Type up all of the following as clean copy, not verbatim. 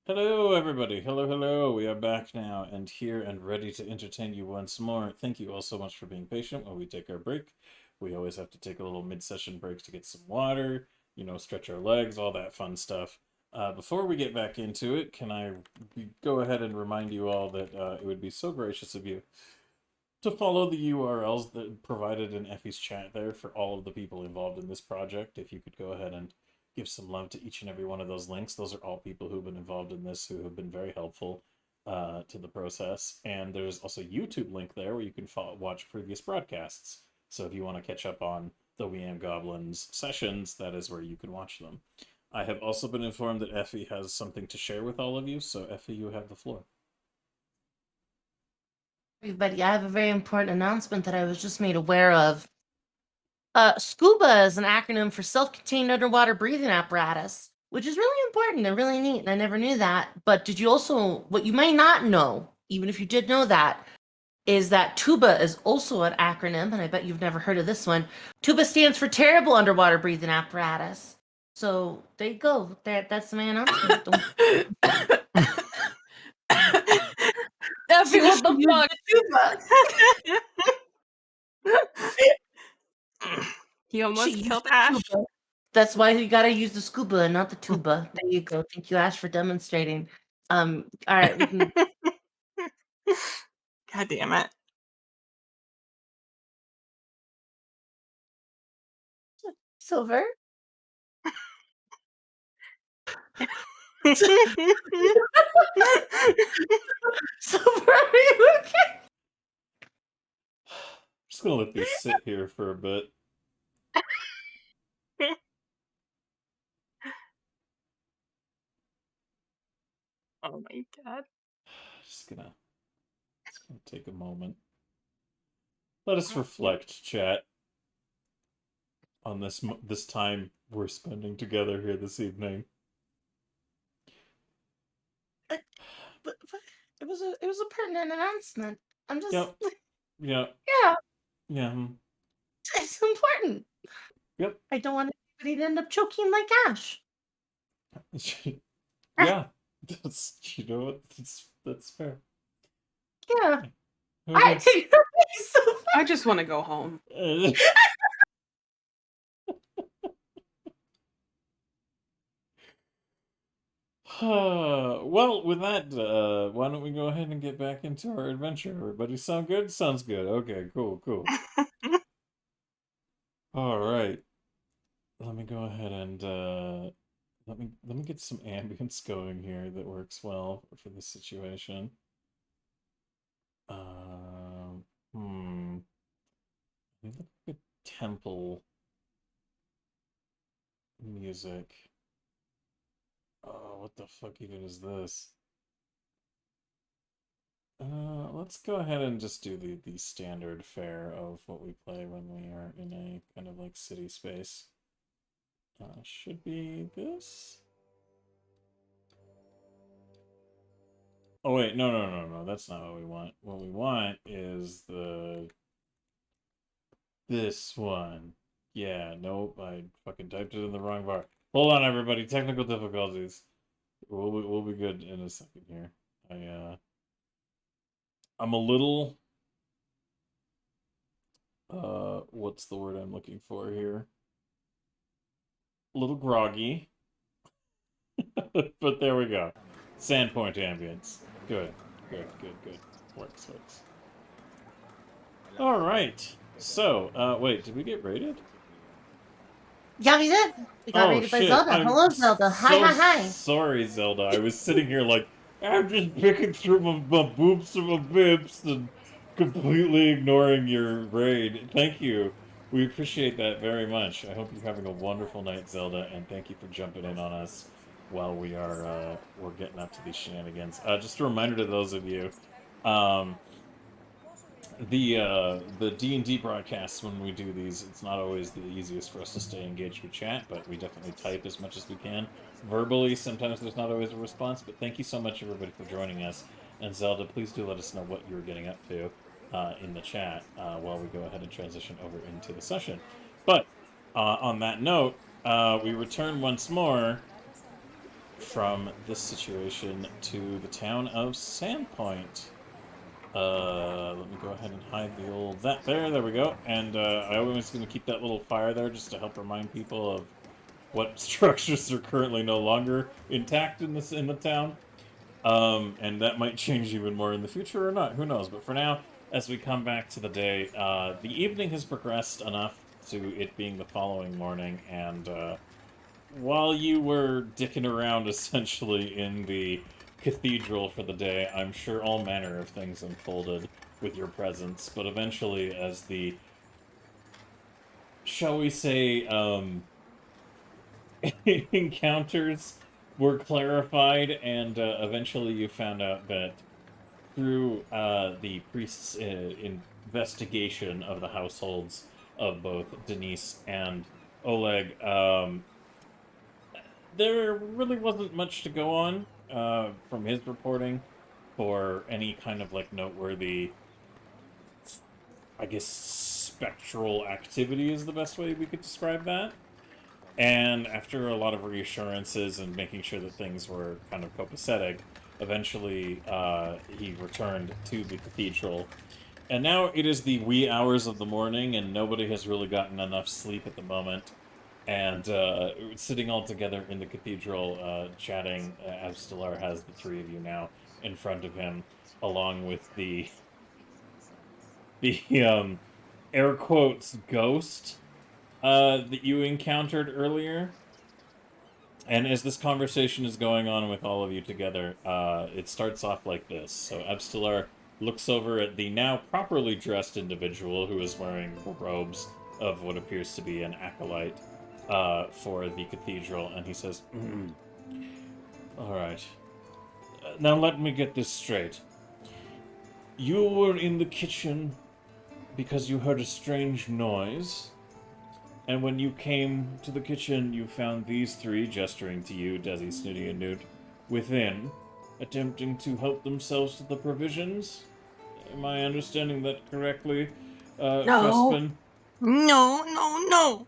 Hello, everybody. Hello, hello. We are back now and here and ready to entertain you once more. Thank you all so much for being patient while we take our break. We always have to take a little mid-session break to get some water, stretch our legs, all that fun stuff. Before we get back into it, can I go ahead and remind you all that it would be so gracious of you to follow the URLs that provided in Effie's chat there for all of the people involved in this project. If you could go ahead and give some love to each and every one of those links. Those are all people who've been involved in this, who have been very helpful to the process. And there's also a YouTube link there where you can watch previous broadcasts. So if you want to catch up on the Amz Goblinz sessions, that is where you can watch them. I have also been informed that Effie has something to share with all of you. So Effie, you have the floor. Everybody, I have a very important announcement that I was just made aware of. SCUBA is an acronym for Self-Contained Underwater Breathing Apparatus, which is really important and really neat, and I never knew that. But did you also, what you may not know, even if you did know that, is that TUBA is also an acronym, and I bet you've never heard of this one. TUBA stands for Terrible Underwater Breathing Apparatus. So there you go. That's my announcement. Effie, what the fuck? You almost killed Ash. That's why you gotta use the scuba and not the tuba. There you go. Thank you, Ash, for demonstrating. All right, we can. God damn it. Silver? Silver, are you okay? I'm just gonna let these sit here for a bit. Oh my god. Just gonna take a moment. Let us reflect, chat, on this time we're spending together here this evening. But it was a pertinent announcement. I'm just. Yep. Yeah. Yeah. Yeah. It's important. Yep. I don't want anybody to end up choking like Ash. Yeah. That's that's fair. Yeah. Okay. I just want to go home. Well, with that, why don't we go ahead and get back into our adventure? Everybody sound good? Sounds good. Okay, cool. All right. Let me go ahead and let me get some ambience going here that works well for this situation. Let me look at temple music. Oh, what the fuck even is this? Let's go ahead and just do the standard fare of what we play when we are in a kind of like city space. Should be this. Oh wait, no, that's not what we want. What we want is this one. Yeah, nope, I fucking typed it in the wrong bar. Hold on, everybody, technical difficulties. We'll be good in a second here. I'm a little what's the word I'm looking for here? A little groggy. But there we go. Sandpoint ambience. Good. Works. All right. So, wait, did we get rated? Yeah, we did. We got rated by Zelda. Hello, Zelda. Hi. Sorry, Zelda. I was sitting here like, I'm just picking through my boobs and my bibs and completely ignoring your raid. Thank you. We appreciate that very much. I hope you're having a wonderful night, Zelda, and thank you for jumping in on us while we're getting up to these shenanigans. Just a reminder to those of you, the D&D broadcasts, when we do these, it's not always the easiest for us to stay engaged with chat, but we definitely type as much as we can. Verbally, sometimes there's not always a response, but thank you so much, everybody, for joining us. And Zelda, please do let us know what you're getting up to in the chat while we go ahead and transition over into the session. But on that note, we return once more from this situation to the town of Sandpoint. Let me go ahead and hide the old that there. There we go. And I was going to keep that little fire there just to help remind people of what structures are currently no longer intact in the town. And that might change even more in the future or not. Who knows? But for now, as we come back to the day, the evening has progressed enough to it being the following morning, and while you were dicking around essentially in the cathedral for the day, I'm sure all manner of things unfolded with your presence, but eventually as the, shall we say, encounters were clarified, and eventually you found out that through the priest's investigation of the households of both Denise and Oleg, there really wasn't much to go on from his reporting for any kind of like noteworthy, I guess, spectral activity is the best way we could describe that. And after a lot of reassurances and making sure that things were kind of copacetic, eventually he returned to the cathedral. And now it is the wee hours of the morning, and nobody has really gotten enough sleep at the moment. And sitting all together in the cathedral, chatting, Abstelar has the three of you now in front of him, along with the air quotes ghost that you encountered earlier. And as this conversation is going on with all of you together, it starts off like this. So Abstelar looks over at the now properly dressed individual who is wearing robes of what appears to be an acolyte for the cathedral, and he says, all right. Now let me get this straight. You were in the kitchen because you heard a strange noise, and when you came to the kitchen, you found these three, gesturing to you, Desi, Snooty, and Newt, within, attempting to help themselves to the provisions? Am I understanding that correctly, No. Fespin? No. No.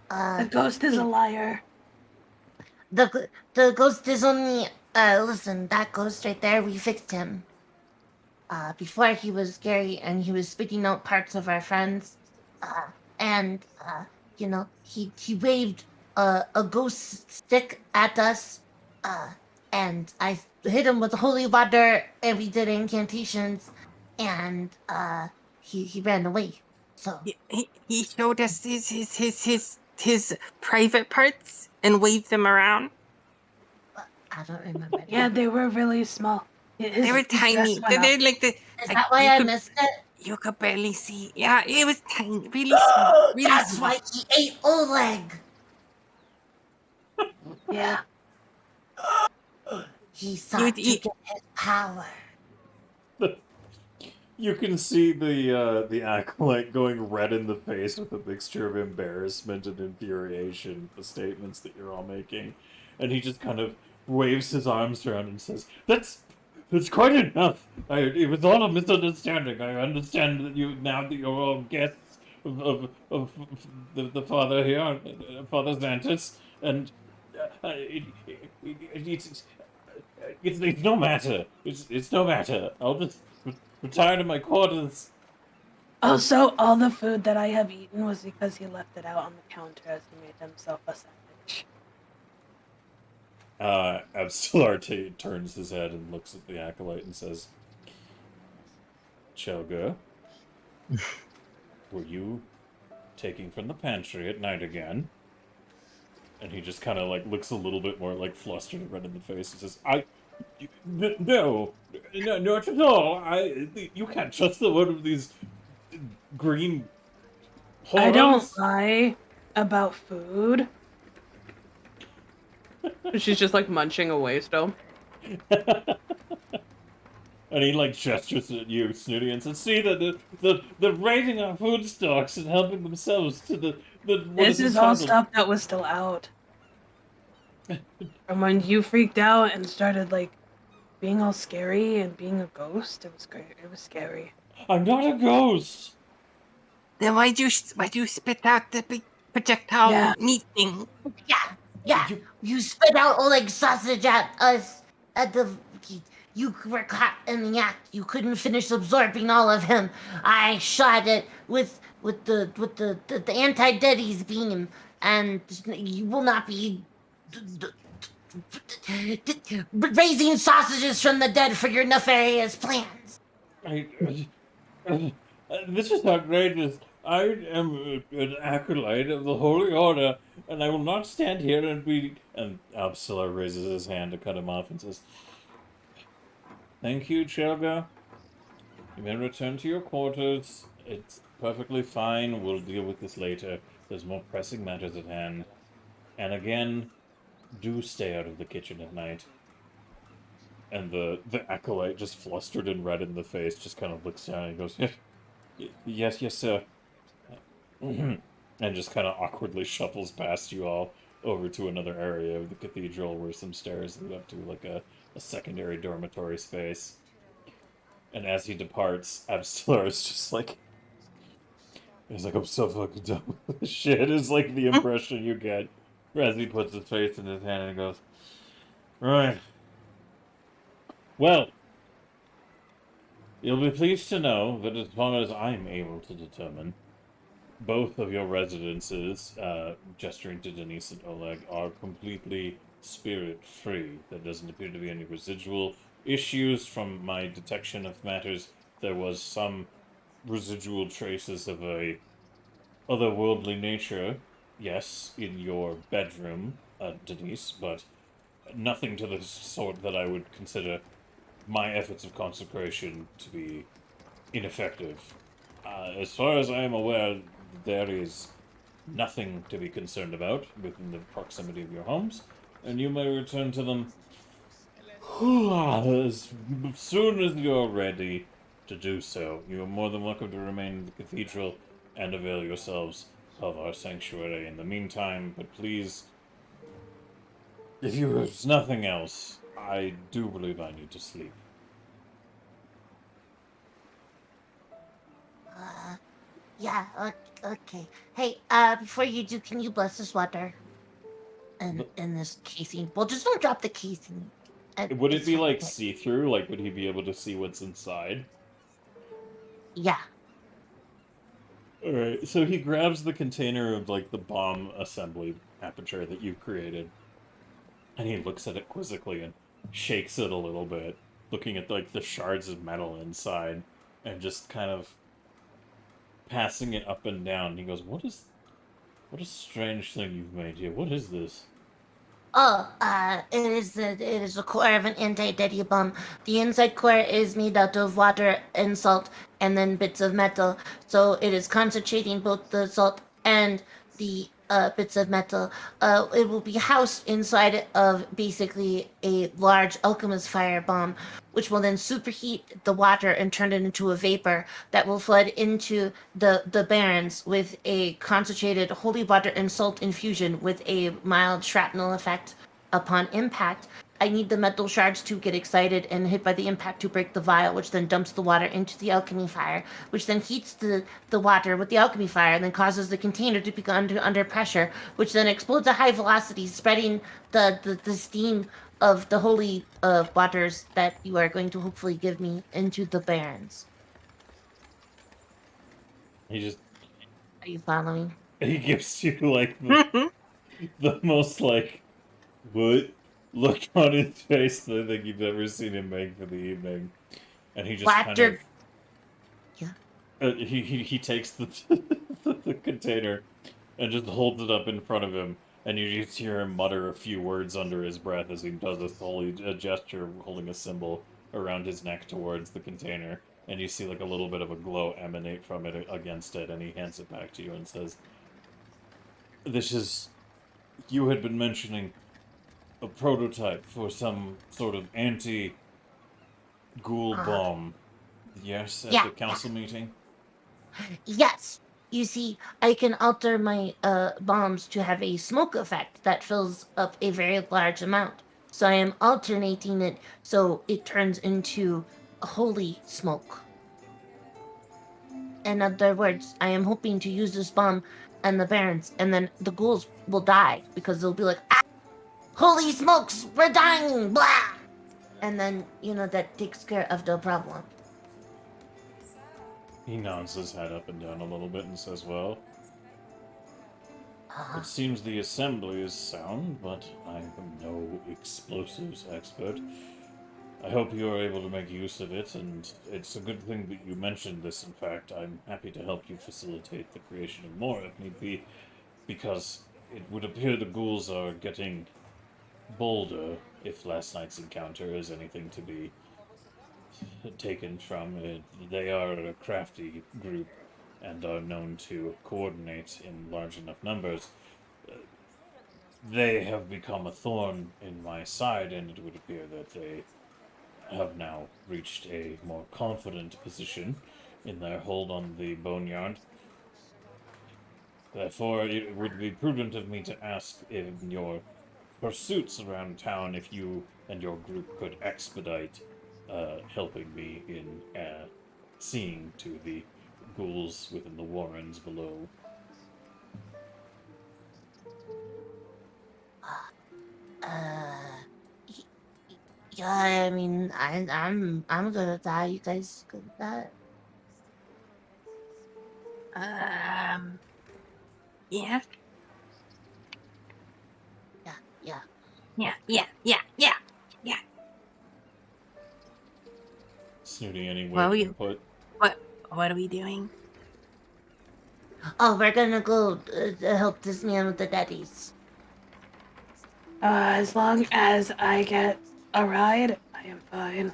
The ghost is a liar. The ghost is only. Listen, that ghost right there, we fixed him. Before he was scary and he was spitting out parts of our friends. And he waved a ghost stick at us. And I hit him with holy water and we did incantations. And he ran away. So He showed us his private parts and waved them around. I don't remember. Yeah, they were really small. They were tiny. They're like the. Is that why I missed it? You could barely see. Yeah, it was tiny, really small. Really That's small. why he ate Oleg. Yeah. He sought to get his power. You can see the acolyte going red in the face with a mixture of embarrassment and infuriation at the statements that you're all making, and he just kind of waves his arms around and says, "That's quite enough. It was all a misunderstanding. I understand that now that you're all guests of the father here, Father Xantus, and it's no matter. It's no matter. I'll just retire to my quarters." Also, all the food that I have eaten was because he left it out on the counter as he made himself a sandwich. Abstelar turns his head and looks at the acolyte and says, "Chelga, were you taking from the pantry at night again?" And he just kind of like looks a little bit more like flustered and red in the face and says, No, not at all. You can't trust the word of these green horrors." I don't lie about food. She's just like munching away still. And he like gestures at you, Snooty, and says, "See that the raiding our food stocks and helping themselves to the This is all stuff that was still out. And when you freaked out and started like being all scary and being a ghost, it was great. It was scary. I'm not a ghost." Then why'd you spit out the big projectile Yeah. meat thing. Yeah. You spit out Oleg sausage at us at the. You were caught in the act. You couldn't finish absorbing all of him. I shot it with the anti-Deddy's beam, and you will not be raising sausages from the dead for your nefarious plans. This is outrageous. I am an acolyte of the Holy Order, and I will not stand here and be. And Absalom raises his hand to cut him off and says, "Thank you, Chelga. You may return to your quarters. It's perfectly fine. We'll deal with this later. There's more pressing matters at hand. And again, do stay out of the kitchen at night." And the acolyte, just flustered and red in the face, just kind of looks down and goes, yes, sir. And just kind of awkwardly shuffles past you all over to another area of the cathedral where some stairs lead up to like a secondary dormitory space. And as he departs, Absalar is just like, he's like, I'm so fucking done with this shit, is like the impression you get as he puts his face in his hand and goes, right. Well, you'll be pleased to know that as far as I'm able to determine, both of your residences, gesturing to Denise and Oleg, are completely spirit-free. There doesn't appear to be any residual issues from my detection of matters. There was some residual traces of a otherworldly nature, yes, in your bedroom, Denise, but nothing to the sort that I would consider my efforts of consecration to be ineffective. As far as I am aware, there is nothing to be concerned about within the proximity of your homes, and you may return to them as soon as you're ready to do so. You are more than welcome to remain in the cathedral and avail yourselves of our sanctuary in the meantime, but please, if there's nothing else, I do believe I need to sleep. Yeah, okay. Hey, before you do, can you bless this water? In this casing. Well, just don't drop the casing. Would it It's be fine. like see-through? Like, would he be able to see what's inside? Yeah. Alright, so he grabs the container of, like, the bomb assembly aperture that you created, and he looks at it quizzically and shakes it a little bit, looking at, like, the shards of metal inside, and just kind of passing it up and down. He goes, what a strange thing you've made here. What is this? Oh, it is the core of an anti-Deddy bomb. The inside core is made out of water and salt, and then bits of metal. So it is concentrating both the salt and the bits of metal. It will be housed inside of basically a large alchemist fire bomb, which will then superheat the water and turn it into a vapor that will flood into the barrens with a concentrated holy water and salt infusion with a mild shrapnel effect upon impact. I need the metal shards to get excited and hit by the impact to break the vial, which then dumps the water into the alchemy fire, which then heats the water with the alchemy fire and then causes the container to be under pressure, which then explodes at high velocity, spreading the steam of the holy waters that you are going to hopefully give me into the barrens. He just, Are you following? he gives you, like, the most, like, what look on his face that I think you've ever seen him make for the evening. And he just Laughter. kind of... he takes the, the container and just holds it up in front of him, and you just hear him mutter a few words under his breath as he does this holy gesture, holding a symbol around his neck towards the container, and you see like a little bit of a glow emanate from it against it, and he hands it back to you and says, "This is... you had been mentioning a prototype for some sort of anti-ghoul bomb, yes, at Yeah. the council meeting?" Yes. You see, I can alter my bombs to have a smoke effect that fills up a very large amount. So I am alternating it so it turns into holy smoke. In other words, I am hoping to use this bomb and the barons, and then the ghouls will die because they'll be like, ah, holy smokes, we're dying, blah! And then, that takes care of the problem. He nods his head up and down a little bit and says, well, Uh, it seems the assembly is sound, but I am no explosives expert. I hope you are able to make use of it, and it's a good thing that you mentioned this, in fact. I'm happy to help you facilitate the creation of more if need be, because it would appear the ghouls are getting bolder if last night's encounter is anything to be taken from it. They are a crafty group and are known to coordinate in large enough numbers. They have become a thorn in my side, and it would appear that they have now reached a more confident position in their hold on the boneyard. Therefore, it would be prudent of me to ask in your pursuits around town if you and your group could expedite helping me in seeing to the ghouls within the warrens below. y- yeah, I mean, I'm good at that. You guys good at that? Yeah, Yeah, yeah. yeah. Snooty, any Well, word you- input? What are we doing? Oh, we're gonna go help this man with the daddies. As long as I get a ride, I am fine.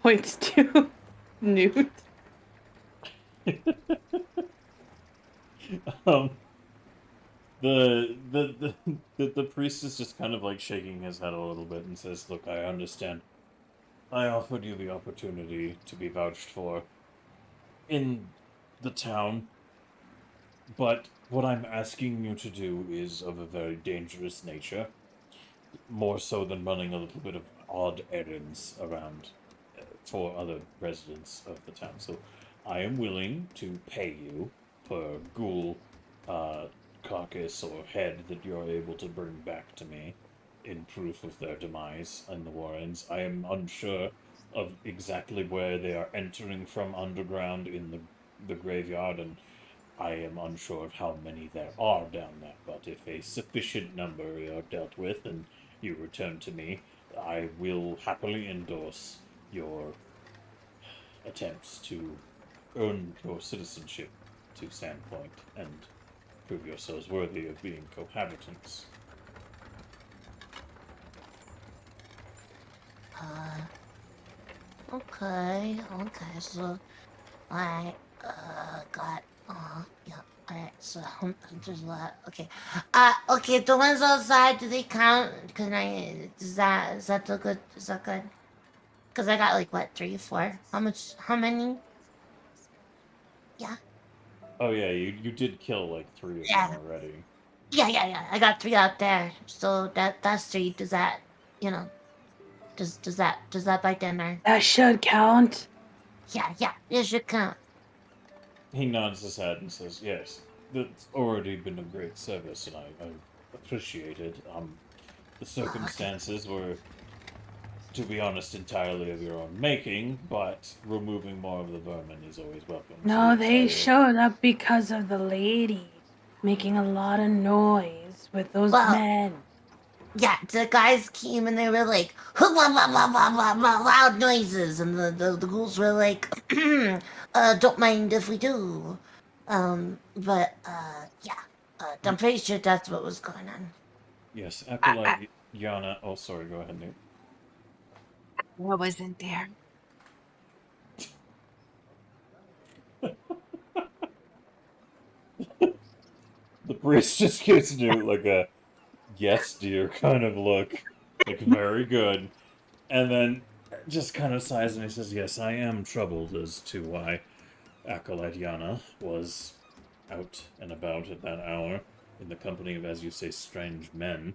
Points to Newt. um, the priest is just kind of like shaking his head a little bit and says, "Look, I understand. I offered you the opportunity to be vouched for in the town, but what I'm asking you to do is of a very dangerous nature, more so than running a little bit of odd errands around for other residents of the town. So I am willing to pay you per ghoul carcass or head that you're able to bring back to me in proof of their demise in the Warrens. I am unsure of exactly where they are entering from underground in the graveyard, and I am unsure of how many there are down there, but if a sufficient number are dealt with and you return to me, I will happily endorse your attempts to earn your citizenship to Sandpoint and prove yourselves worthy of being cohabitants. Okay, so I got yeah. Alright, so there's a lot. Okay, okay. The ones outside, do they count? Can I? Is that the good? Is that good? Cause I got like what, 3, 4? How much? How many? Yeah, Oh yeah, you did kill like 3 of them yeah, already. yeah. I got 3 out there. So that's 3. Does that, does that buy dinner? That should count. Yeah. It should count. He nods his head and says, "Yes, that's already been a great service, and I appreciate it. The circumstances were, to be honest, entirely of your own making, but removing more of the vermin is always welcome. No, So they I- showed up because of the lady making a lot of noise with those Well, men. yeah, the guys came and they were like, "Huh, blah, blah, blah, blah, blah, blah," loud noises, and the ghouls were like, "Don't mind if we do." But yeah, I'm pretty sure that's what was going on. yes, Acolyte Yana. Oh, sorry. Go ahead, Nate. I wasn't there. The priest just gives Newt like a "yes, dear" kind of look, like very good, and then just kind of sighs and he says, "Yes, I am troubled as to why Acolyte Yana was out and about at that hour in the company of, as you say, strange men.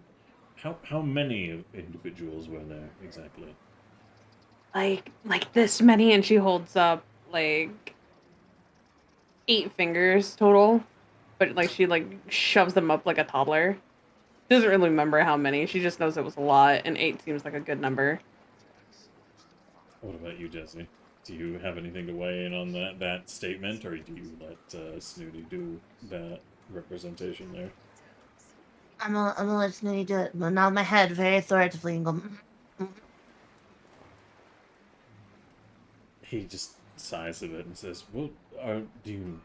How many individuals were there exactly?" Like this many, and she holds up like 8 fingers total. but like she like shoves them up like a toddler. She doesn't really remember how many. She just knows it was a lot, and 8 seems like a good number. What about you, Jesse? Do you have anything to weigh in on that statement, or do you let Snooty do that representation there? I'm gonna let Snooty do it. But nod my head very authoritatively and go. He just sighs a bit and says, "Well, do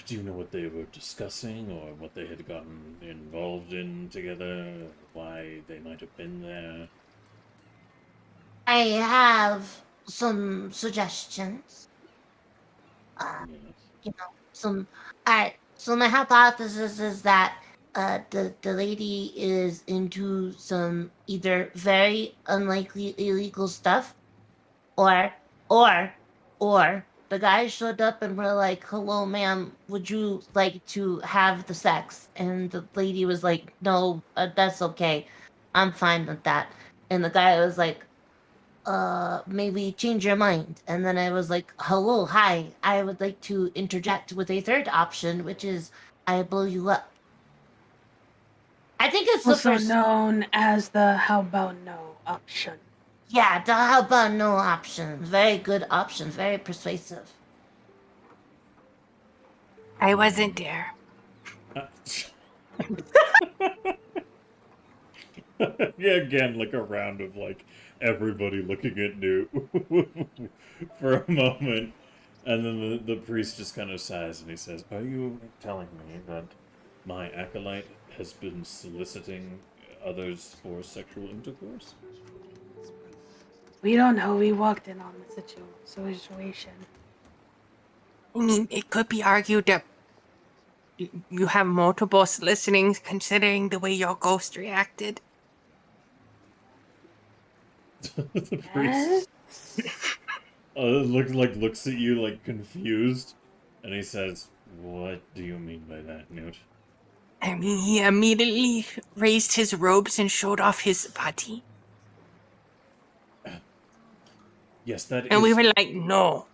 you know what they were discussing, or what they had gotten involved in together? Why they might have been there?" I have some suggestions. Yes. You know, some. Alright. So my hypothesis is that the lady is into some either very unlikely illegal stuff, or or or the guy showed up and we're like, "Hello, ma'am, would you like to have the sex?" And the lady was like, "No, that's okay. I'm fine with that." And the guy was like, maybe change your mind." And then I was like, "Hello, hi, I would like to interject with a third option, which is I blow you up." I think it's the Also first. known as the "how about no" option. Yeah, the how about no option. Very good option, very persuasive. I wasn't there. Yeah, again, like a round of like everybody looking at Newt for a moment, and then the priest just kind of sighs and he says, "Are you telling me that my acolyte has been soliciting others for sexual intercourse?" We don't know. We walked in on the situation. I mean, it could be argued that you have multiple listenings considering the way your ghost reacted. The priest looks at you like confused, and he says, "What do you mean by that, Newt?" I mean, he immediately raised his robes and showed off his body. Yes, that And we is. were like, no.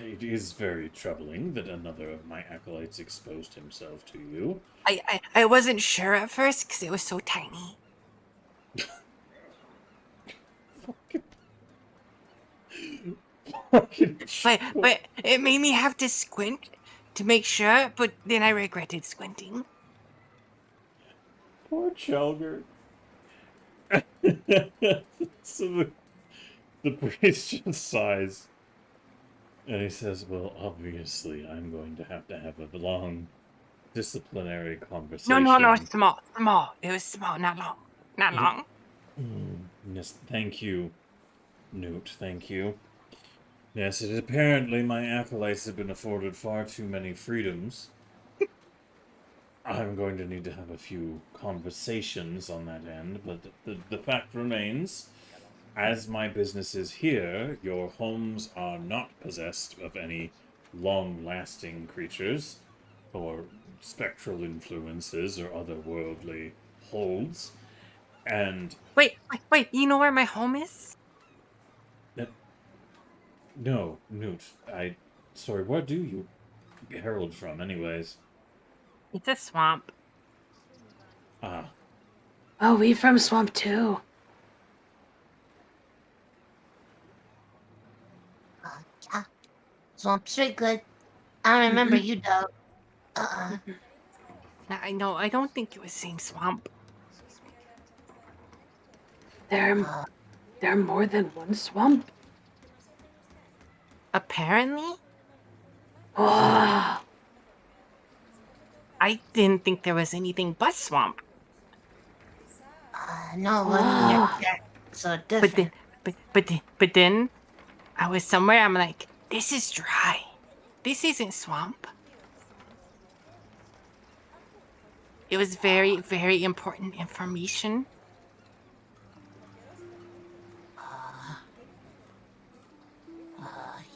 It is very troubling that another of my acolytes exposed himself to you. I wasn't sure at first because it was so tiny. But it made me have to squint to make sure, but then I regretted squinting. Poor Chelger. So the priest just sighs. And he says, "Well, obviously, I'm going to have a long disciplinary conversation." No, small. It was small, not long. Yes, thank you, Newt, thank you. Yes, it is apparently my acolytes have been afforded far too many freedoms. I'm going to need to have a few conversations on that end, but the fact remains, as my business is here, your homes are not possessed of any long-lasting creatures, or spectral influences, or otherworldly holds, and... Wait, you know where my home is? No, Newt, sorry, where do you herald from, anyways? It's a swamp. Ah. Oh, we from Swamp too. Yeah. Swamp's very good. I remember you, though. I know, I don't think it was same swamp. There are more than one swamp? Apparently? Oh. I didn't think there was anything but swamp. No, I mean, you're so different. But then I was somewhere, I'm like, this is dry. This isn't swamp. It was very, very important information.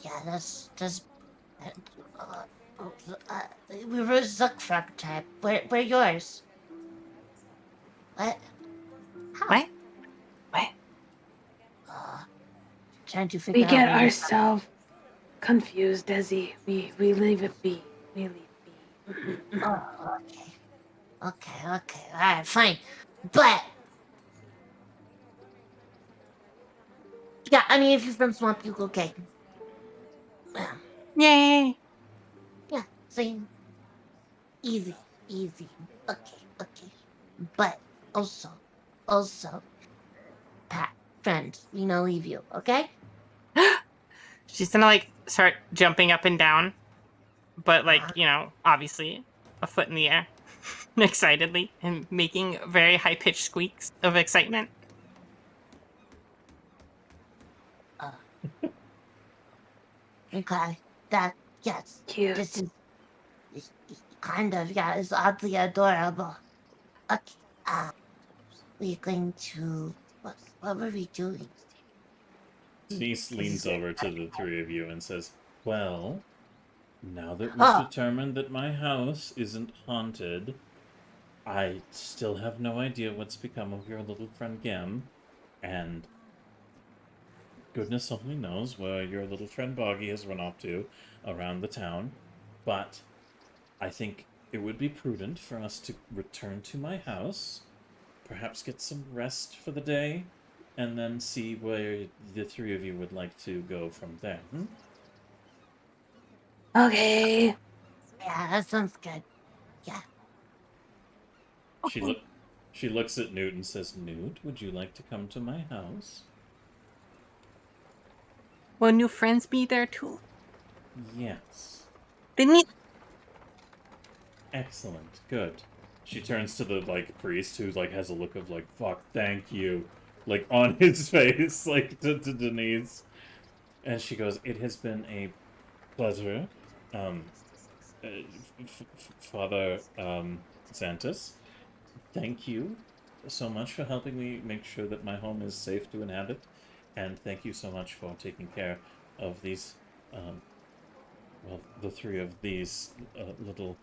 Yeah, that's we were Zuckfrog type. We're yours. What? How? What? Trying to figure We out. get where you're ourselves confused, Desi. We leave it be. We leave it be. Oh, okay. Okay. All right, fine. But yeah, I mean, if you're from Swamp, you okay? Yay! Yeah, same. Easy. Okay. But also, Pat, friend, leave you. Okay? She's gonna like start jumping up and down, but like, obviously a foot in the air, excitedly, and making very high pitched squeaks of excitement. Uh, okay. That yes. Cute. This is kind of it's oddly adorable. Okay. We're going to what were we doing? Denise leans over to the three of you and says, "Well, now that we've Oh, determined that my house isn't haunted, I still have no idea what's become of your little friend Gem, and goodness only knows where your little friend Boggy has run off to around the town. But I think it would be prudent for us to return to my house, perhaps get some rest for the day, and then see where the three of you would like to go from there. Okay. yeah, that sounds good. Yeah. She look. She looks at Newt and says, "Newt, would you like to come to my house?" Will new friends be there too? Yes. They need. Excellent. Good. She turns to the priest who has a look of fuck, thank you, on his face, to Denise, and she goes, "It has been a pleasure, Father Santos. Thank you so much for helping me make sure that my home is safe to inhabit, and thank you so much for taking care of these, the three of these little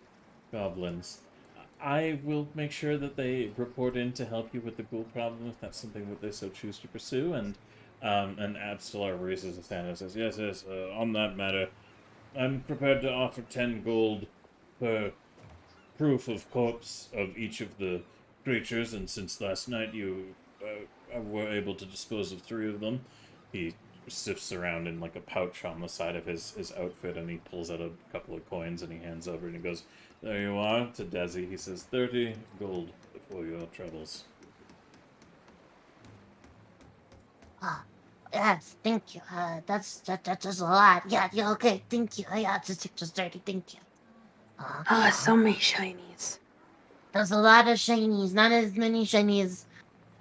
goblins. I will make sure that they report in to help you with the ghoul problem if that's something that they so choose to pursue." And Abstelar raises his hand and says, "Yes, on that matter, I'm prepared to offer 10 gold per proof of corpse of each of the creatures, and since last night you were able to dispose of 3 of them." He sifts around in a pouch on the side of his outfit, and he pulls out a couple of coins and he hands over and he goes, "There you are," to Desi. He says, 30 gold for your troubles. Yes, thank you. That does a lot. Yeah, okay, thank you. Yeah, just 30, thank you. So many shinies. There's a lot of shinies, not as many shinies,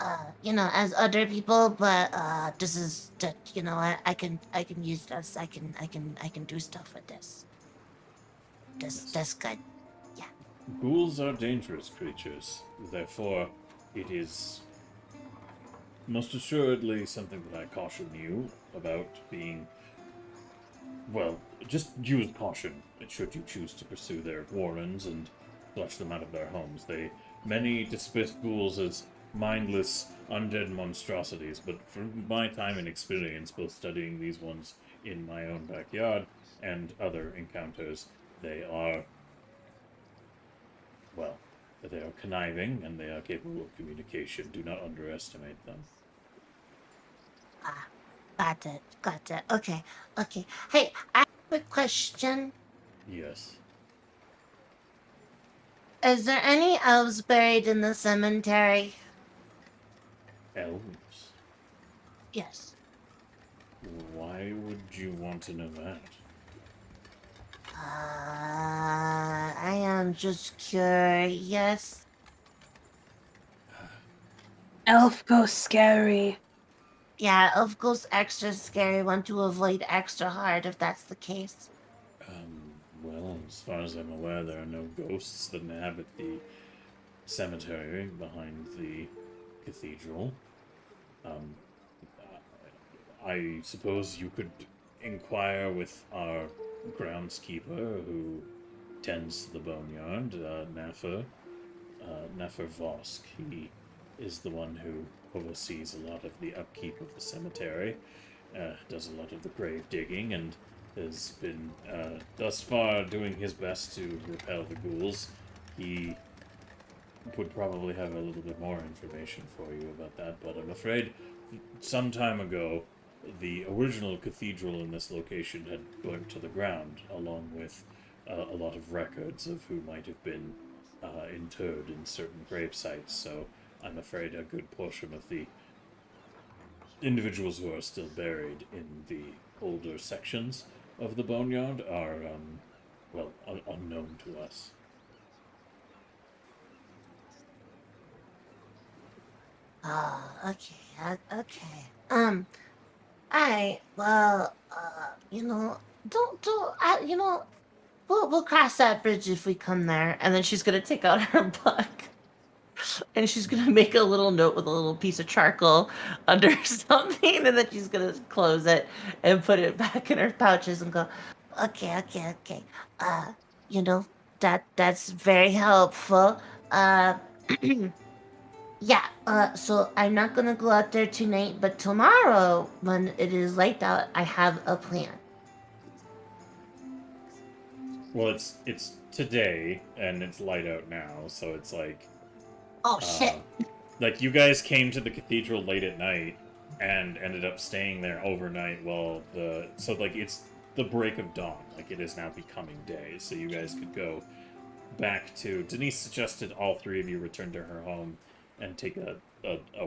as other people, but this is that I can use this. I can do stuff with this. That's good. Ghouls are dangerous creatures, therefore it is most assuredly something that I caution you about being. Well, just use caution should you choose to pursue their warrens and flush them out of their homes. Many dismiss ghouls as mindless, undead monstrosities, but from my time and experience, both studying these ones in my own backyard and other encounters, they are, well, they are conniving and they are capable of communication. Do not underestimate them. Got it. Okay. Hey, I have a question. Yes. Is there any elves buried in the cemetery? Elves? Yes. Why would you want to know that? I am just curious. Elf ghost scary. Yeah, elf ghost extra scary. Want to avoid extra hard if that's the case. Well, as far as I'm aware, there are no ghosts that inhabit the cemetery behind the cathedral. I suppose you could inquire with our groundskeeper who tends the boneyard, Nefer Vosk. He is the one who oversees a lot of the upkeep of the cemetery, does a lot of the grave digging, and has been thus far doing his best to repel the ghouls. He would probably have a little bit more information for you about that, but I'm afraid some time ago the original cathedral in this location had burnt to the ground, along with a lot of records of who might have been interred in certain grave sites. So I'm afraid a good portion of the individuals who are still buried in the older sections of the boneyard are, unknown to us. Oh, okay, okay. Well, we'll cross that bridge if we come there. And then she's gonna take out her book, and she's gonna make a little note with a little piece of charcoal under something, and then she's gonna close it and put it back in her pouches and go, okay. You know, that's very helpful. Uh, Yeah, so I'm not gonna go out there tonight, but tomorrow, when it is light out, I have a plan. Well, it's today and it's light out now, so it's like Oh, shit. like you guys came to the cathedral late at night and ended up staying there overnight while it's the break of dawn. Like it is now becoming day, so you guys could go back to Denise suggested all three of you return to her home and take a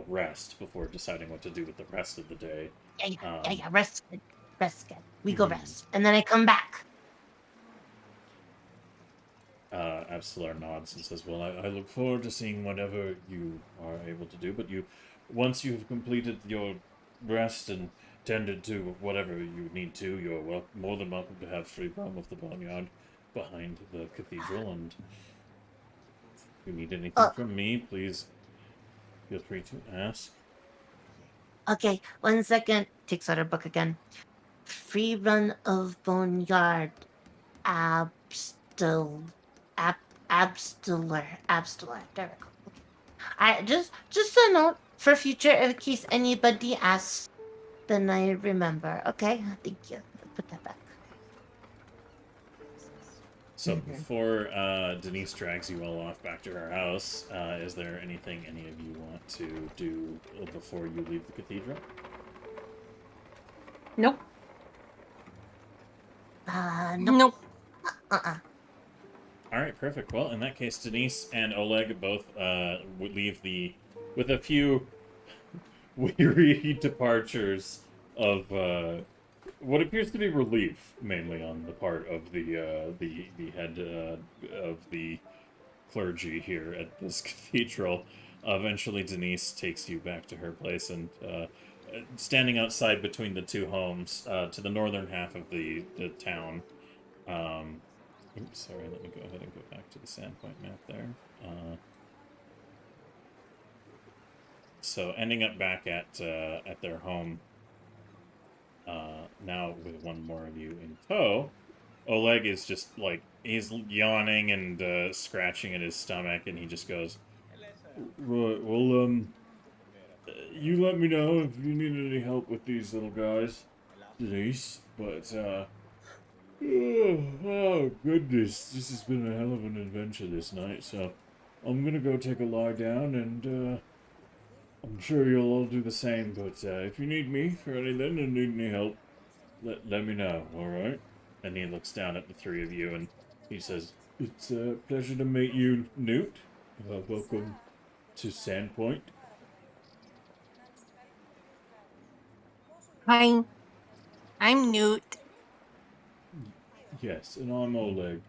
rest before deciding what to do with the rest of the day. Yeah, rest good. Rest good. We go Mhm. rest. And then I come back. Absalar nods and says, "Well, I look forward to seeing whatever you are able to do. But once you've completed your rest and tended to whatever you need to, you're more than welcome to have free roam of the boneyard behind the cathedral. And if you need anything from me, please feel free to ask." Okay, 1 second. Takes out her book again. Free run of Boneyard. Abstel. Absteller. There we go. Okay. Just a note for future in case anybody asks, then I remember. Okay, thank you. I'll put that back. So before Denise drags you all off back to her house, is there anything any of you want to do before you leave the cathedral? Nope. Nope. All right, perfect. Well, in that case, Denise and Oleg both would leave with a few weary departures of what appears to be relief, mainly on the part of the head of the clergy here at this cathedral. Eventually, Denise takes you back to her place, and standing outside between the two homes to the northern half of the town. Oops, sorry, let me go ahead and go back to the Sandpoint map there. So ending up back at their home, now with one more of you in tow, Oleg is just like, he's yawning and scratching at his stomach, and he just goes, "Right, well, you let me know if you need any help with these little guys, Denise, but, oh, goodness, this has been a hell of an adventure this night, so I'm gonna go take a lie down, and I'm sure you'll all do the same, but if you need me for anything and need any help, let me know, alright?" And he looks down at the three of you and he says, "It's a pleasure to meet you, Newt. Welcome to Sandpoint." Hi, I'm Newt. "Yes, and I'm Oleg."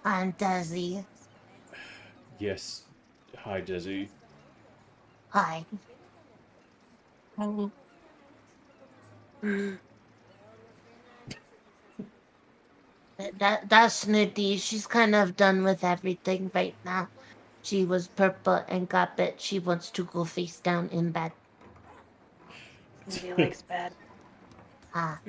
I'm Desi. "Yes, hi, Desi." Hi. Hi. That's Snooty. She's kind of done with everything right now. She was purple and got bit. She wants to go face down in bed. Nobody likes bad. Ah,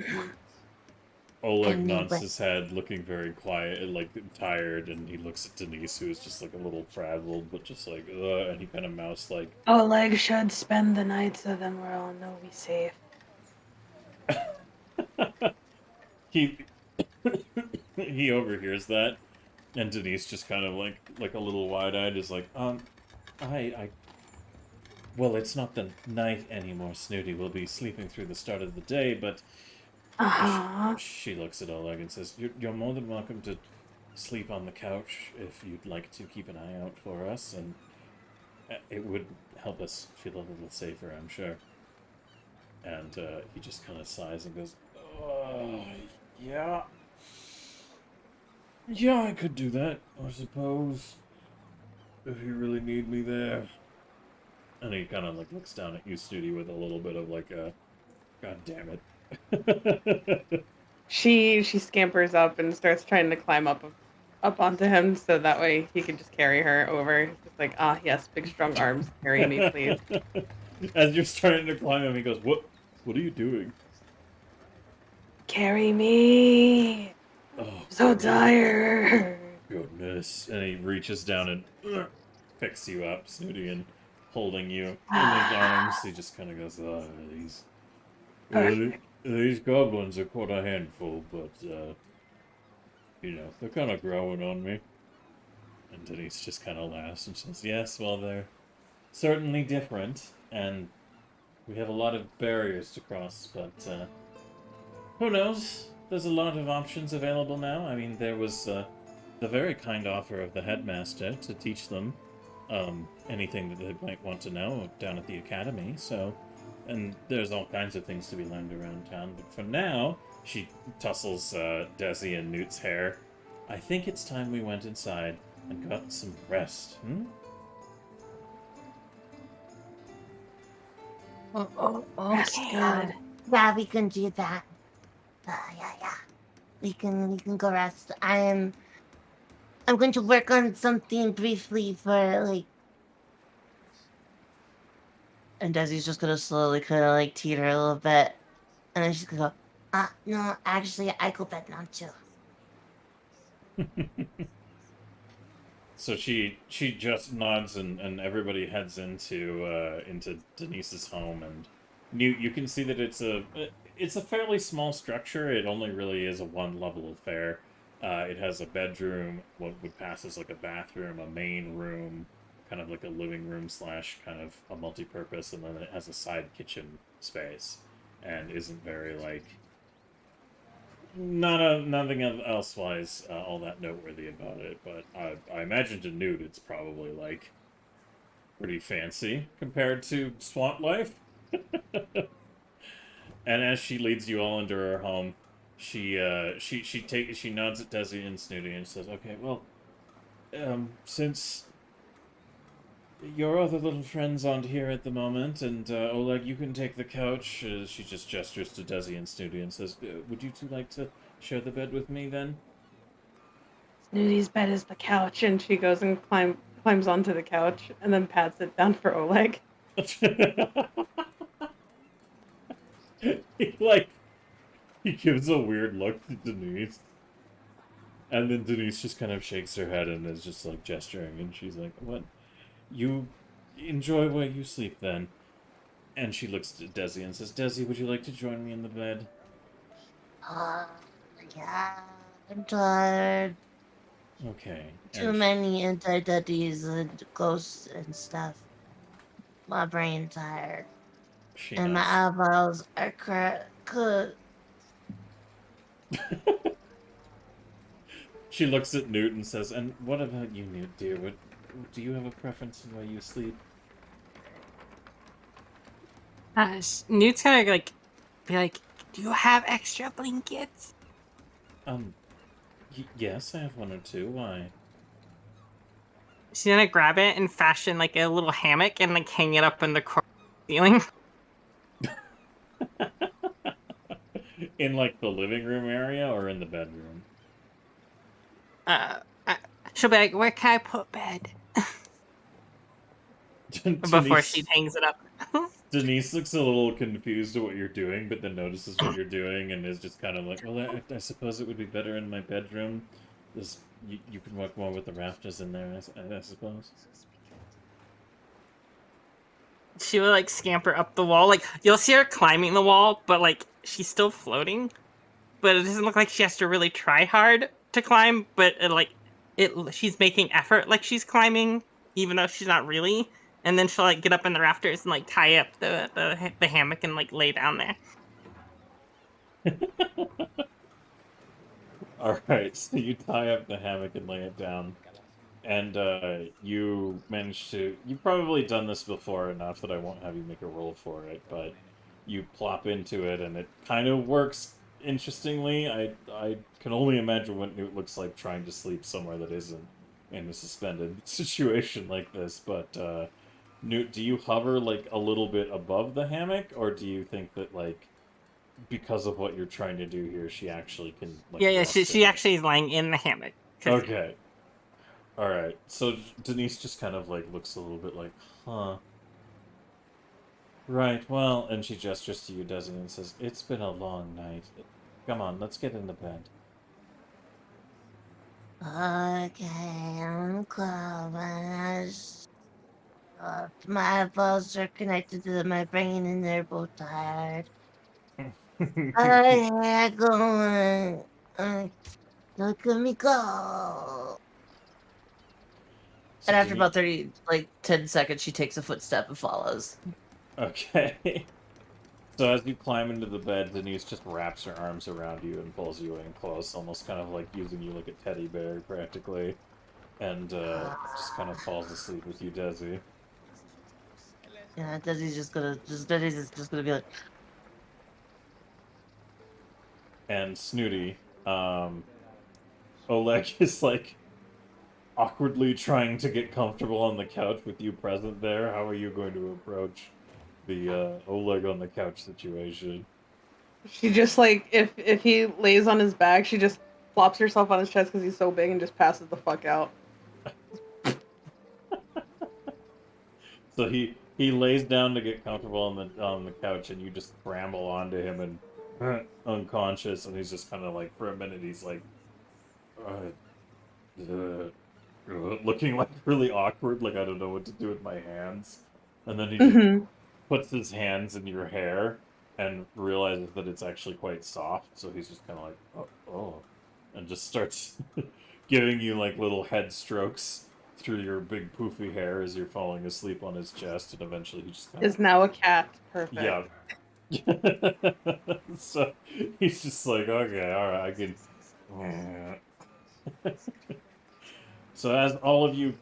Oleg nods Anyway. his head, looking very quiet and like tired, and he looks at Denise, who is just like a little frazzled, but just like, ugh, and he kind of mouths like, Oleg should spend the night so then we'll all know we're safe. he he overhears that, and Denise just kind of like a little wide-eyed is like, I well, it's not the night anymore, Snooty. We'll be sleeping through the start of the day, but Uh-huh. she looks at Oleg and says, you're more than welcome to sleep on the couch if you'd like to keep an eye out for us, and it would help us feel a little safer, I'm sure. And he just kind of sighs and goes, yeah. Yeah, I could do that, I suppose. If you really need me there. And he kind of like looks down at you, Snooty, with a little bit of like a, God damn it. She scampers up and starts trying to climb up onto him so that way he can just carry her over. Just like, yes, big strong arms, carry me, please. As you're starting to climb him, he goes, What are you doing? Carry me. Oh, So tired. goodness. And he reaches down and picks you up, Snooty, and holding you in his arms. He just kind of goes, Perfect. these goblins are quite a handful, but, you know, they're kind of growing on me. And Denise just kind of laughs and says, yes, well, they're certainly different, and we have a lot of barriers to cross, but, who knows? There's a lot of options available now. I mean, there was, the very kind offer of the headmaster to teach them, anything that they might want to know down at the academy, so... And there's all kinds of things to be learned around town, but for now, she tussles Desi and Newt's hair. I think it's time we went inside and got some rest, That's Okay. good. Yeah, we can do that. Yeah. We can go rest. I'm going to work on something briefly for like. And Desi's just gonna slowly kind of like teeter a little bit, and then she's gonna go. No, actually, I go bed now too. So she just nods and everybody heads into Denise's home, and you can see that it's a fairly small structure. It only really is a one-level affair. It has a bedroom, what would pass as like a bathroom, a main room, kind of like a living room slash kind of a multi-purpose, and then it has a side kitchen space, and isn't very like nothing elsewise all that noteworthy about it. But I imagine to Newt it's probably like pretty fancy compared to swamp life. And as she leads you all into her home, she nods at Desi and Snooty and says, "Okay, well, since your other little friends aren't here at the moment, and Oleg, you can take the couch." She just gestures to Desi and Snooty and says, "Would you two like to share the bed with me then?" Snooty's bed is the couch. And she goes and climbs onto the couch and then pats it down for Oleg. He gives a weird look to Denise, and then Denise just kind of shakes her head and is just like gesturing, and she's like, "What? You enjoy where you sleep then." And she looks at Desi and says, "Desi, would you like to join me in the bed?" Yeah, I'm tired. Okay. Too And many anti-daddies and ghosts and stuff. My brain's tired. she And my nods. eyeballs are cooked. She looks at Newt and says, "And what about you, Newt, dear? Do you have a preference in where you sleep?" Newt's gonna like be like, "Do you have extra blankets?" Yes, I have one or two. Why? She's gonna grab it and fashion like a little hammock and like hang it up in the ceiling. In like the living room area or in the bedroom? She'll be like, "Where can I put bed?" Before she hangs it up. Denise looks a little confused at what you're doing, but then notices what you're doing and is just kind of like, "Well, I suppose it would be better in my bedroom. You can work more with the rafters in there, I suppose." She will like scamper up the wall. Like you'll see her climbing the wall, but like she's still floating. but it doesn't look like she has to really try hard to climb. But she's making effort, like she's climbing, even though she's not really. And then she'll like get up in the rafters and like tie up the hammock and like lay down there. All right, so you tie up the hammock and lay it down, and you manage to. You've probably done this before enough that I won't have you make a roll for it, but you plop into it, and it kind of works interestingly. I can only imagine what Newt looks like trying to sleep somewhere that isn't in a suspended situation like this. But Newt, do you hover like a little bit above the hammock, or do you think that like because of what you're trying to do here, she actually can like Yeah, rest she in it? actually is lying in the hammock. 'Cause- Okay. All right. So Denise just kind of like looks a little bit like, huh. Right. Well, and she gestures to you, Desi, and says, "It's been a long night. Come on, let's get into bed." Okay, I'm coming. My eyeballs are connected to my brain and they're both tired. I can't go. Look at me go. So And after Denise, about 30, like 10 seconds, she takes a footstep and follows. okay. So as you climb into the bed, Denise just wraps her arms around you and pulls you in close, almost kind of like using you like a teddy bear, practically, and just kind of falls asleep with you, Desi. Yeah, Desi's just gonna be like, And Snooty, Oleg is like awkwardly trying to get comfortable on the couch with you present there. How are you going to approach the Oleg on the couch situation? She just like if he lays on his back, she just flops herself on his chest because he's so big and just passes the fuck out. So he lays down to get comfortable on the couch, and you just scramble onto him and unconscious, and he's just kind of like for a minute he's like looking like really awkward, like I don't know what to do with my hands, and then he just Mm-hmm. puts his hands in your hair and realizes that it's actually quite soft, so he's just kind of like oh, and just starts giving you like little head strokes through your big poofy hair as you're falling asleep on his chest, and eventually he just kind of Is now a cat. Perfect. yeah. So he's just like, okay, all right, I can. So as all of you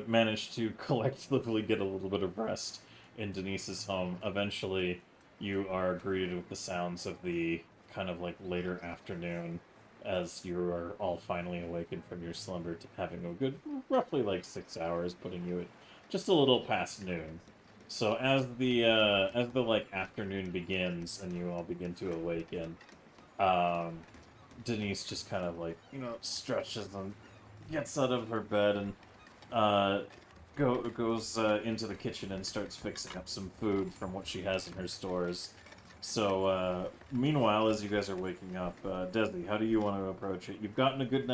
manage to collectively get a little bit of rest in Denise's home, eventually you are greeted with the sounds of the kind of like later afternoon as you are all finally awakened from your slumber to having a good roughly like 6 hours, putting you at just a little past noon. So as the like afternoon begins and you all begin to awaken, um, Denise just kind of like stretches and gets out of her bed and goes into the kitchen and starts fixing up some food from what she has in her stores. So meanwhile, as you guys are waking up, Desi, how do you want to approach it? You've gotten a good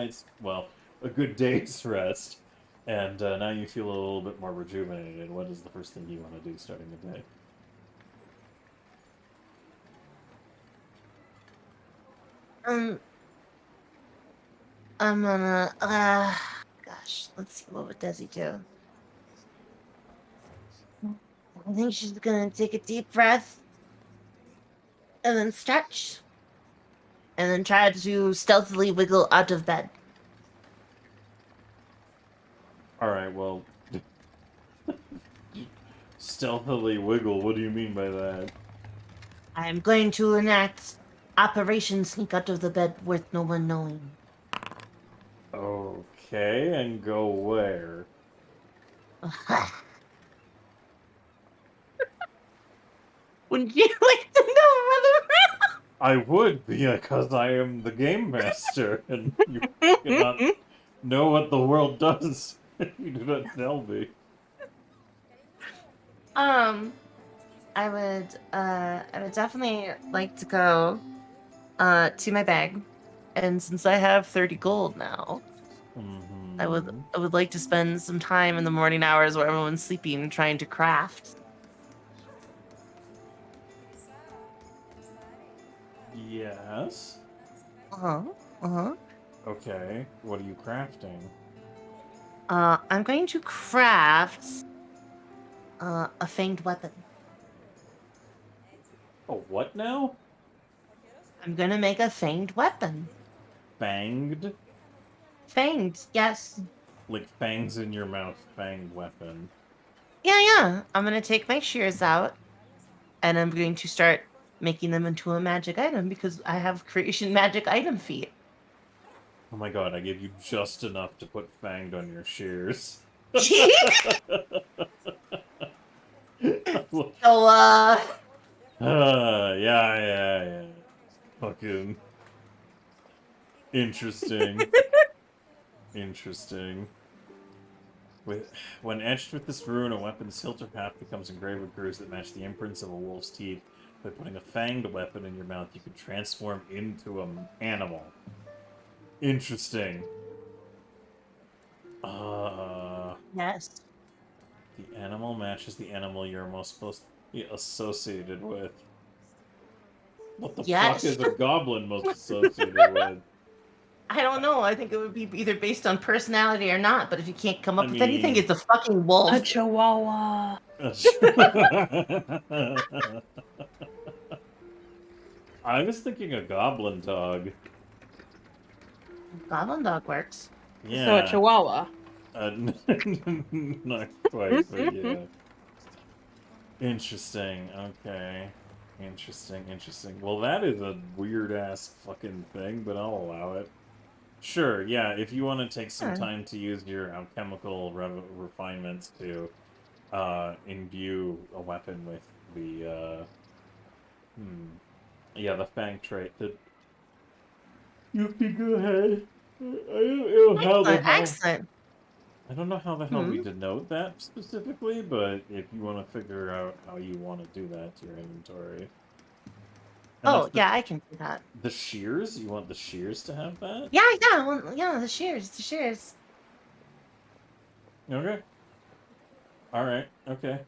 day's rest, and now you feel a little bit more rejuvenated. What is the first thing you want to do starting the day? I'm gonna, gosh, let's see, what would Desi do? I think she's gonna take a deep breath and then stretch and then try to stealthily wiggle out of bed. All right, well, stealthily wiggle. What do you mean by that? I'm going to enact Operation Sneak Out of the Bed with no one knowing. Okay, and go where? Wouldn't you like to know, Mother? I would, because I am the game master, and you cannot know what the world does if you do not tell me. I would definitely like to go to my bag, and since I have 30 gold now, I would like to spend some time in the morning hours where everyone's sleeping trying to craft. Yes. Uh-huh. Uh-huh. Okay, what are you crafting? I'm going to craft a fanged weapon. Oh, what now? I'm gonna make a fanged weapon. Fanged? Fanged, yes. Like fangs in your mouth, fanged weapon. Yeah. I'm gonna take my shears out and I'm going to start making them into a magic item because I have creation magic item feat. Oh my god, I gave you just enough to put fanged on your shears. So Yeah. Fucking interesting. Interesting. When etched with this rune, a weapon's hilt or haft becomes engraved with grooves that match the imprints of a wolf's teeth. By putting a fanged weapon in your mouth, you can transform into an animal. Interesting. yes. The animal matches the animal you're most closely associated with. What the fuck Yes. is a goblin most associated with? I don't know. I think it would be either based on personality or not, but if you can't come up I with anything, mean- it's a fucking wolf. A chihuahua. I was thinking a goblin dog. Goblin dog works. Yeah. So a chihuahua. Not quite, but yeah. Interesting. Okay. Interesting. Well, that is a weird-ass fucking thing, but I'll allow it. Sure, yeah, if you want to take some Sure. time to use your alchemical refinements to imbue a weapon with the, yeah, the fang trait, that you can go ahead. I don't know Excellent. I don't know how the hell we Hmm. denote that specifically, but if you want to figure out how you want to do that to your inventory. And Oh, that's yeah, I can do that. the shears? You want the shears to have that? Yeah, the shears. Okay. Alright, okay.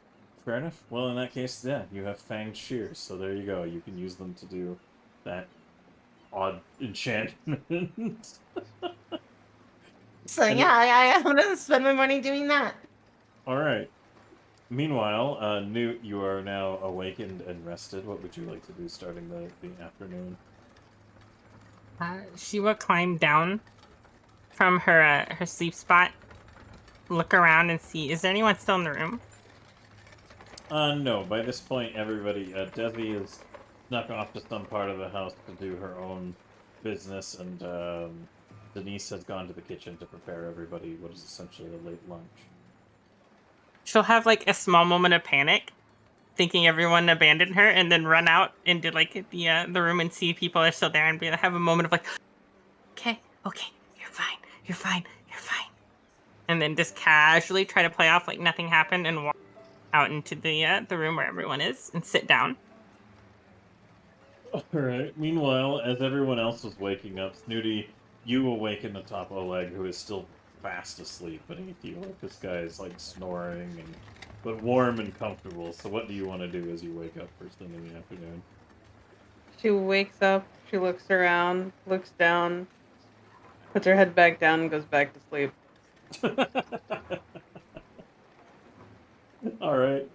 Fair enough. Well, in that case, yeah, you have fanged shears, so there you go. You can use them to do that odd enchantment. So And yeah, I'm gonna spend my money doing that. Alright. Meanwhile, Newt, you are now awakened and rested. What would you like to do starting the afternoon? She will climb down from her sleep spot, look around and see, is there anyone still in the room? No. By this point, everybody, Desi is snuck off to some part of the house to do her own business, and Denise has gone to the kitchen to prepare everybody what is essentially a late lunch. She'll have like a small moment of panic, thinking everyone abandoned her, and then run out into like the room and see people are still there, and have a moment of like, okay, you're fine, and then just casually try to play off like nothing happened and walk out into the room where everyone is and sit down. Alright. Meanwhile, as everyone else was waking up, Snooty, you awaken atop Oleg, who is still fast asleep beneath you. Like, this guy is, like, snoring, but warm and comfortable. So what do you want to do as you wake up first thing in the afternoon? She wakes up, she looks around, looks down, puts her head back down, and goes back to sleep. Alright.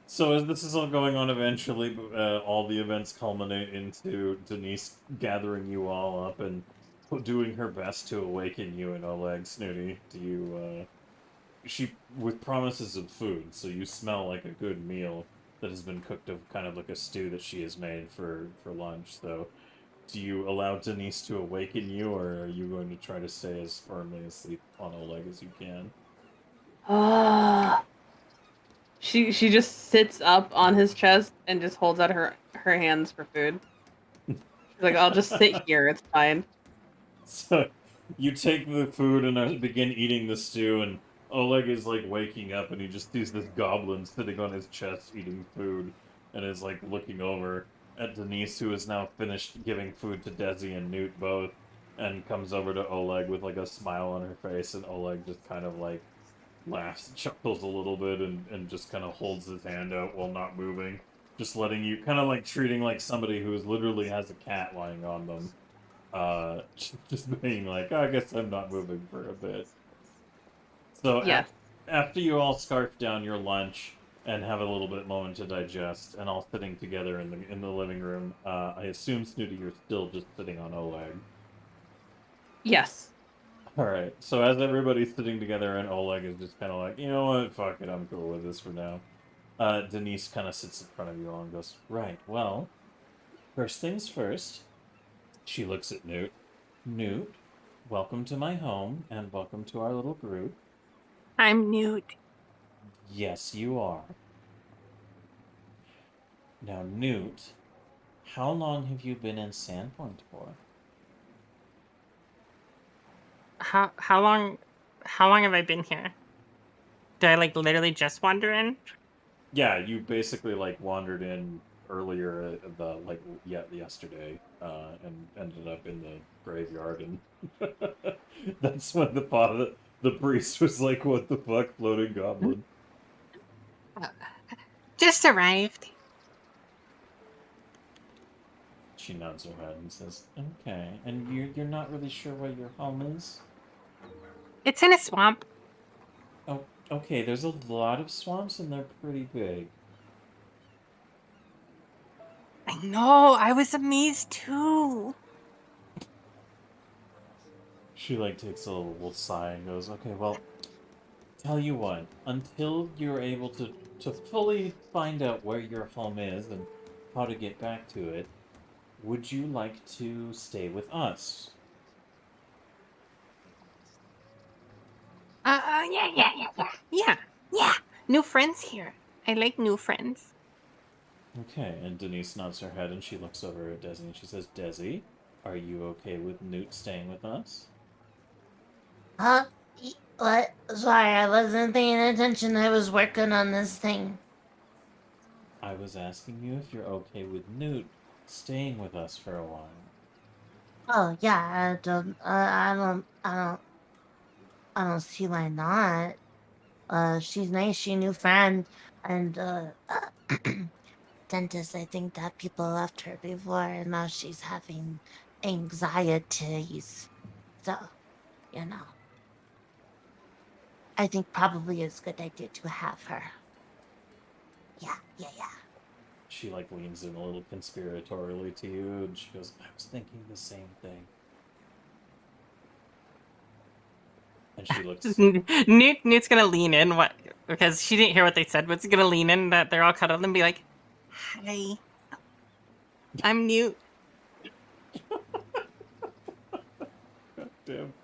So as this is all going on, eventually, all the events culminate into Denise gathering you all up and doing her best to awaken you and Oleg. Snooty, do you, she, with promises of food, so you smell like a good meal that has been cooked of kind of like a stew that she has made for lunch. So do you allow Denise to awaken you, or are you going to try to stay as firmly asleep on Oleg as you can? She just sits up on his chest and just holds out her hands for food. She's like, I'll just sit here, it's fine. So you take the food and begin eating the stew, and Oleg is like waking up and he just sees this goblin sitting on his chest eating food and is like looking over at Denise, who is now finished giving food to Desi and Newt both, and comes over to Oleg with like a smile on her face, and Oleg just kind of like laughs, chuckles a little bit, and just kind of holds his hand out while not moving. Just letting you, kind of like treating like somebody who literally has a cat lying on them. just being like, "Oh, I guess I'm not moving for a bit." So Yes. after you all scarf down your lunch and have a little bit moment to digest, and all sitting together in the living room, I assume Snooty, you're still just sitting on Oleg. Yes. All right. So as everybody's sitting together, and Oleg is just kind of like, you know what, fuck it, I'm cool with this for now. Denise kind of sits in front of you all and goes, right. Well, first things first. She looks at Newt. Newt, welcome to my home, and welcome to our little group. I'm Newt. Yes, you are. Now, Newt, how long have you been in Sandpoint for? How long have I been here? Did I like literally just wander in? Yeah, you basically like wandered in earlier, yesterday, and ended up in the graveyard, and that's when the priest was like, "What the fuck, floating goblin?" Just arrived. She nods her head and says, "Okay, and you're not really sure where your home is?" It's in a swamp. Oh, okay. There's a lot of swamps, and they're pretty big. I know. I was amazed too. She like takes a little sigh and goes, "Okay, well, tell you what. Until you're able to fully find out where your home is and how to get back to it, would you like to stay with us?" Yeah. New friends here. I like new friends. Okay, and Denise nods her head and she looks over at Desi and she says, "Desi, are you okay with Newt staying with us?" Huh? What? Sorry, I wasn't paying attention. I was working on this thing. I was asking you if you're okay with Newt staying with us for a while. Oh yeah, I don't see why not. She's nice. She a new friend, and dentist. I think that people left her before, and now she's having anxieties. So, you know, I think probably it's a good idea to have her. Yeah. She like leans in a little conspiratorially to you and she goes, "I was thinking the same thing." And she looks. Newt's gonna lean in because she didn't hear what they said, but it's gonna lean in that they're all cuddled and be like, "Hi, I'm Newt." God damn.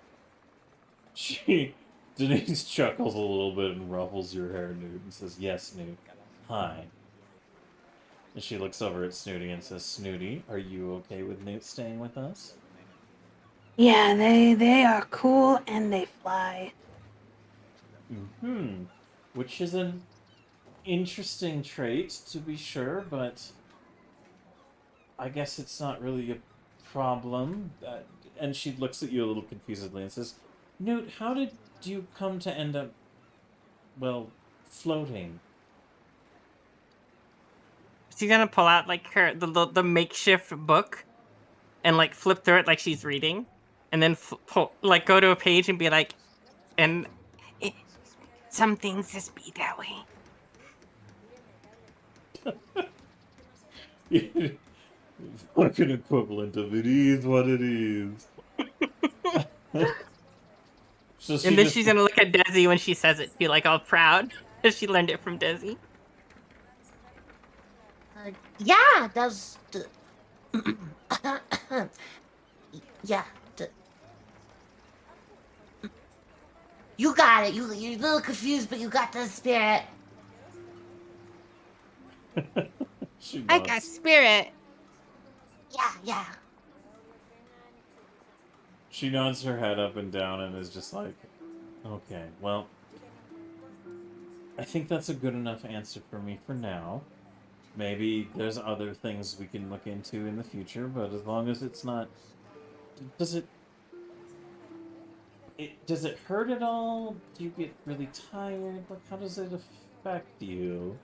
She. Denise chuckles a little bit and ruffles your hair, Newt, and says, "Yes, Newt. Hi." And she looks over at Snooty and says, "Snooty, are you okay with Newt staying with us?" Yeah, they are cool and they fly. Hmm. Which is an interesting trait, to be sure, but I guess it's not really a problem. And she looks at you a little confusedly and says, "Newt, how did you come to end up, well, floating?" She's gonna pull out like the makeshift book and like flip through it like she's reading, and then like go to a page and be like, and it, some things just be that way. Fucking equivalent of "it is what it is." So she And then just. she's gonna look at Desi when she says it, be like all proud because she learned it from Desi. Yeah, that's the. Yeah, you got it. You're a little confused, but you got the spirit. She I got nods. spirit. Yeah. She nods her head up and down and is just like, "Okay, well, I think that's a good enough answer for me for now. Maybe there's other things we can look into in the future, but as long as it's not, does does it hurt at all? Do you get really tired? Like, how does it affect you?"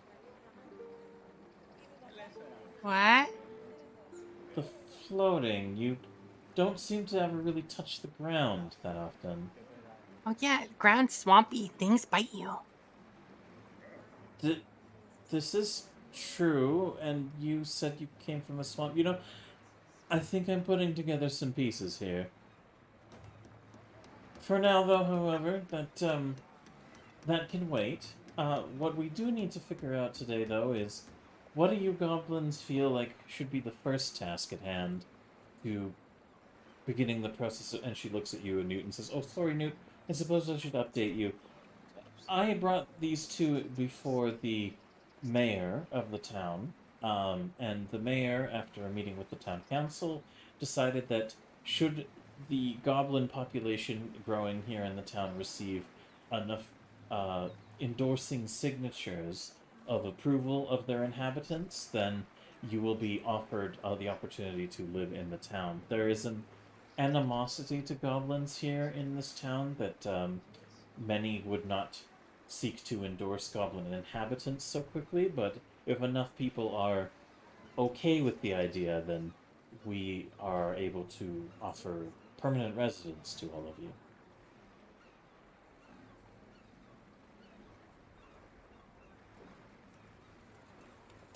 What? The floating, you don't seem to ever really touch the ground that often. Oh yeah, ground's swampy. Things bite you. This is true, and you said you came from a swamp. You know, I think I'm putting together some pieces here. For now, though, however, that can wait. What we do need to figure out today, though, is what do you goblins feel like should be the first task at hand to beginning the process? And she looks at you and Newt and says, "Oh, sorry, Newt. I suppose I should update you. I brought these two before the mayor of the town, and the mayor, after a meeting with the town council, decided that should the goblin population growing here in the town receive enough endorsing signatures of approval of their inhabitants, then you will be offered the opportunity to live in the town. There is an animosity to goblins here in this town that many would not seek to endorse goblin inhabitants so quickly, but if enough people are okay with the idea, then we are able to offer permanent residence to all of you.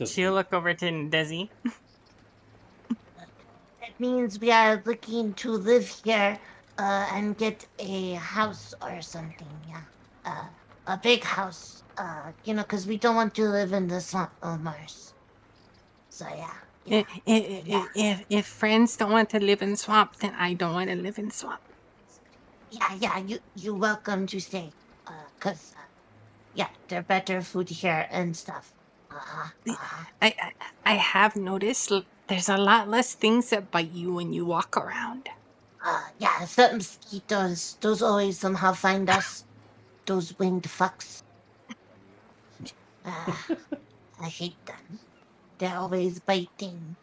She'll look over to Desi. It means we are looking to live here and get a house or something, yeah. A big house, because we don't want to live in the swamp of Mars. So, yeah. If friends don't want to live in swamp, then I don't want to live in swamp. Yeah, you're welcome to stay. Because, they're better food here and stuff. I have noticed there's a lot less things that bite you when you walk around. Yeah, some mosquitoes. Those always somehow find us. Those winged fucks. I hate them. They're always biting.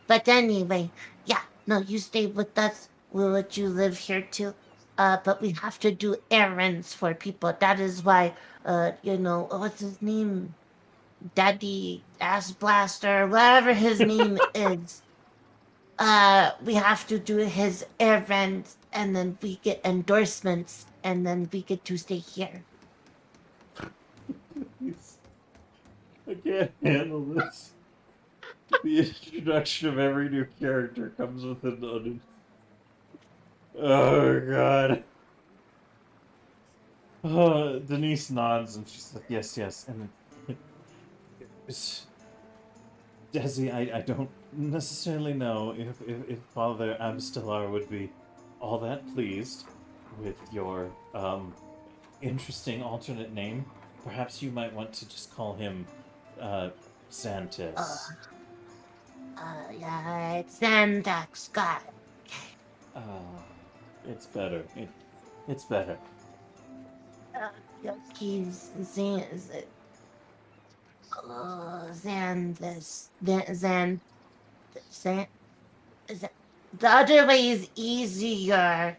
But anyway, you stay with us. We'll let you live here too. But we have to do errands for people. That is why, what's his name? Daddy Ass Blaster, whatever his name is. We have to do his errands, and then we get endorsements, and then we get to stay here. I can't handle this. The introduction of every new character comes with an Oh god. Denise nods and she's like, yes, and Desi, I don't necessarily know if Father Abstelar would be all that pleased with your interesting alternate name. Perhaps you might want to just call him Santis. It's Zandax Scott. It's better. It's better. He's Zan. The other way is easier,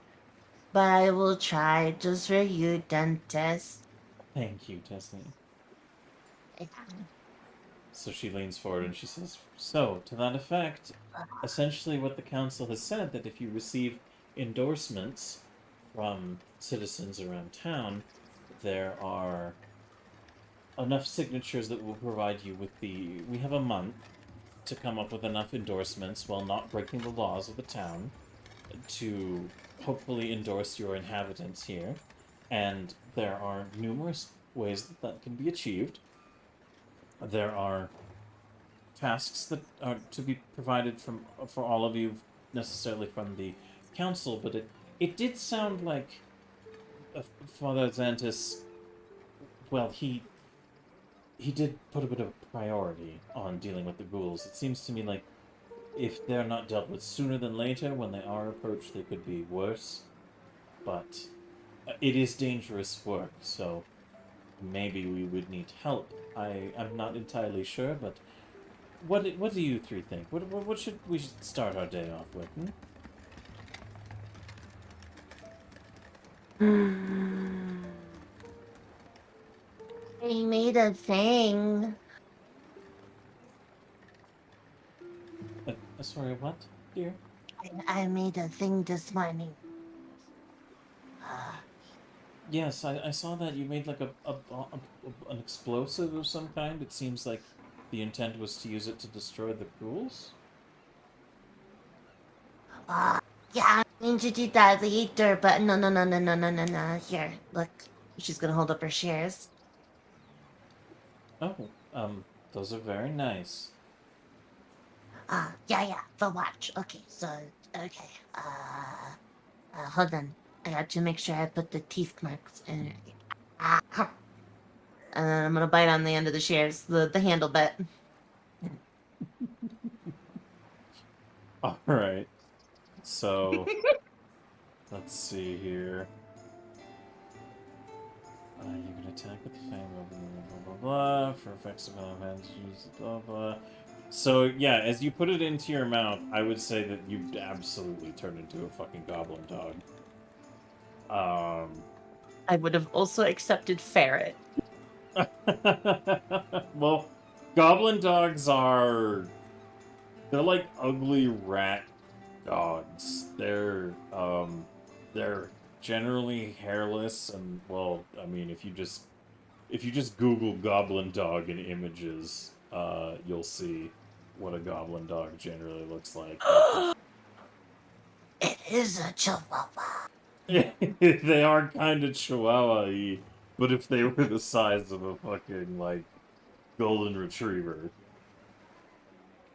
but I will try just for you, dentist. Thank you, Tessie. So she leans forward and she says, so, to that effect, essentially what the council has said, that if you receive endorsements from citizens around town, there are enough signatures that will provide you with we have a month to come up with enough endorsements while not breaking the laws of the town to hopefully endorse your inhabitants here. And there are numerous ways that can be achieved. There are tasks that are to be provided for all of you, necessarily from the council, but it did sound like Father Xantis, well, he did put a bit of priority on dealing with the ghouls. It seems to me like if they're not dealt with sooner than later, when they are approached, they could be worse. But it is dangerous work, so maybe we would need help. I'm not entirely sure, but what do you three think? What should we start our day off with? He made a thing. Sorry, what, dear? I made a thing this morning. Yes, I saw that you made like an explosive of some kind. It seems like the intent was to use it to destroy the ghouls. Yeah, I mean to do that later, but no. Here, look. She's gonna hold up her shares. Oh, those are very nice. Yeah, the watch. Okay, so, okay. Hold on. I got to make sure I put the teeth marks in it. And then I'm gonna bite on the end of the shares, the handle bit. All right. So, let's see here. You can attack with the fang, blah, blah, blah, for effects of hands, use blah, blah. So, yeah, as you put it into your mouth, I would say that you absolutely turned into a fucking goblin dog. I would have also accepted ferret. Well, goblin dogs are... They're like ugly rat dogs. They're generally hairless and, well, I mean, if you just Google goblin dog in images, you'll see what a goblin dog generally looks like. It is a chihuahua. They are kind of chihuahua-y, but if they were the size of a fucking, like, golden retriever.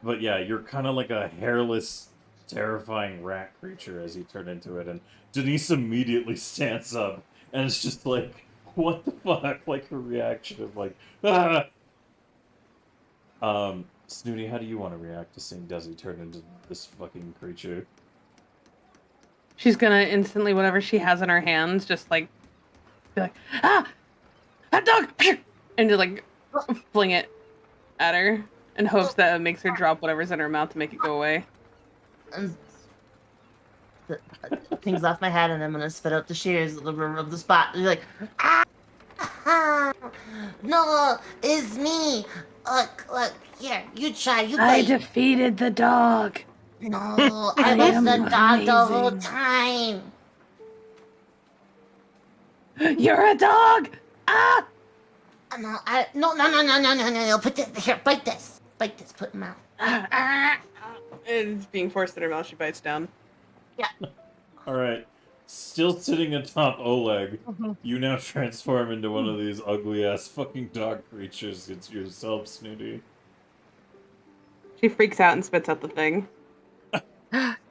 But yeah, you're kind of like a hairless, terrifying rat creature as you turn into it, and Denise immediately stands up, and it's just like, what the fuck? Like, her reaction of like, ah! Snooty, how do you want to react to seeing Desi turn into this fucking creature? She's gonna instantly, whatever she has in her hands, just like be like, ah, hot dog, and just like fling it at her in hopes that it makes her drop whatever's in her mouth to make it go away. Things off my head, and I'm gonna spit out the shears of the spot. You're like, no, it's me. Look, here, you try, you I bite. defeated the dog. No, I I was am the dog the whole amazing. time. You're a dog. Ah! No. Put this here. Bite this. Put in mouth. It's being forced in her mouth. She bites down. Alright. Still sitting atop Oleg, you now transform into one of these ugly-ass fucking dog creatures. It's yourself, Snooty. She freaks out and spits out the thing.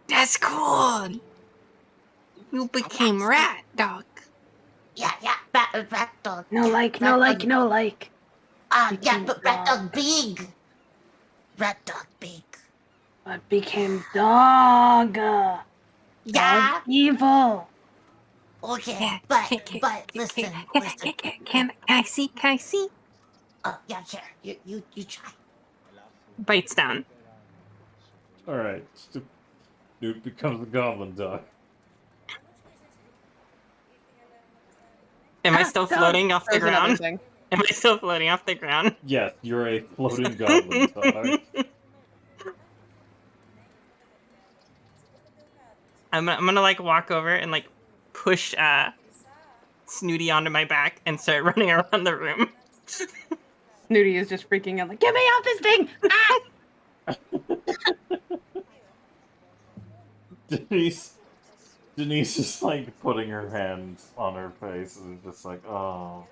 That's cool. You became rat dog. Yeah, rat dog. No yeah, like. Yeah, but rat dog. dog big. Rat dog big. But became dog. Yeah. Dog evil. Okay, Yeah, but listen. Can I see? Can I see? Oh, yeah, here. You try. Bites down. Alright. Dude becomes a goblin dog. Am I still floating off the There's another ground? thing. Am I still floating off the ground? Yes, you're a floating goblin dog. I'm gonna like walk over and like push Snooty onto my back and start running around the room. Snooty is just freaking out, like, get me off this thing! Denise is like putting her hands on her face and just like, oh.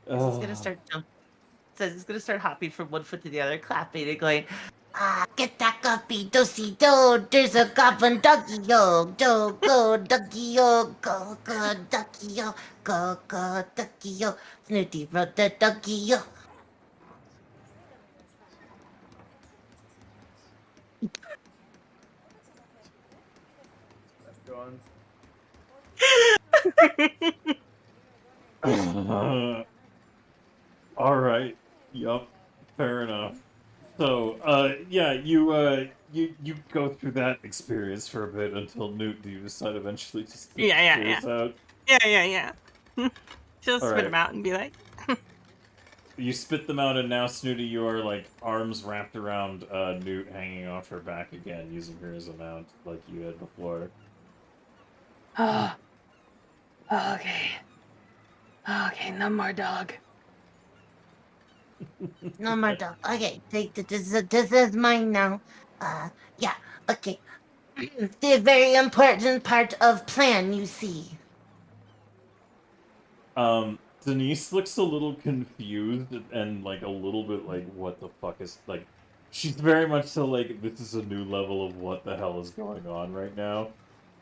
He's gonna start jumping. Says he's gonna start hopping from one foot to the other, clapping and going, get that guppy, do-si do, there's a goblin doggy yo, go ducky yo, go ducky yo, go ducky yo, Snooty rode the ducky yo. All right. Yup. Fair enough. So, yeah, you go through that experience for a bit until Newt, you decide eventually to spit Yeah. out. Yeah. She'll spit Alright. him out and be like, You spit them out, and now, Snooty, you are, like, arms wrapped around Newt hanging off her back again, using her as a mount, like you had before. Oh. Okay. Okay, no more dog. No more dog. Okay, this is mine now. Yeah. Okay. The very important part of plan, you see. Denise looks a little confused and, like, a little bit like, what the fuck is, like, she's very much so, like, this is a new level of what the hell is going on right now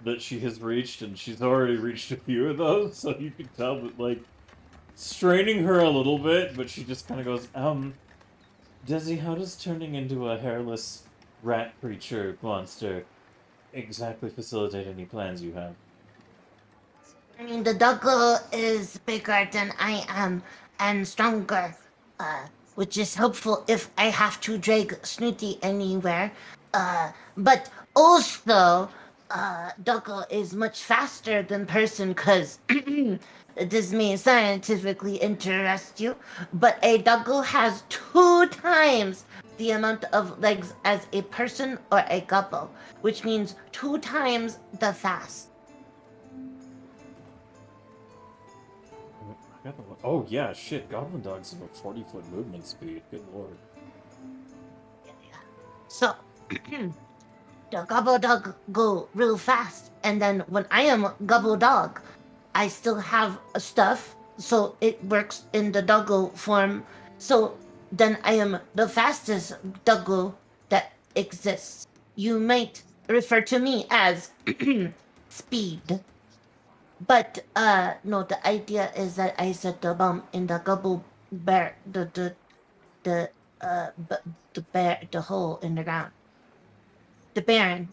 that she has reached, and she's already reached a few of those, so you can tell that, like, straining her a little bit, but she just kind of goes, Desi, how does turning into a hairless rat creature monster exactly facilitate any plans you have? I mean, the doggo is bigger than I am and stronger, which is helpful if I have to drag Snooty anywhere. But also, doggo is much faster than person because this may scientifically interest you, but a doggo has 2 times the amount of legs as a person or a gobbo, which means 2 times the fast. Oh yeah, shit, Goblin Dogs have a 40-foot movement speed. Good lord. So, the gobble dog go real fast, and then when I am gobble dog, I still have stuff, so it works in the doggo form. So then I am the fastest doggo that exists. You might refer to me as speed. But no, the idea is that I set the bomb in the gobble bear, the the bear, the hole in the ground. The Baron,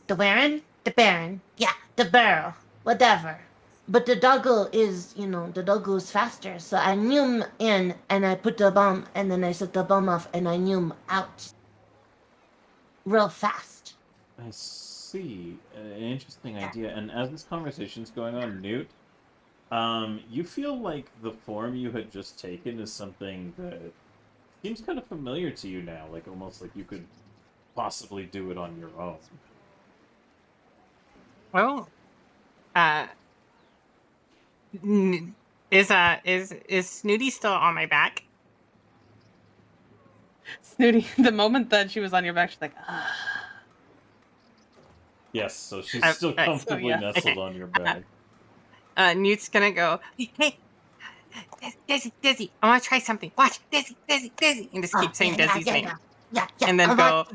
yeah, the barrel, whatever. But the doggo is, the doggo is faster. So I noom in and I put the bomb and then I set the bomb off and I noom out. Real fast. I see. An interesting idea. And as this conversation's going on, Newt, you feel like the form you had just taken is something that seems kind of familiar to you now, like almost like you could possibly do it on your own. Well, is Snooty still on my back? Snooty, the moment that she was on your back, she's like, ah. Yes, so she's Oh, still right, so comfortably yeah. nestled Okay. on your back. Newt's gonna go, hey, Desi, I want to try something. Watch, Desi, and just keep saying Desi's name. Yeah. And then I go,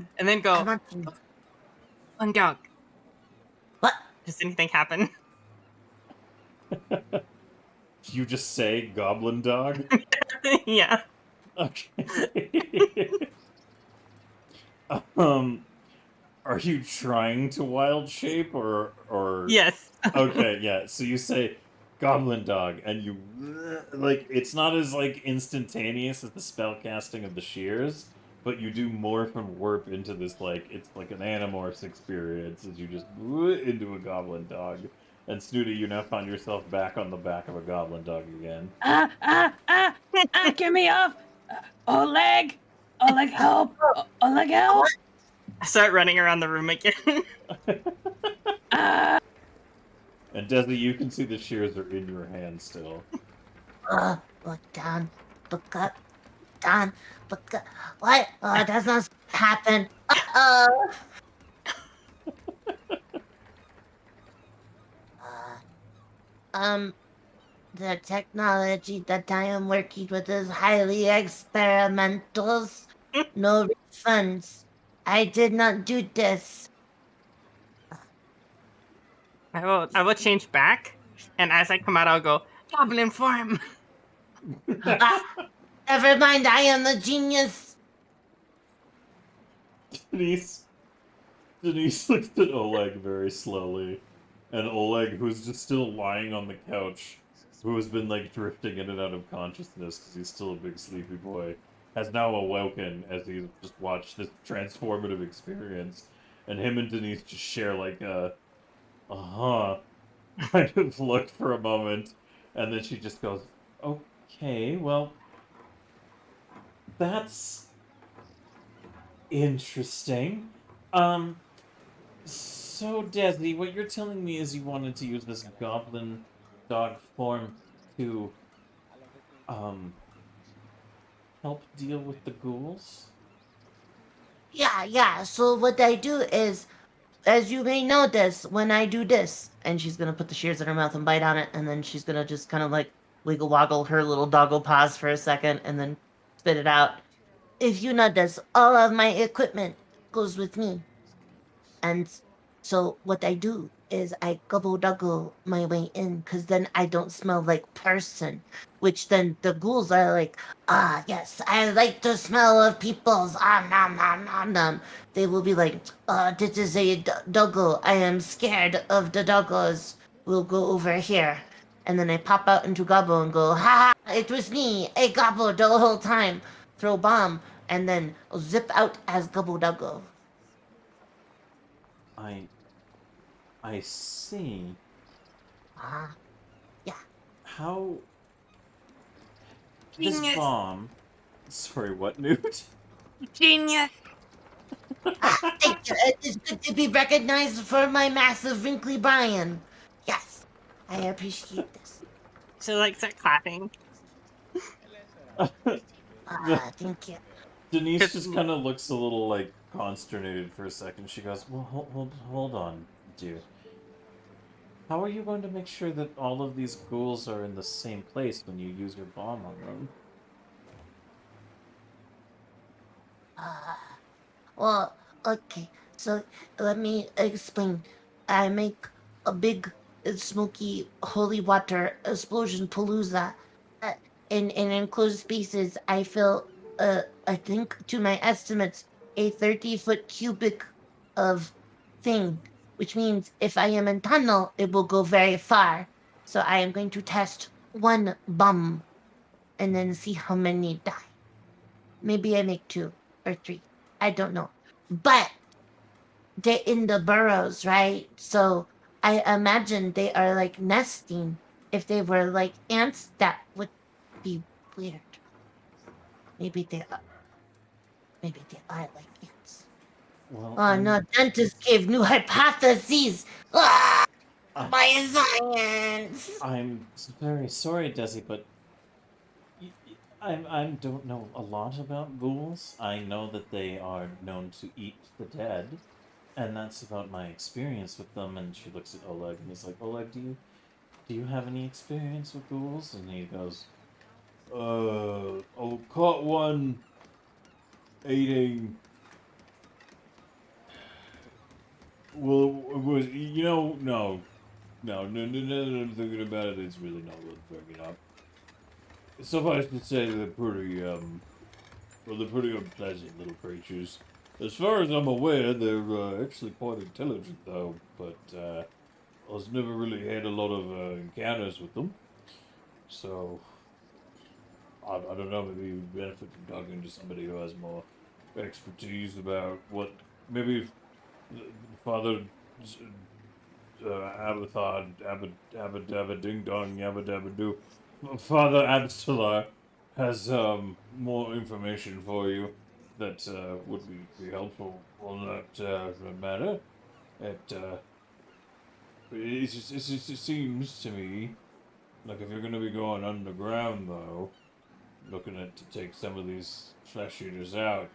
want to. one dog. What? Does anything happen? You just say Goblin Dog? Yeah. Okay. Are you trying to wild shape or Yes. Okay, yeah. So you say Goblin Dog, and you like it's not as like instantaneous as the spell casting of the shears, but you do morph and warp into this like it's like an Animorphs experience as you just into a Goblin Dog. And Snooty, you now find yourself back on the back of a Goblin Dog again. Get me off! Oleg! Oleg, help! Oleg, help! I start running around the room again. And Desi, you can see the shears are in your hand still. Look down. Look up. Down. Look up. What? Oh, it does not happen. Uh-oh. The technology that I am working with is highly experimental. No refunds. I did not do this. I will change back, and as I come out, I'll go goblin form. Never mind, I am the genius. Denise looks at Oleg very slowly, and Oleg, who's just still lying on the couch, who has been like drifting in and out of consciousness because he's still a big sleepy boy, has now awoken as he's just watched this transformative experience, and him and Denise just share like a kind of look for a moment, and then she just goes, okay, well, That's interesting. So Desi, what you're telling me is you wanted to use this goblin dog form to um help deal with the ghouls? Yeah. So what I do is, as you may notice, when I do this, and she's gonna put the shears in her mouth and bite on it, and then she's gonna just kind of like wiggle woggle her little doggo paws for a second, and then spit it out. If you notice, all of my equipment goes with me. And so what I do is I gobble doggle my way in, because then I don't smell like person. Which then the ghouls are like, ah, yes, I like the smell of people's nom nom nom nom. They will be like, this is a doggo. I am scared of the doggos. We'll go over here. And then I pop out into gobble and go, ha ha, it was me, a gobble the whole time. Throw bomb, and then zip out as gobble doggo. I I see. Ah, yeah. How this Genius. bomb. Sorry, what, Newt? Genius. Thank you. It is good to be recognized for my massive wrinkly Brian. Yes, I appreciate this. So like start clapping. Thank you. Denise just kind of looks a little like consternated for a second. She goes, "Well, hold on, dear. How are you going to make sure that all of these ghouls are in the same place when you use your bomb on them?" Well, okay. So let me explain. I make a big, smoky, holy water explosion palooza. Uh, in enclosed spaces, I fill, I think, to my estimates, a 30-foot cubic of thing, which means if I am in tunnel, it will go very far. So I am going to test one bomb and then see how many die. Maybe I make 2 or 3. I don't know. But they're in the burrows, right? So I imagine they are like nesting. If they were like ants, that would be weird. Maybe they are. Maybe they are like ants. Well, Oh no, dentist gave new hypotheses. Ah, I- my science. I'm very sorry, Desi, but I don't know a lot about ghouls. I know that they are known to eat the dead, and that's about my experience with them. And she looks at Oleg, and he's like, "Oleg, do you have any experience with ghouls?" And he goes, I caught one eating. Well, it was no. Thinking about it, it's really not worth bringing up. Suffice to say, they're pretty unpleasant little creatures. As far as I'm aware, they're actually quite intelligent, though. But I've never really had a lot of encounters with them, so I don't know. Maybe you would benefit from talking to somebody who has more expertise about what maybe Father Abathon, Abba Ding Dong, Yabba Dabba Doo. Father Absalar has more information for you that would be helpful on that matter. It seems to me like if you're going to be going underground, though, looking at to take some of these flesh eaters out,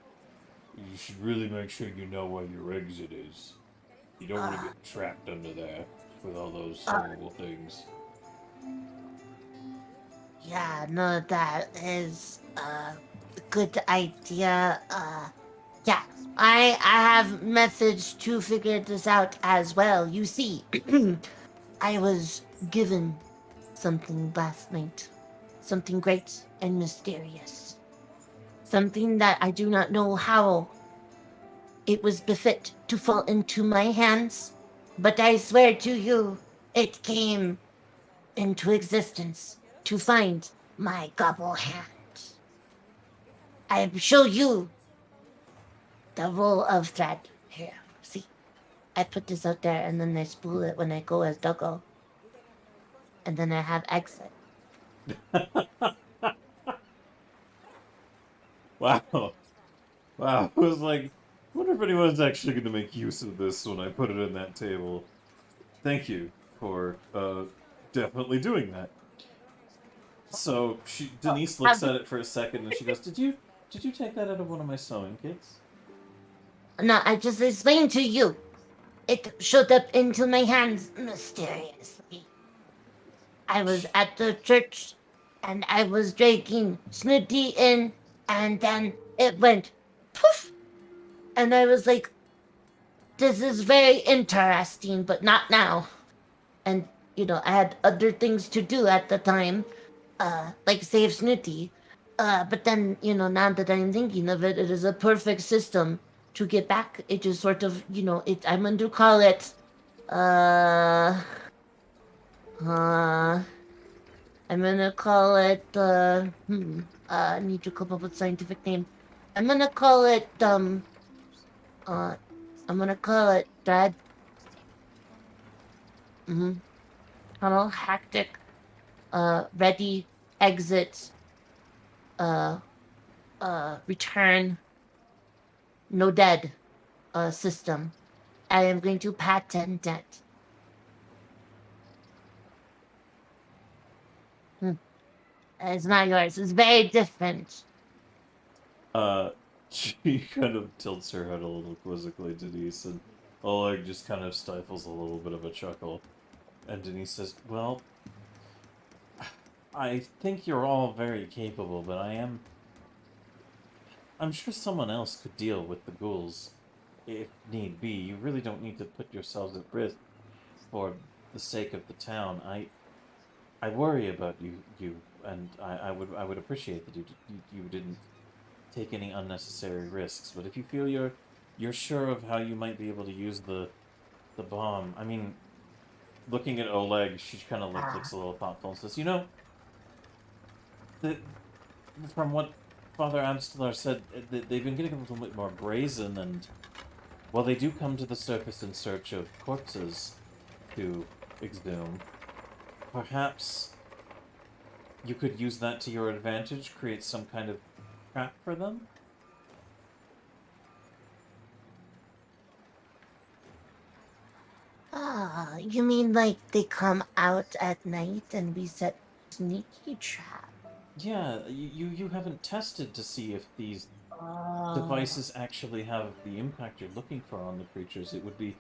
you should really make sure you know where your exit is. You don't want to get trapped under there with all those horrible things. Yeah, no, that is a good idea. Yeah, I have methods to figure this out as well. You see, I was given something last night, something great and mysterious, something that I do not know how it was befit to fall into my hands, but I swear to you, it came into existence to find my gobble hand. I show you the roll of thread. Here, see. I put this out there and then I spool it when I go as Doggo. And then I have exit. Wow. Wow. I was like, I wonder if anyone's actually going to make use of this when I put it in that table. Thank you for definitely doing that. So Denise looks at it for a second and she goes, Did you take that out of one of my sewing kits? No, I just explained to you. It showed up into my hands mysteriously. I was at the church and I was drinking Snooty in, and then it went poof. And I was like, this is very interesting, but not now. And, I had other things to do at the time, like save Snooty. But then, now that I'm thinking of it, it is a perfect system to get back. It just sort of, I'm going to call it, uh, I'm gonna call it, I need to come up with a scientific name. I'm gonna call it, uh, I'm gonna call it Dread. Tunnel, hectic, ready, exit, uh, return, no dead, system. I am going to patent it. It's not yours. It's very different. She kind of tilts her head a little quizzically, Denise, and Oleg just kind of stifles a little bit of a chuckle. And Denise says, well, I think you're all very capable, but I'm sure someone else could deal with the ghouls, if need be. You really don't need to put yourselves at risk for the sake of the town. I worry about you, and I would appreciate that you didn't take any unnecessary risks. But if you feel you're sure of how you might be able to use the bomb, I mean, looking at Oleg, she kind of looks a little thoughtful and says, from what Father Amstelar said, they've been getting a little bit more brazen, and while they do come to the surface in search of corpses to exhume, perhaps you could use that to your advantage, create some kind of trap for them? Ah, you mean like they come out at night and we set sneaky trap? Yeah, you haven't tested to see if these Oh. devices actually have the impact you're looking for on the creatures. It would be...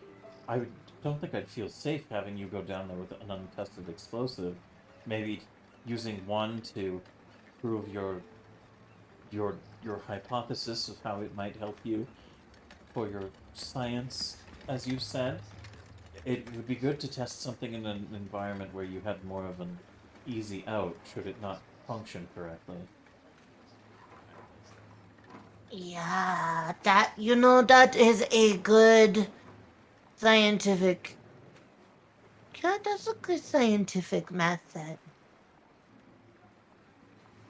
don't think I'd feel safe having you go down there with an untested explosive. Maybe using one to prove your hypothesis of how it might help you for your science, as you said. It would be good to test something in an environment where you had more of an easy out, should it not function correctly. Yeah, that is a good scientific. Yeah, that's a good scientific method.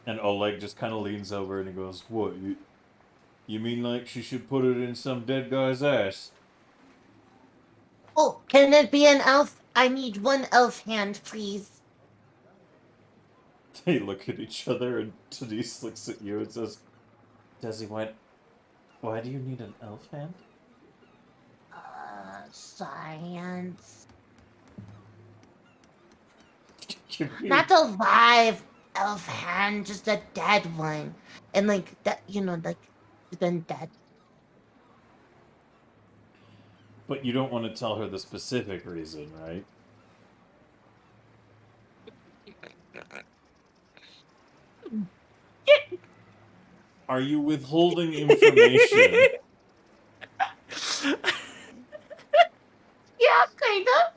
And Oleg just kind of leans over and he goes, what, you mean like she should put it in some dead guy's ass? Oh, can it be an elf? I need one elf hand, please. They look at each other and Denise looks at you and says, Desi, why do you need an elf hand? Science. Give me Not a live elf hand, just a dead one. And like that, like it's been dead. But you don't want to tell her the specific reason, right? Are you withholding information? Yeah, kinda.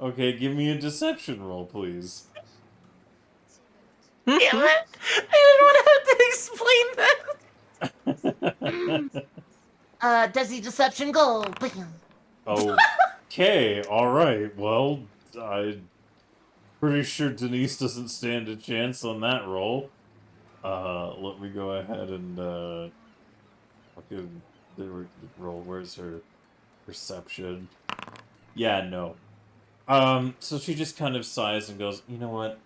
Okay, give me a deception roll, please. Damn it! I didn't want to have to explain that. Does he deception go? Bam. Okay, alright, well, I'm pretty sure Denise doesn't stand a chance on that roll. Let me go ahead and, fucking, roll, where's her perception? Yeah, no. So she just kind of sighs and goes, you know what?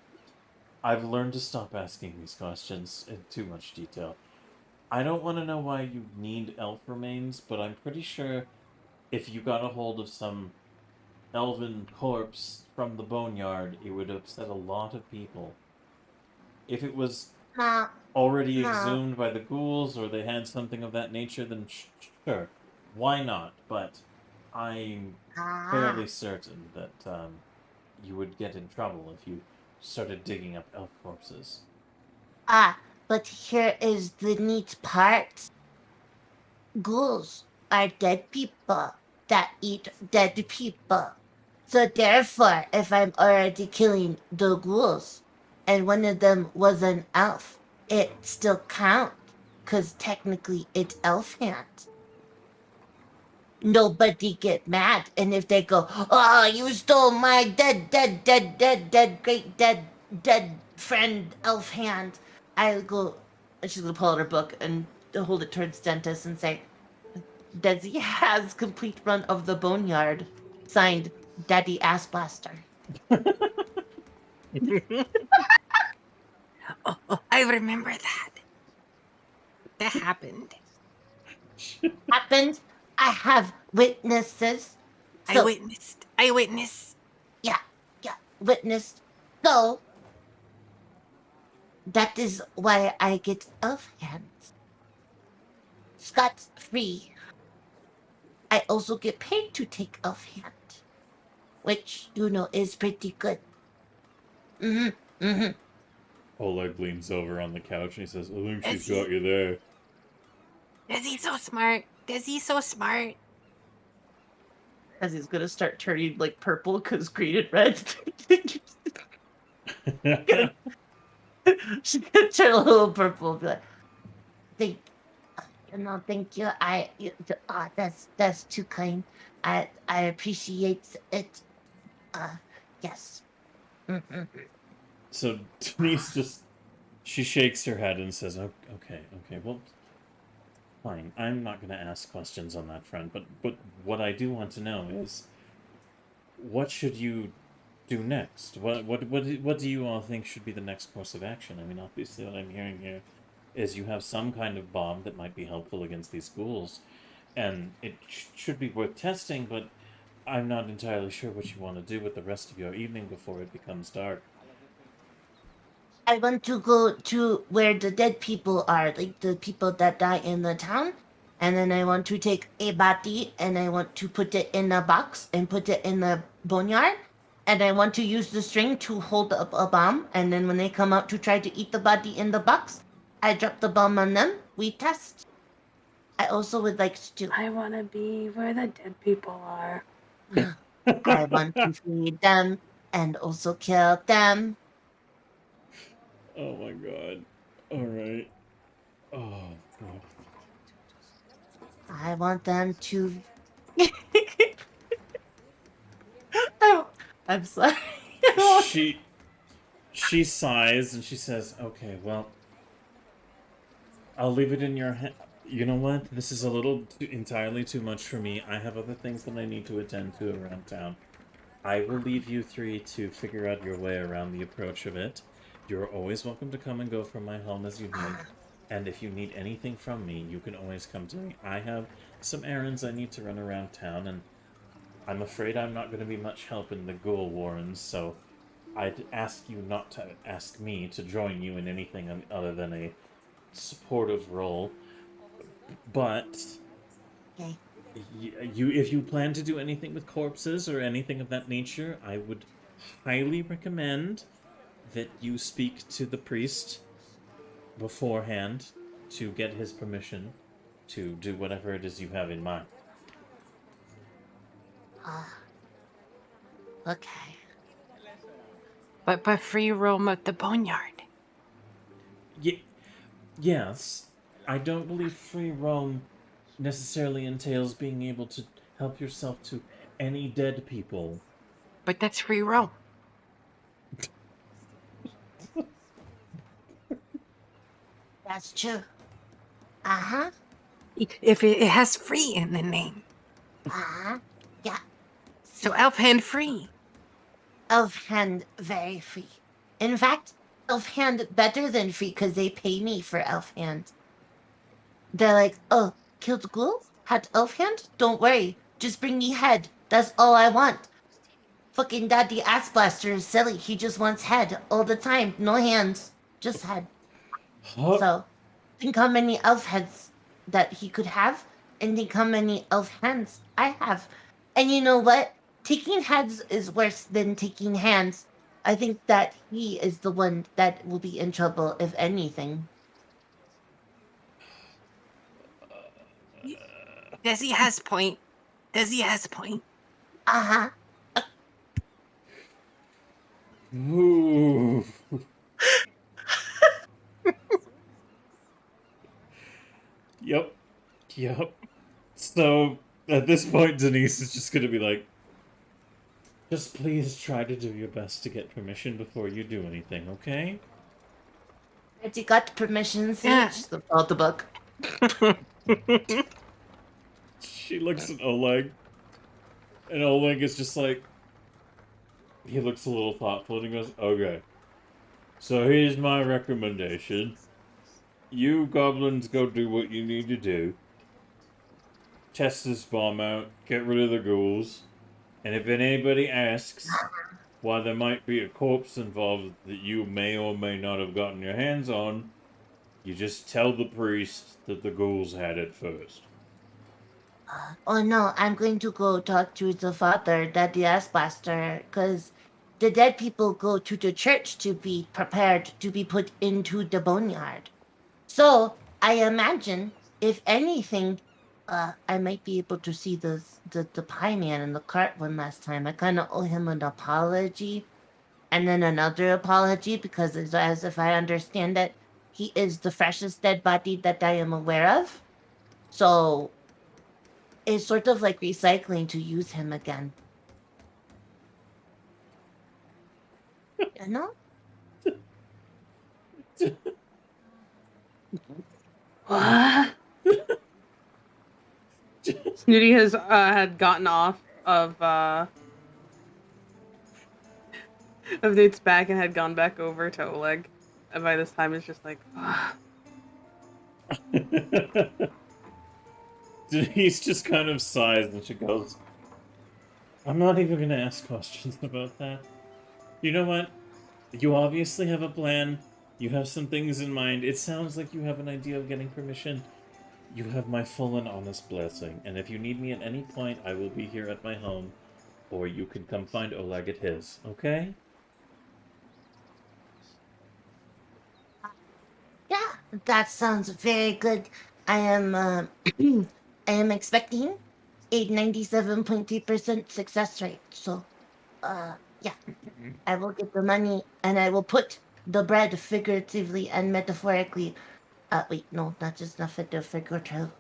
I've learned to stop asking these questions in too much detail. I don't want to know why you need elf remains, but I'm pretty sure if you got a hold of some elven corpse from the boneyard, it would upset a lot of people. If it was No, already no. exhumed by the ghouls or they had something of that nature, then sure, why not? But I'm Ah, fairly certain that you would get in trouble if you started digging up elf corpses. but here is the neat part. Ghouls are dead people that eat dead people. So therefore, if I'm already killing the ghouls, and one of them was an elf, it still count, cause technically it's elf hand. Nobody get mad, and if they go, "Oh, you stole my dead, great dead friend, elf hand," I go, and she's gonna pull out her book and hold it towards dentist and say, "Desi has complete run of the boneyard, signed Daddy Ass Blaster." Oh, I remember that. That happened. Happened. I have witnesses. So I witnessed. yeah, yeah, witnessed. So that is why I get elf hands. Scot free. I also get paid to take elf hand, which is pretty good. Mm-hmm. Mm-hmm. Oleg leans over on the couch and he says, I think she's Is got he? you there. Desi's so smart. Desi's so smart. As he's gonna start turning like purple because green and red. She's gonna turn a little purple and be like, "Thank, thank you. That's too kind. I appreciate it. Uh, yes." Mm-hmm. So Denise she shakes her head and says, okay, well, fine. I'm not going to ask questions on that front, but what I do want to know is, what should you do next? What do you all think should be the next course of action? I mean, obviously, what I'm hearing here is you have some kind of bomb that might be helpful against these ghouls, and it should be worth testing. But I'm not entirely sure what you want to do with the rest of your evening before it becomes dark. I want to go to where the dead people are, like the people that die in the town. And then I want to take a body and I want to put it in a box and put it in the boneyard. And I want to use the string to hold up a bomb. And then when they come out to try to eat the body in the box, I drop the bomb on them. We test. I also would like to. I want to be where the dead people are. I want to feed them and also kill them. Oh my god. Alright. Oh god. I want them to. I'm sorry. She sighs and she says, okay, well, I'll leave it in your hand. You know what? This is a little entirely too much for me. I have other things that I need to attend to around town. I will leave you three to figure out your way around the approach of it. You're always welcome to come and go from my home as you like. And if you need anything from me, you can always come to me. I have some errands I need to run around town, and I'm afraid I'm not going to be much help in the ghoul warrens, so I'd ask you not to ask me to join you in anything other than a supportive role. But Okay. if you plan to do anything with corpses or anything of that nature, I would highly recommend that you speak to the priest beforehand to get his permission to do whatever it is you have in mind. Okay. But free roam of the boneyard. Yes, I don't believe free roam necessarily entails being able to help yourself to any dead people. But that's free roam. That's true. Uh-huh. If it has free in the name. Uh-huh. Yeah. So elf hand free. Elf hand very free. In fact, elf hand better than free because they pay me for elf hand. they're like, oh, killed ghoul? Had elf hand? Don't worry. Just bring me head. That's all I want. Fucking daddy ass blaster is silly. He just wants head all the time. No hands. Just head. Huh? So think how many elf heads that he could have, and think how many elf hands I have. And you know what? Taking heads is worse than taking hands. I think that he is the one that will be in trouble, if anything. Desi has point. Desi has point. Uh huh. Ooh. Yep. Yep. So at this point, Denise is just gonna be like, just please try to do your best to get permission before you do anything, okay? Already got permission, see? Yeah. Just about the book. She looks at Oleg, and Oleg is just like, he looks a little thoughtful, and he goes, okay. So here's my recommendation. You goblins go do what you need to do. Test this bomb out, get rid of the ghouls, and if anybody asks why there might be a corpse involved that you may or may not have gotten your hands on, you just tell the priest that the ghouls had it first. Oh no, I'm going to go talk to the father, Daddy Ass Blaster, because the dead people go to the church to be prepared to be put into the boneyard. So I imagine, if anything, I might be able to see the pie man in the cart one last time. I kind of owe him an apology, and then another apology because, as if I understand it, he is the freshest dead body that I am aware of. So it's sort of like recycling to use him again. You know? What? Snooty has had gotten off of Nate's back and had gone back over to Oleg. And by this time it's just like, Denise just kind of sighs and she goes, I'm not even going to ask questions about that. You know what? You obviously have a plan. You have some things in mind. It sounds like you have an idea of getting permission. You have my full and honest blessing, and if you need me at any point, I will be here at my home, or you can come find Oleg at his, okay? Yeah, that sounds very good. I am I am expecting a 97.3% success rate. So yeah, I will get the money and I will put the bread figuratively and metaphorically. Wait, no, not figuratively.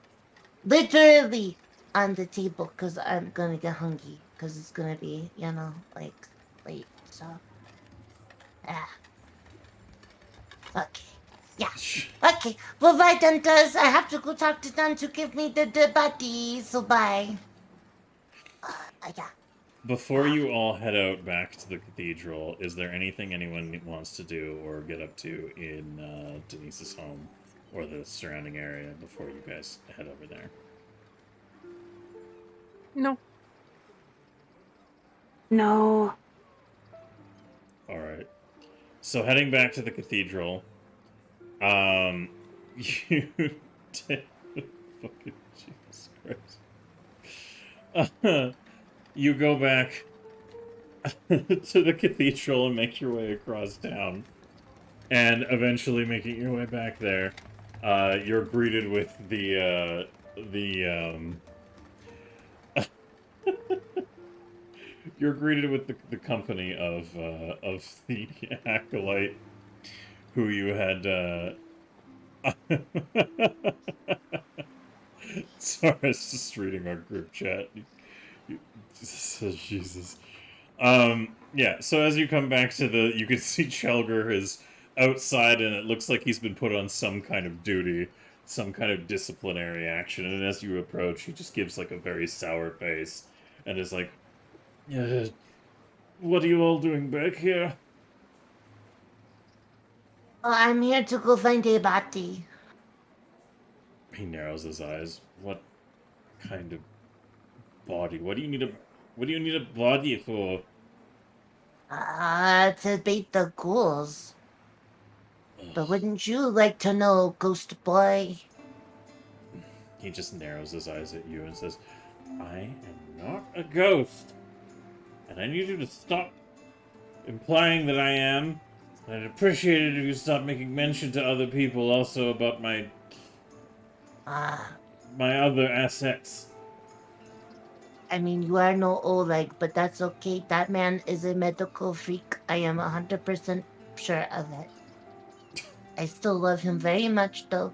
Literally on the table because I'm gonna get hungry because it's gonna be, like late. So, ah, okay. Yeah. Okay. Well, bye, Dantas. I have to go talk to Dan to give me the body. So, bye. Yeah. Before you all head out back to the cathedral, is there anything anyone wants to do or get up to in Denise's home or the surrounding area before you guys head over there? No. No. Alright. So heading back to the cathedral, you take fucking Jesus Christ. You go back to the cathedral and make your way across town. And eventually making your way back there, you're greeted with you're greeted with the company of the acolyte who you had sorry, I was just reading our group chat. Jesus. Yeah, so as you come back to you can see Chelger is outside and it looks like he's been put on some kind of duty, some kind of disciplinary action, and as you approach, he just gives like a very sour face and is like, what are you all doing back here? I'm here to go find a body. He narrows his eyes. What kind of body? What do you need a body for? To beat the ghouls. But wouldn't you like to know, Ghost Boy? He just narrows his eyes at you and says, I am not a ghost. And I need you to stop implying that I am. I'd appreciate it if you stopped making mention to other people also about my other assets. I mean, you are no Oleg, but that's okay. That man is a medical freak. I am 100% sure of it. I still love him very much, though.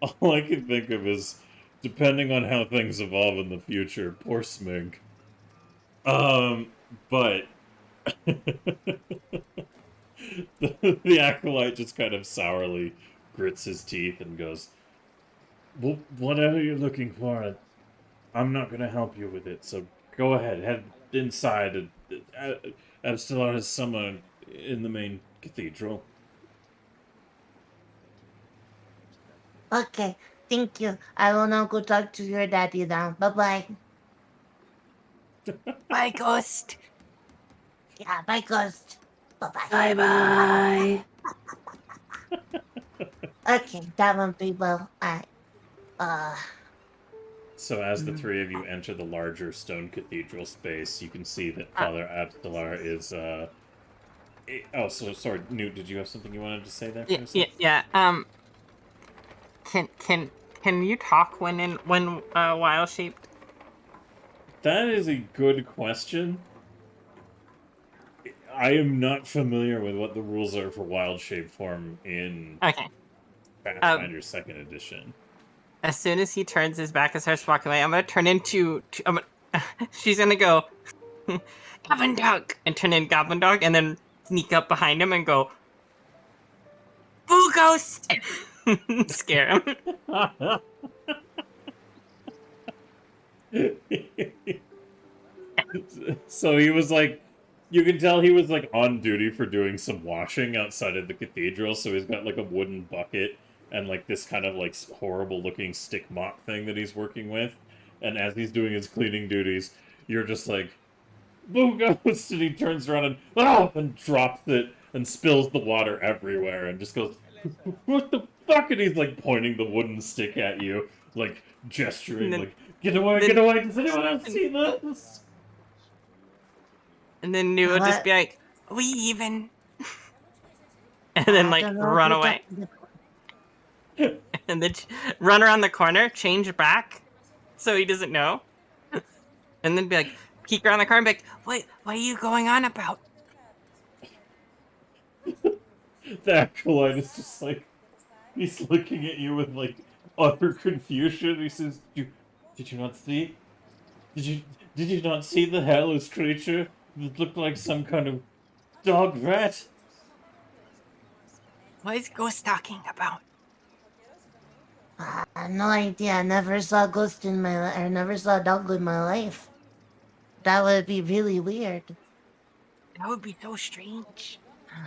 All I can think of is, depending on how things evolve in the future, poor Smink. But the acolyte just kind of sourly grits his teeth and goes, well, whatever you're looking for, I'm not going to help you with it, so go ahead, head inside. Abstellar is somewhere in the main cathedral. Okay, thank you. I will now go talk to your daddy now. Bye-bye. Bye, Ghost. Yeah, bye, Ghost. Bye-bye. Bye bye. Okay, that won't be well. Alright. So as the three of you enter the larger stone cathedral space, you can see that Father Abstellar is, oh, so sorry, Newt, did you have something you wanted to say there for a second? Yeah. Can you talk when wild shaped? That is a good question. I am not familiar with what the rules are for wild shape form in Okay. Pathfinder 2nd edition. As soon as he turns his back and starts walking away, I'm gonna turn into. She's gonna go, Goblin Dog, and turn in Goblin Dog, and then sneak up behind him and go, Boo Ghost! Scare him. So he was like, you can tell he was like on duty for doing some washing outside of the cathedral, so he's got like a wooden bucket and like this kind of like horrible looking stick mop thing that he's working with. And as he's doing his cleaning duties, you're just like, Boo Ghost! And he turns around and drops it and spills the water everywhere and just goes, what the fuck? And he's like pointing the wooden stick at you, like gesturing, like, get away, get away, does anyone else see this? And then New will just be like, we even. And then like run away. And then run around the corner, change back, so he doesn't know. And then be like, peek around the car and be like, what are you going on about? The acolyte is just like, he's looking at you with like utter confusion. He says, did you not see? Did you not see the hairless creature that looked like some kind of dog rat? What is Ghost talking about? No idea. I never saw a ghost in my life. I never saw a dog in my life. That would be really weird. That would be so strange.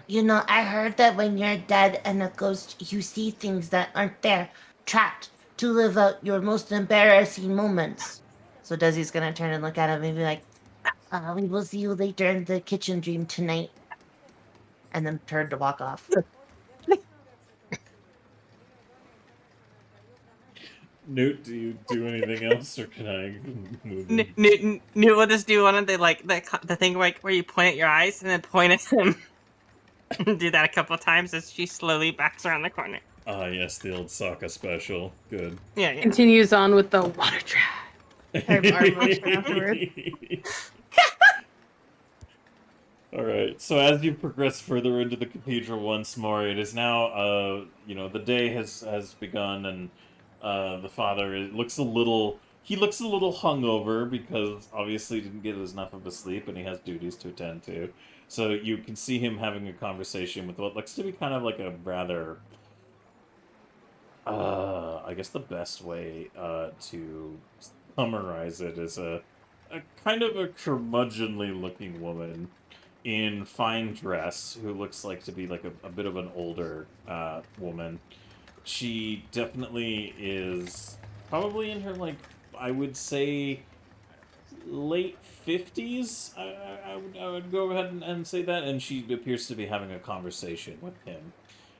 You know, I heard that when you're dead and a ghost, you see things that aren't there, trapped to live out your most embarrassing moments. So Desi's gonna turn and look at him and be like, we will see you later in the kitchen dream tonight. And then turn to walk off. Newt, do you do anything else, or can I move on? Newt will just do one of the like the thing like where you point at your eyes and then point at him. Do that a couple of times as she slowly backs around the corner. Ah, yes, the old Sokka special. Good. Yeah. Continues on with the water trap. Alright, so as you progress further into the cathedral once more, it is now, the day has begun, and the father looks a little hungover because obviously he didn't get enough of a sleep and he has duties to attend to. So you can see him having a conversation with what looks to be kind of like a rather, I guess the best way to summarize it is a kind of a curmudgeonly looking woman in fine dress who looks like to be like a bit of an older woman. She definitely is probably in her, like, I would say late 50s. I would go ahead and say that. And she appears to be having a conversation with him.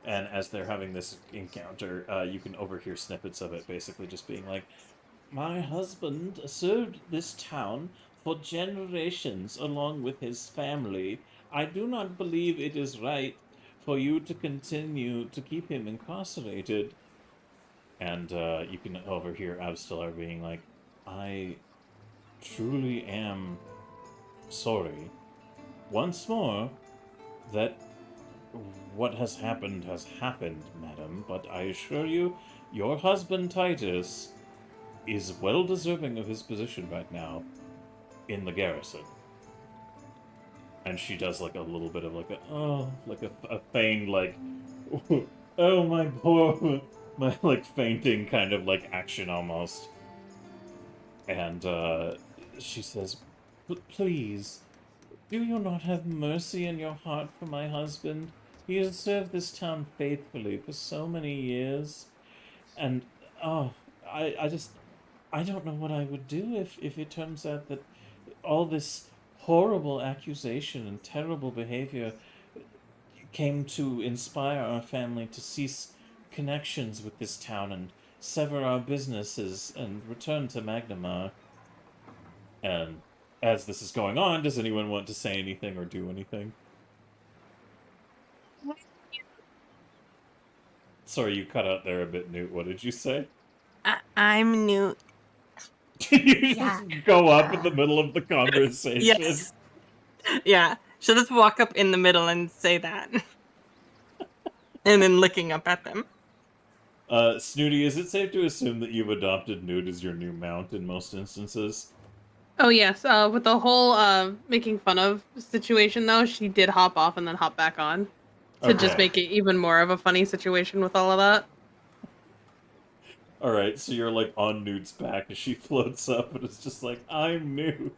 And as they're having this encounter, you can overhear snippets of it basically just being like, my husband served this town for generations along with his family. I do not believe it is right for you to continue to keep him incarcerated. And you can overhear Abstellar being like, I truly am sorry. Once more, that what has happened, madam, but I assure you, your husband Titus is well deserving of his position right now in the garrison. And she does like a little bit of like a feigned like, oh my poor, my like fainting kind of like action almost. And she says, please, do you not have mercy in your heart for my husband? He has served this town faithfully for so many years. And, oh, I don't know what I would do if it turns out that all this horrible accusation and terrible behavior came to inspire our family to cease connections with this town and sever our businesses and return to Magnamar. And as this is going on, does anyone want to say anything or do anything? Sorry, you cut out there a bit, Newt. What did you say? I'm Newt. You Yeah. just go up in the middle of the conversation. Yes. Yeah. She'll just walk up in the middle and say that. And then looking up at them. Snooty, is it safe to assume that you've adopted Newt as your new mount in most instances? Oh yes, with the whole making fun of situation though, she did hop off and then hop back on to just Okay. make it even more of a funny situation with all of that. Alright, so you're like on Newt's back as she floats up and it's just like, I'm Newt.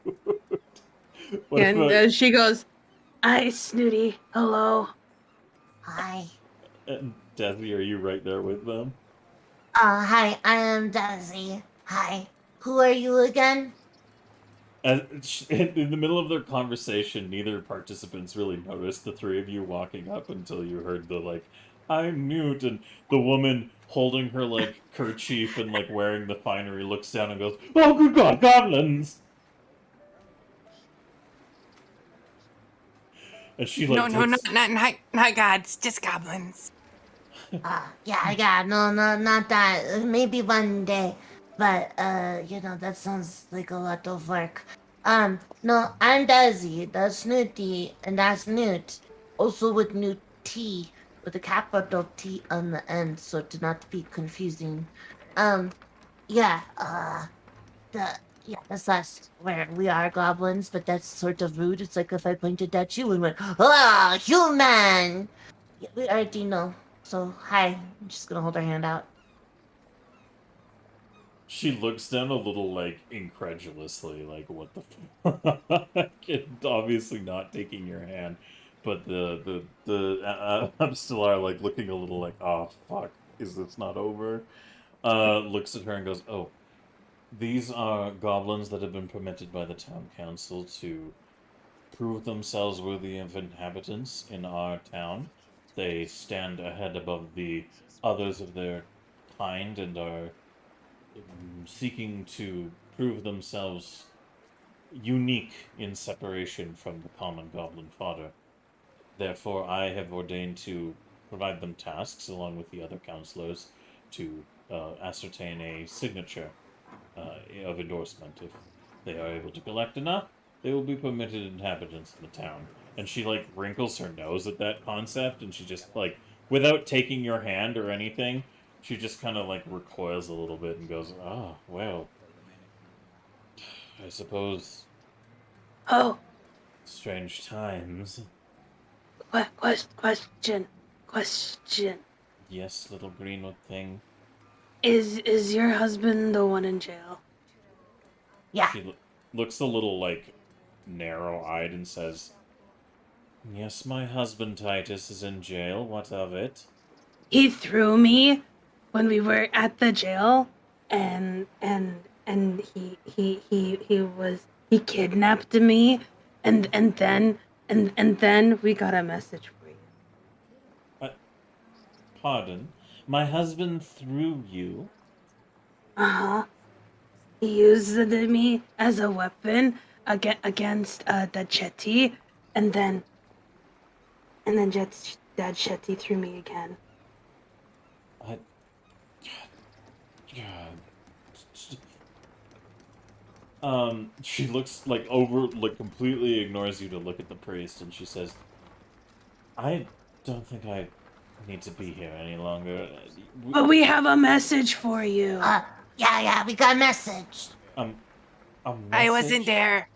What And about... she goes, Hi, Snooty. Hello. Hi. And Desi, are you right there with them? Hi, I am Daisy. Hi. Who are you again? In the middle of their conversation, neither participants really noticed the three of you walking up until you heard the, like, I'm Newt, and the woman holding her, like, kerchief and, like, wearing the finery looks down and goes, oh, good God, goblins! And she, like, No, takes... not gods, just goblins. Yeah, no, not that. Maybe one day. But, that sounds like a lot of work. No, I'm Daisy, that's Snooty, and that's Newt. Also with Newt T, with a capital T on the end, so to not be confusing. Yeah, that's us. We are goblins, but that's sort of rude. It's like if I pointed at you and went, ah, human! Yeah, we already know. So, hi. I'm just gonna hold her hand out. She looks down a little, like, incredulously, like, what the fuck? And obviously not taking your hand. But I'm still are, like, looking a little like, oh, fuck, is this not over? Looks at her and goes, oh, these are goblins that have been permitted by the town council to prove themselves worthy of inhabitants in our town. They stand ahead above the others of their kind and are seeking to prove themselves unique in separation from the common goblin fodder. Therefore, I have ordained to provide them tasks along with the other counselors to ascertain a signature of endorsement. If they are able to collect enough, they will be permitted inhabitants in the town. And she, like, wrinkles her nose at that concept, and she just, like, without taking your hand or anything, she just kind of, like, recoils a little bit and goes, oh, well, I suppose Oh, strange times. Question. Yes, little greenwood thing. Is your husband the one in jail? Yeah. She looks a little, like, narrow-eyed and says, Yes, my husband Titus is in jail. What of it? He threw me when we were at the jail, and he kidnapped me, and then we got a message for you. Pardon? My husband threw you? Uh-huh. He used me as a weapon against the Chetty, and then Dad Chetty threw me again. I... God. She looks completely ignores you to look at the priest, and she says, I don't think I need to be here any longer. But we have a message for you. Yeah, we got a message. A I wasn't message? there.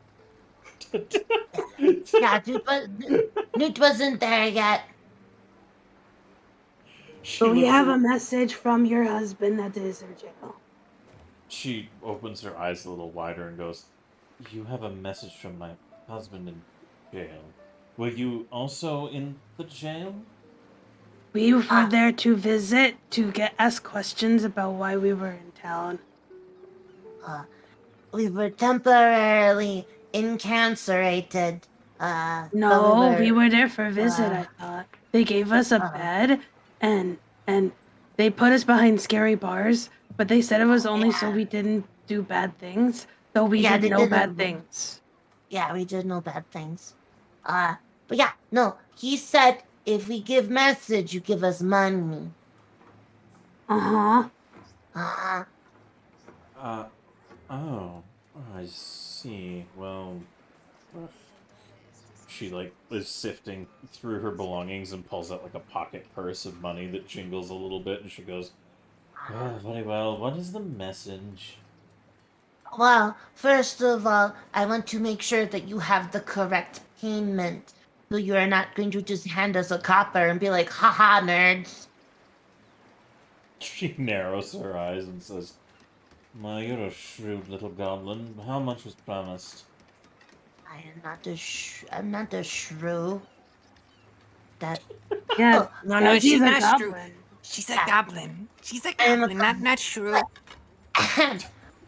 Yeah, Newt wasn't there yet. She But we looks have a- a message from your husband that is in jail. She opens her eyes a little wider and goes, You have a message from my husband in jail. Were you also in the jail? We were there to visit, to get asked questions about why we were in town. We were temporarily incarcerated. But No, we were there for a visit, uh, I thought. They gave us a bed and they put us behind scary bars, but they said it was only so we didn't do bad things. So we Yeah, did they no didn't. bad things. Yeah, we did no bad things. But yeah, no, he said if we give message, you give us money. Uh-huh. Uh-huh. Oh, I see. Well, ugh. She is sifting through her belongings and pulls out a pocket purse of money that jingles a little bit, and she goes, "Oh, very well. What is the message?" Well, first of all, I want to make sure that you have the correct payment. So you are not going to just hand us a copper and be like, haha, nerds. She narrows her eyes and says, "My, you're a shrewd little goblin. How much was promised?" I'm not a shrew. That Yes, No, yes, she's he's a not shrew. goblin. She's a goblin. She's a I am a goblin, not shrew.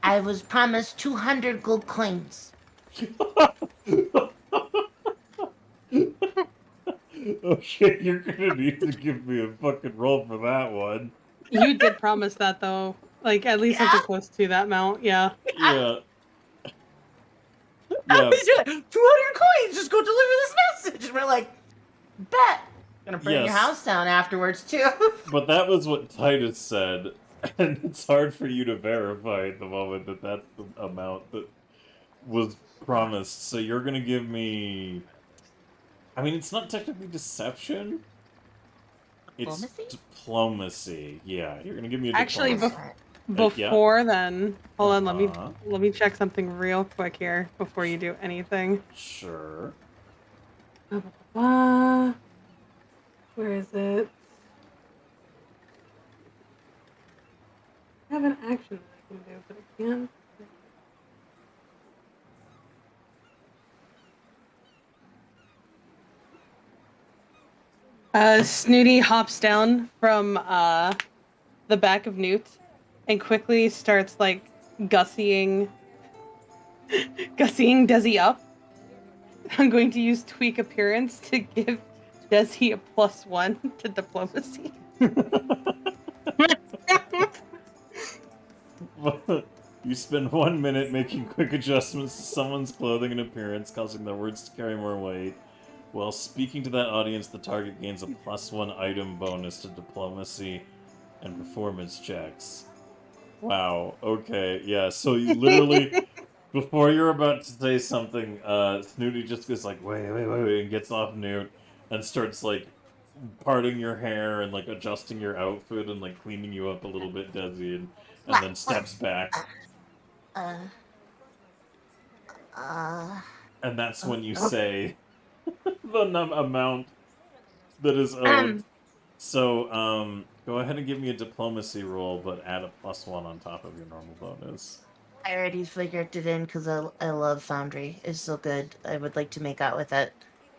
I was promised 200 gold coins. Okay, you're gonna need to give me a fucking roll for that one. You did promise that though. Like at least something close to that amount, yeah. Yeah. I Yeah. was doing 200 coins. Just go deliver this message. And we're like, bet. Gonna burn your Yes. house down afterwards too. But that was what Titus said, and it's hard for you to verify at the moment that that's the amount that was promised. So you're gonna give me. I mean, it's not technically deception. It's Diplomacy? diplomacy. Yeah, you're gonna give me a Actually, diplomacy. before then, hold on, Uh-huh. let me check something real quick here before you do anything. Sure. Where is it? I have an action that I can do, but I can't. Snooty hops down from the back of Newt and quickly starts gussying Desi up. I'm going to use tweak appearance to give Desi a +1 to diplomacy. You spend 1 minute making quick adjustments to someone's clothing and appearance, causing their words to carry more weight. While speaking to that audience, the target gains a +1 item bonus to diplomacy and performance checks. Wow, okay, yeah, so you literally, before you're about to say something, Snooty just goes wait, and gets off Newt, and starts, parting your hair and, adjusting your outfit and, cleaning you up a little bit, Desi, and then steps back. Uh, And that's when you say the amount that is owed. So, go ahead and give me a diplomacy roll, but add a +1 on top of your normal bonus. I already figured it in because I love Foundry. It's so good. I would like to make out with it.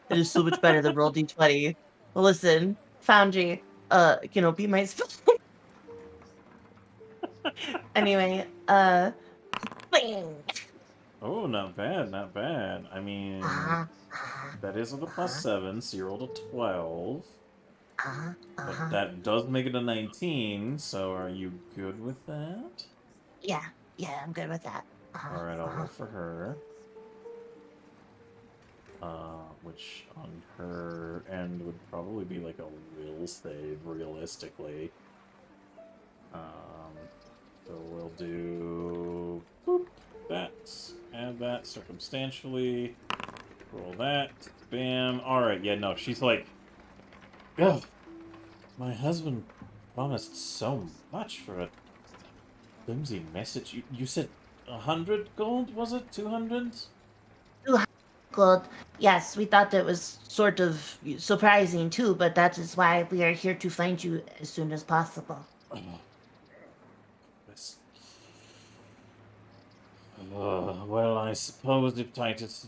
It is so much better than roll d20. Well, listen, Foundry, be my anyway, bing. Oh, not bad, not bad. I mean, that is with a +7, so you rolled a 12. But that does make it a 19, so are you good with that? Yeah, I'm good with that. Alright, I'll roll for her. Which on her end would probably be like a will save, realistically. So we'll do boop, that, add that circumstantially, roll that, bam. Alright, yeah, no, she's like, ugh, my husband promised so much for a flimsy message. You said 100 gold, was it? 200? Gold. Yes, we thought that was sort of surprising too, but that is why we are here to find you as soon as possible. Oh, this... well, I suppose if Titus,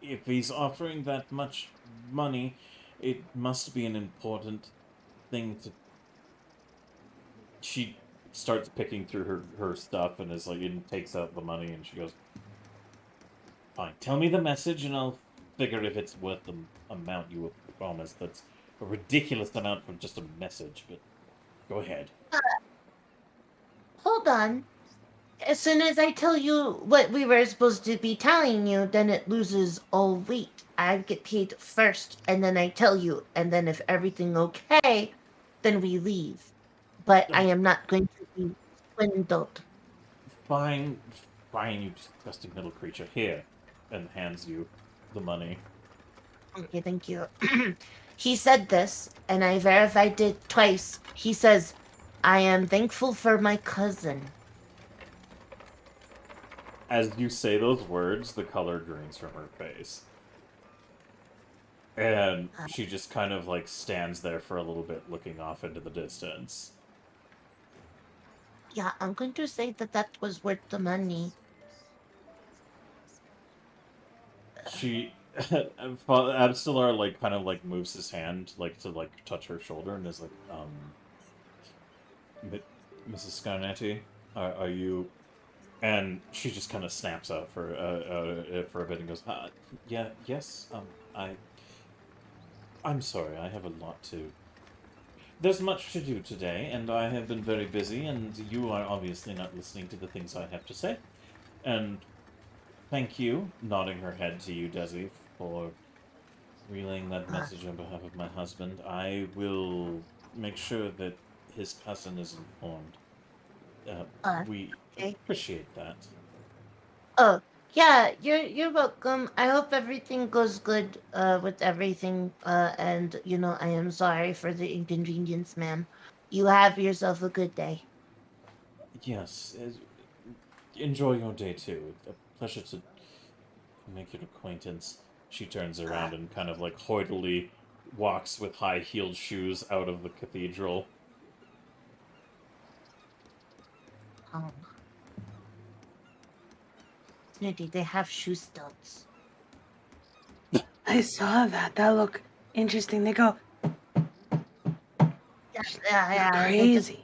if he's offering that much money, it must be an important thing to... She starts picking through her stuff and is like, and takes out the money and she goes, fine, tell me the message and I'll figure if it's worth the amount you promised. That's a ridiculous amount for just a message, but go ahead. Hold on. As soon as I tell you what we were supposed to be telling you, then it loses all weight. I get paid first, and then I tell you, and then if everything okay, then we leave. But I am not going to be swindled. Fine, fine, you disgusting little creature. Here, and hands you the money. Okay, thank you. He said this, and I verified it twice. He says, I am thankful for my cousin. As you say those words, the color drains from her face. And she just kind of like stands there for a little bit looking off into the distance. Yeah, I'm going to say that was worth the money. She Abstelar like kind of like moves his hand like to like touch her shoulder and is like, Mrs. Scarnetti, are you... And she just kind of snaps out for a bit and goes, yeah, yes, I'm sorry, I have a lot to... There's much to do today, and I have been very busy, and you are obviously not listening to the things I have to say. And thank you, nodding her head to you, Desi, for relaying that message on behalf of my husband. I will make sure that his cousin is informed. We okay. appreciate that. Oh, yeah, you're welcome. I hope everything goes good with everything. And I am sorry for the inconvenience, ma'am. You have yourself a good day. Yes, enjoy your day too. A pleasure to make your acquaintance. She turns around and kind of like hoidily walks with high-heeled shoes out of the cathedral. Oh. Snooty, they have shoe stilts. I saw that. That looked interesting. They go Yeah, crazy.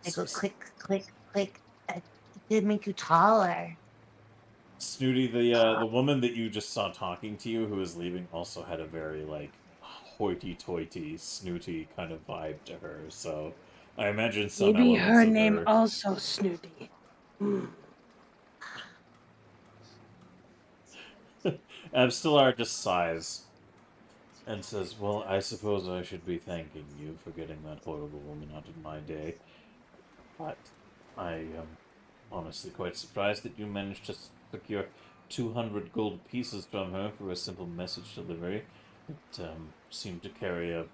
They go click, click, click. It did make you taller. Snooty, the woman that you just saw talking to you, who was leaving, also had a very like hoity-toity, snooty kind of vibe to her. So I imagine some Maybe elements her of name her... also Snooty. Abstelar just sighs and says, well, I suppose I should be thanking you for getting that horrible woman out of my day. But I am honestly quite surprised that you managed to secure 200 gold pieces from her for a simple message delivery. It seemed to carry a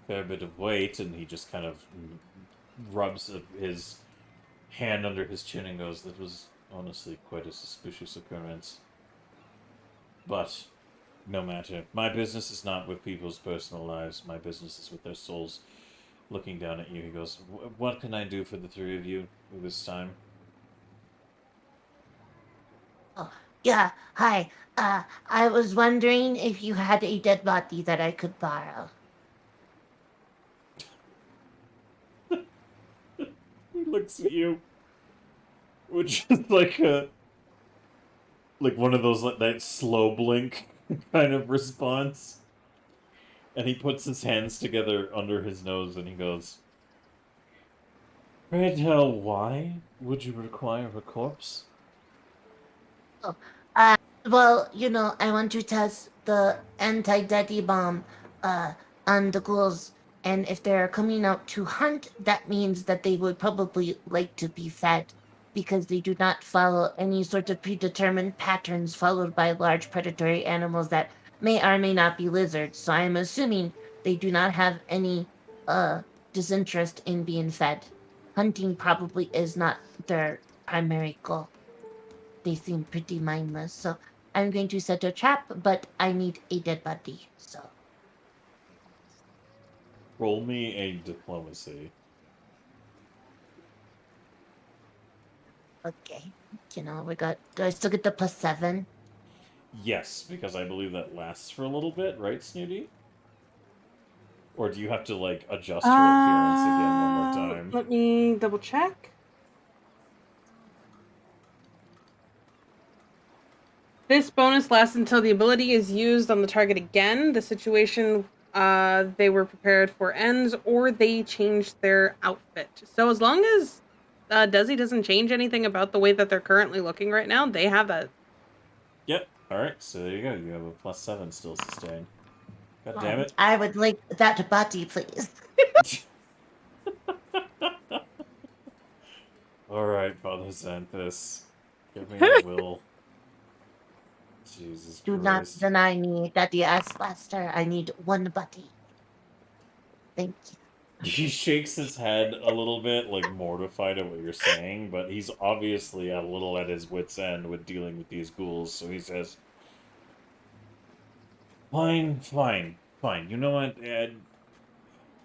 fair bit of weight, and he just kind of rubs his hand under his chin and goes, that was honestly quite a suspicious occurrence. But no matter. My business is not with people's personal lives. My business is with their souls. Looking down at you, he goes, what can I do for the three of you this time? Oh, Yeah, hi. I was wondering if you had a dead body that I could borrow. He looks at you, which is like one of those like that slow blink kind of response. And he puts his hands together under his nose and he goes, "Pray tell, why would you require a corpse?" Oh, uh, well, I want to test the anti-daddy bomb, uh, on the ghouls, and if they're coming out to hunt, that means that they would probably like to be fed, because they do not follow any sort of predetermined patterns followed by large predatory animals that may or may not be lizards. So I'm assuming they do not have any, uh, disinterest in being fed. Hunting probably is not their primary goal. They seem pretty mindless, so I'm going to set a trap, but I need a dead body, so Roll me a diplomacy. okay. Do I still get the +7? Yes, because I believe that lasts for a little bit, right, Snooty? Or do you have to like adjust your appearance again one more time? Let me double check. This bonus lasts until the ability is used on the target again. The situation they were prepared for ends, or they change their outfit. So as long as Desi doesn't change anything about the way that they're currently looking right now, they have that. Yep. Alright, so there you go. You have a +7 still sustained. God damn it. I would like that body, please. Alright, Father Xanthus. Give me a will. Jesus Do not Christ. deny me, Daddy Assmaster. I need one body. Thank you. He shakes his head a little bit, like mortified at what you're saying, but he's obviously a little at his wit's end with dealing with these ghouls, so he says, "Fine, fine, fine. You know what, Ed?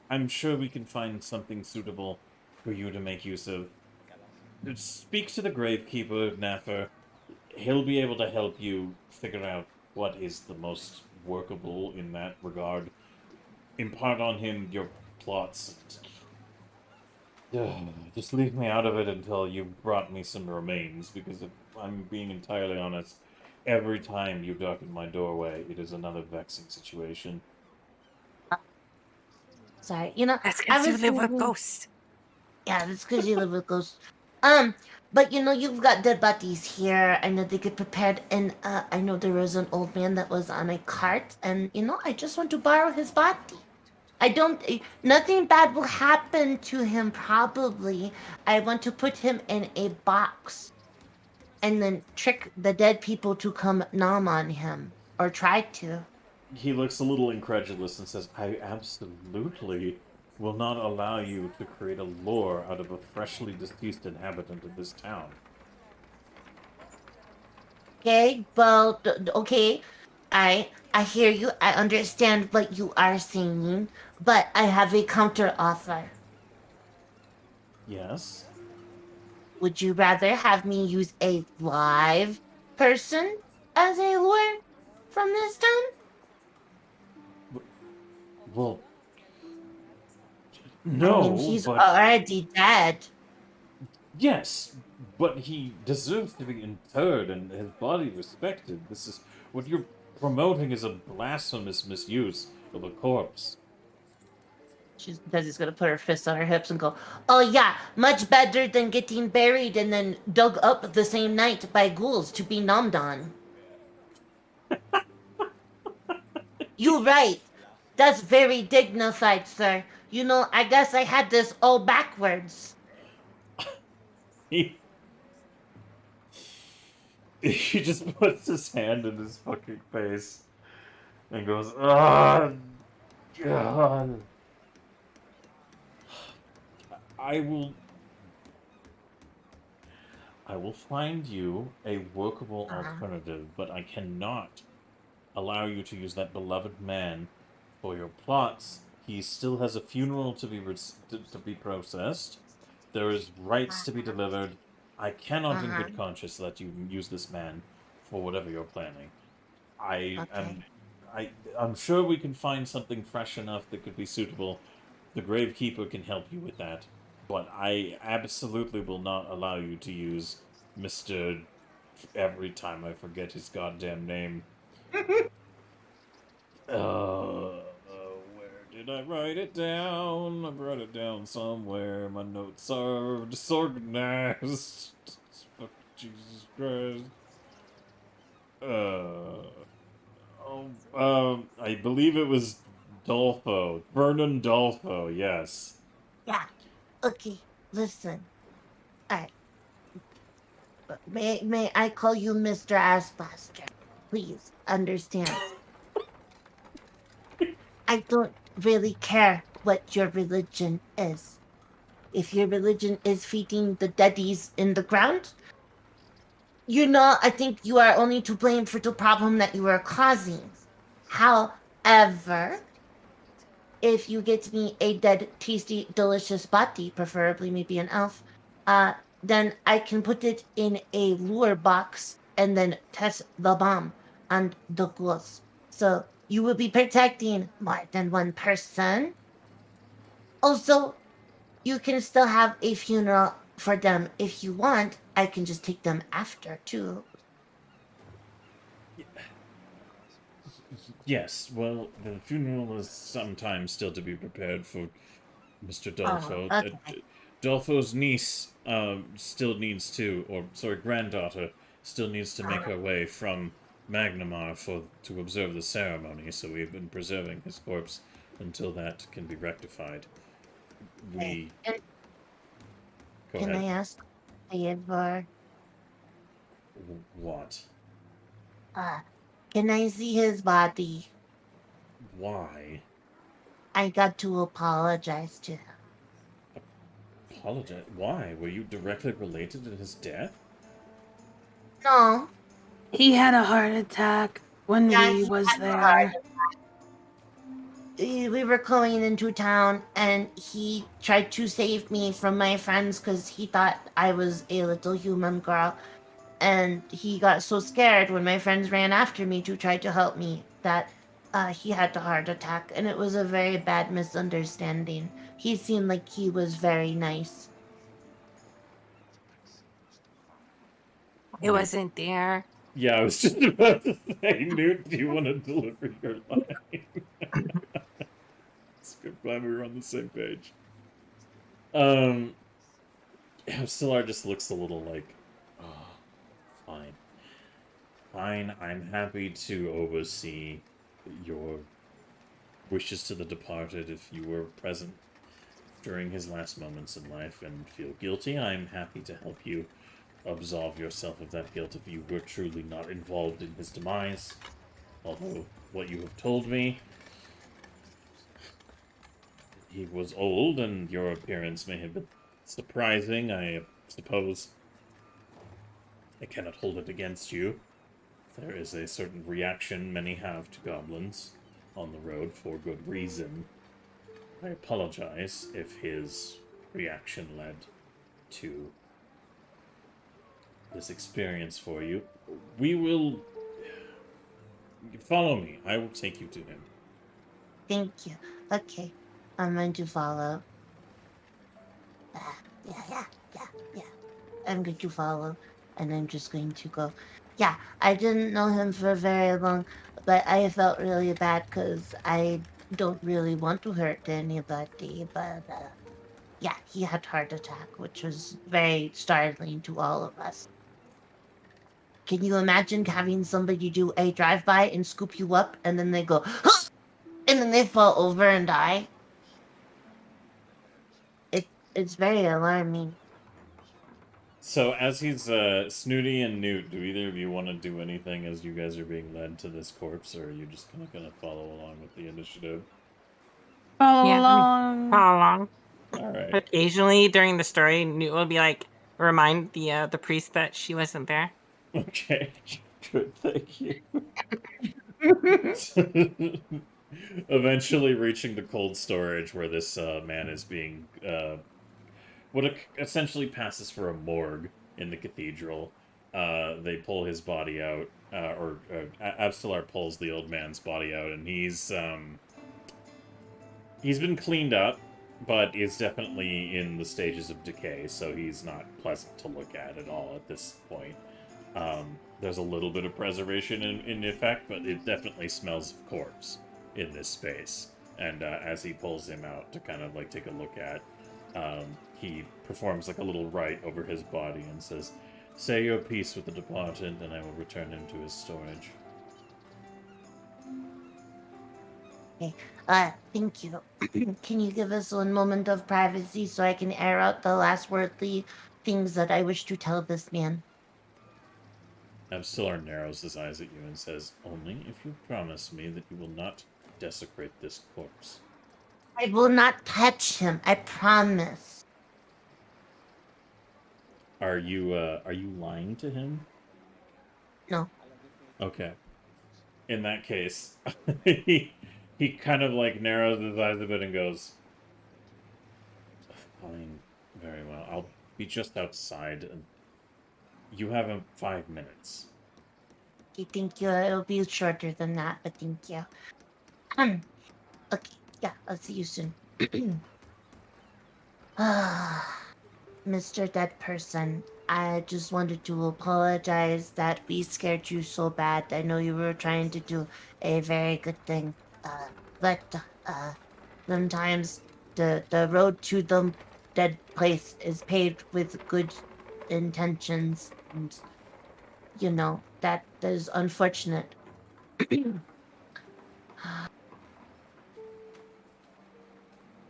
I'm sure we can find something suitable for you to make use of. Speak to the gravekeeper, Naffer. He'll be able to help you figure out what is the most workable in that regard. Impart on him your plots. Just leave me out of it until you've brought me some remains, because if I'm being entirely honest, every time you darken my doorway, it is another vexing situation." Sorry. That's I because you was live with thinking, ghosts. yeah, that's because you live with ghosts. But you've got dead bodies here. I know they get prepared, and I know there was an old man that was on a cart, and I just want to borrow his body. I don't. Nothing bad will happen to him, probably. I want to put him in a box and then trick the dead people to come nom on him, or try to. He looks a little incredulous and says, "I absolutely will not allow you to create a lore out of a freshly deceased inhabitant of this town." Okay, well, okay. I hear you. I understand what you are saying, but I have a counter offer. Yes? Would you rather have me use a live person as a lure from this town? Well, I mean, no, he's but already dead. yes, but he deserves to be interred and his body respected. This is what you're promoting is a blasphemous misuse of a corpse. Desi's gonna put her fists on her hips and go, "Oh yeah, much better than getting buried and then dug up the same night by ghouls to be nommed on." You right. That's very dignified, sir. I guess I had this all backwards. He he just puts his hand in his fucking face and goes, "Ah, God. I will I will find you a workable alternative, but I cannot allow you to use that beloved man for your plots. He still has a funeral to be processed. There is rites to be delivered. I cannot, in good conscience, let you use this man for whatever you're planning. I'm Okay. I'm sure we can find something fresh enough that could be suitable. The Gravekeeper can help you with that, but I absolutely will not allow you to use Mr. Every time I forget his goddamn name. Where did I write it down? I wrote it down somewhere. My notes are disorganized. Fuck Jesus Christ. I believe it was Dolfo. Vernon Dolfo, yes. Yeah. Okay. Listen. Alright. May I call you Mr. Assbuster? Please understand. I don't really care what your religion is. If your religion is feeding the deadies in the ground, I think you are only to blame for the problem that you are causing. However, if you get me a dead, tasty, delicious body, preferably maybe an elf, then I can put it in a lure box and then test the bomb on the ghouls. So you will be protecting more than one person. Also, you can still have a funeral for them if you want. I can just take them after too. Yes, well, the funeral is sometimes still to be prepared for Mr. Oh, Dolfo. okay. Dolfo's niece still needs to, or sorry, granddaughter still needs to make her way from Magnamar to observe the ceremony. So we've been preserving his corpse until that can be rectified. We Can, go can ahead. I ask a favor? What? Uh, can I see his body? Why? I got to apologize to him. Apologize? Why? Were you directly related to his death? No, He had a heart attack when yeah, we he was had a heart. there. We were going into town, and he tried to save me from my friends because he thought I was a little human girl. And he got so scared when my friends ran after me to try to help me that he had a heart attack, and it was a very bad misunderstanding. He seemed like he was very nice. It wasn't there. Yeah, I was just about to say, Newt, do you want to deliver your line? It's good. Glad we were on the same page. Stellar just looks a little like, oh, fine. Fine, I'm happy to oversee your wishes to the departed if you were present during his last moments in life and feel guilty. I'm happy to help you absolve yourself of that guilt if you were truly not involved in his demise. Although, what you have told me, he was old and your appearance may have been surprising, I suppose. I cannot hold it against you. There is a certain reaction many have to goblins on the road for good reason. I apologize if his reaction led to this experience for you. We will... Follow me. I will take you to him. Thank you. Okay, I'm going to follow. Yeah. I'm going to follow, and I'm just going to go. Yeah, I didn't know him for very long, but I felt really bad because I don't really want to hurt anybody. But yeah, he had heart attack, which was very startling to all of us. Can you imagine having somebody do a drive-by and scoop you up, and then they go, and then they fall over and die? It's very alarming. So, as he's Snooty and Newt, do either of you want to do anything as you guys are being led to this corpse, or are you just kind of going to follow along with the initiative? Follow Yeah, along. Follow along. All right. Occasionally during the story, Newt will be like, remind the priest that she wasn't there. Okay. Good. Thank you. Eventually reaching the cold storage where this man is being what essentially passes for a morgue in the cathedral. they pull his body out, Abstelar pulls the old man's body out, and he's been cleaned up, but is definitely in the stages of decay, so he's not pleasant to look at all at this point. There's a little bit of preservation in effect, but it definitely smells of corpse in this space. And as he pulls him out to kind of like take a look at, he performs like a little rite over his body and says, "Say your piece with the departed, and I will return him to his storage." Okay. Thank you. Can you give us one moment of privacy so I can air out the last worldly things that I wish to tell this man? Abstelar narrows his eyes at you and says, "Only if you promise me that you will not desecrate this corpse." I will not touch him. I promise. Are you lying to him? No. Okay. In that case, he kind of like narrows his eyes a bit and goes, "Fine, very well. I'll be just outside, and you have 5 minutes." Okay, thank you. It'll be shorter than that, but thank you. Okay, yeah, I'll see you soon. Mr. Dead Person, I just wanted to apologize that we scared you so bad. I know you were trying to do a very good thing, but sometimes the road to the dead place is paved with good intentions, and you know that is unfortunate.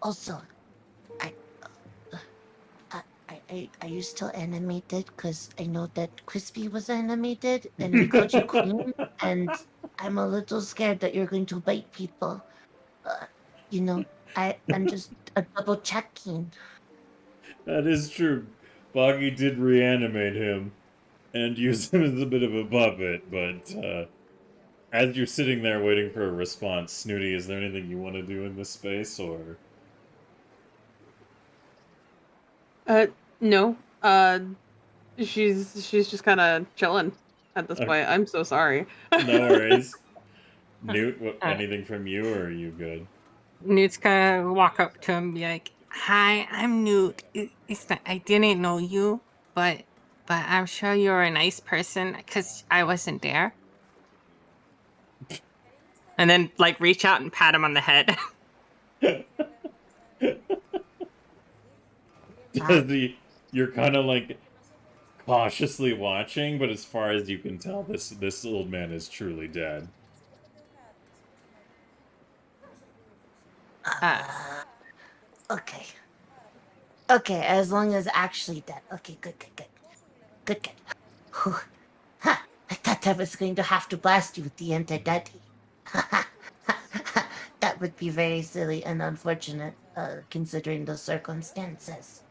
Also, I are you still animated? Because I know that Crispy was animated, and we called you Queen, and I'm a little scared that you're going to bite people. You know, I'm just double checking. That is true. Boggy did reanimate him and use him as a bit of a puppet, but as you're sitting there waiting for a response, Snooty, is there anything you want to do in this space, or? No. She's just kind of chilling at this Okay. point. I'm so sorry. No worries. Newt, anything from you, or are you good? Newt's gonna walk up to him and be like, "Hi, I'm Newt. It's not, I didn't know you, but I'm sure you're a nice person because I wasn't there." And then like reach out and pat him on the head. Does you're kind of like cautiously watching, but as far as you can tell, this old man is truly dead. Okay. Okay, as long as actually dead. Okay, good. Whew. Ha, I thought I was going to have to blast you with the anti-daddy. That would be very silly and unfortunate, considering the circumstances.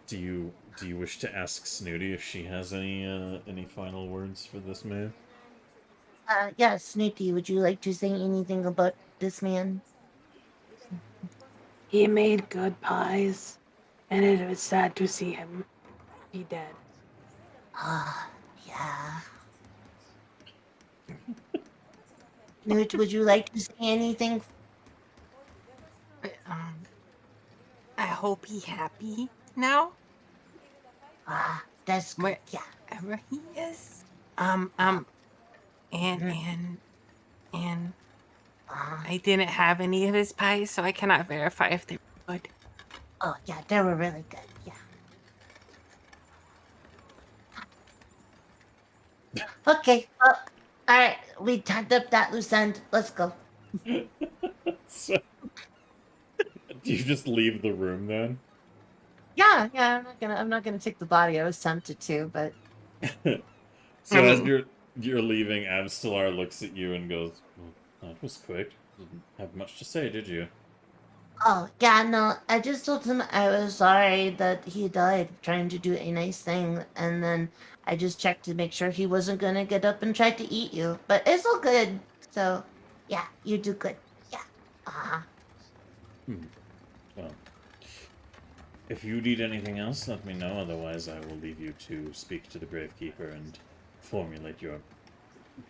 Do you wish to ask Snooty if she has any final words for this man? Yeah, Snooty, would you like to say anything about this man? He made good pies, and it was sad to see him be dead. Yeah. Newt, would you like to say anything? I hope he happy now. That's good. Yeah. Wherever he is. And I didn't have any of his pies, so I cannot verify if they were good. Oh, yeah, they were really good. Yeah. Okay. Well, all right. We tied up that loose end. Let's go. So, do you just leave the room then? Yeah, I'm not gonna take the body. I was tempted to, but So as you're leaving, Abstelar looks at you and goes, "Well, that was quick. Didn't have much to say, did you?" Oh, yeah, no. I just told him I was sorry that he died trying to do a nice thing, and then I just checked to make sure he wasn't gonna get up and try to eat you. But it's all good. So, yeah, you do good. Yeah. Well, If you need anything else, let me know. Otherwise, I will leave you to speak to the Gravekeeper and formulate your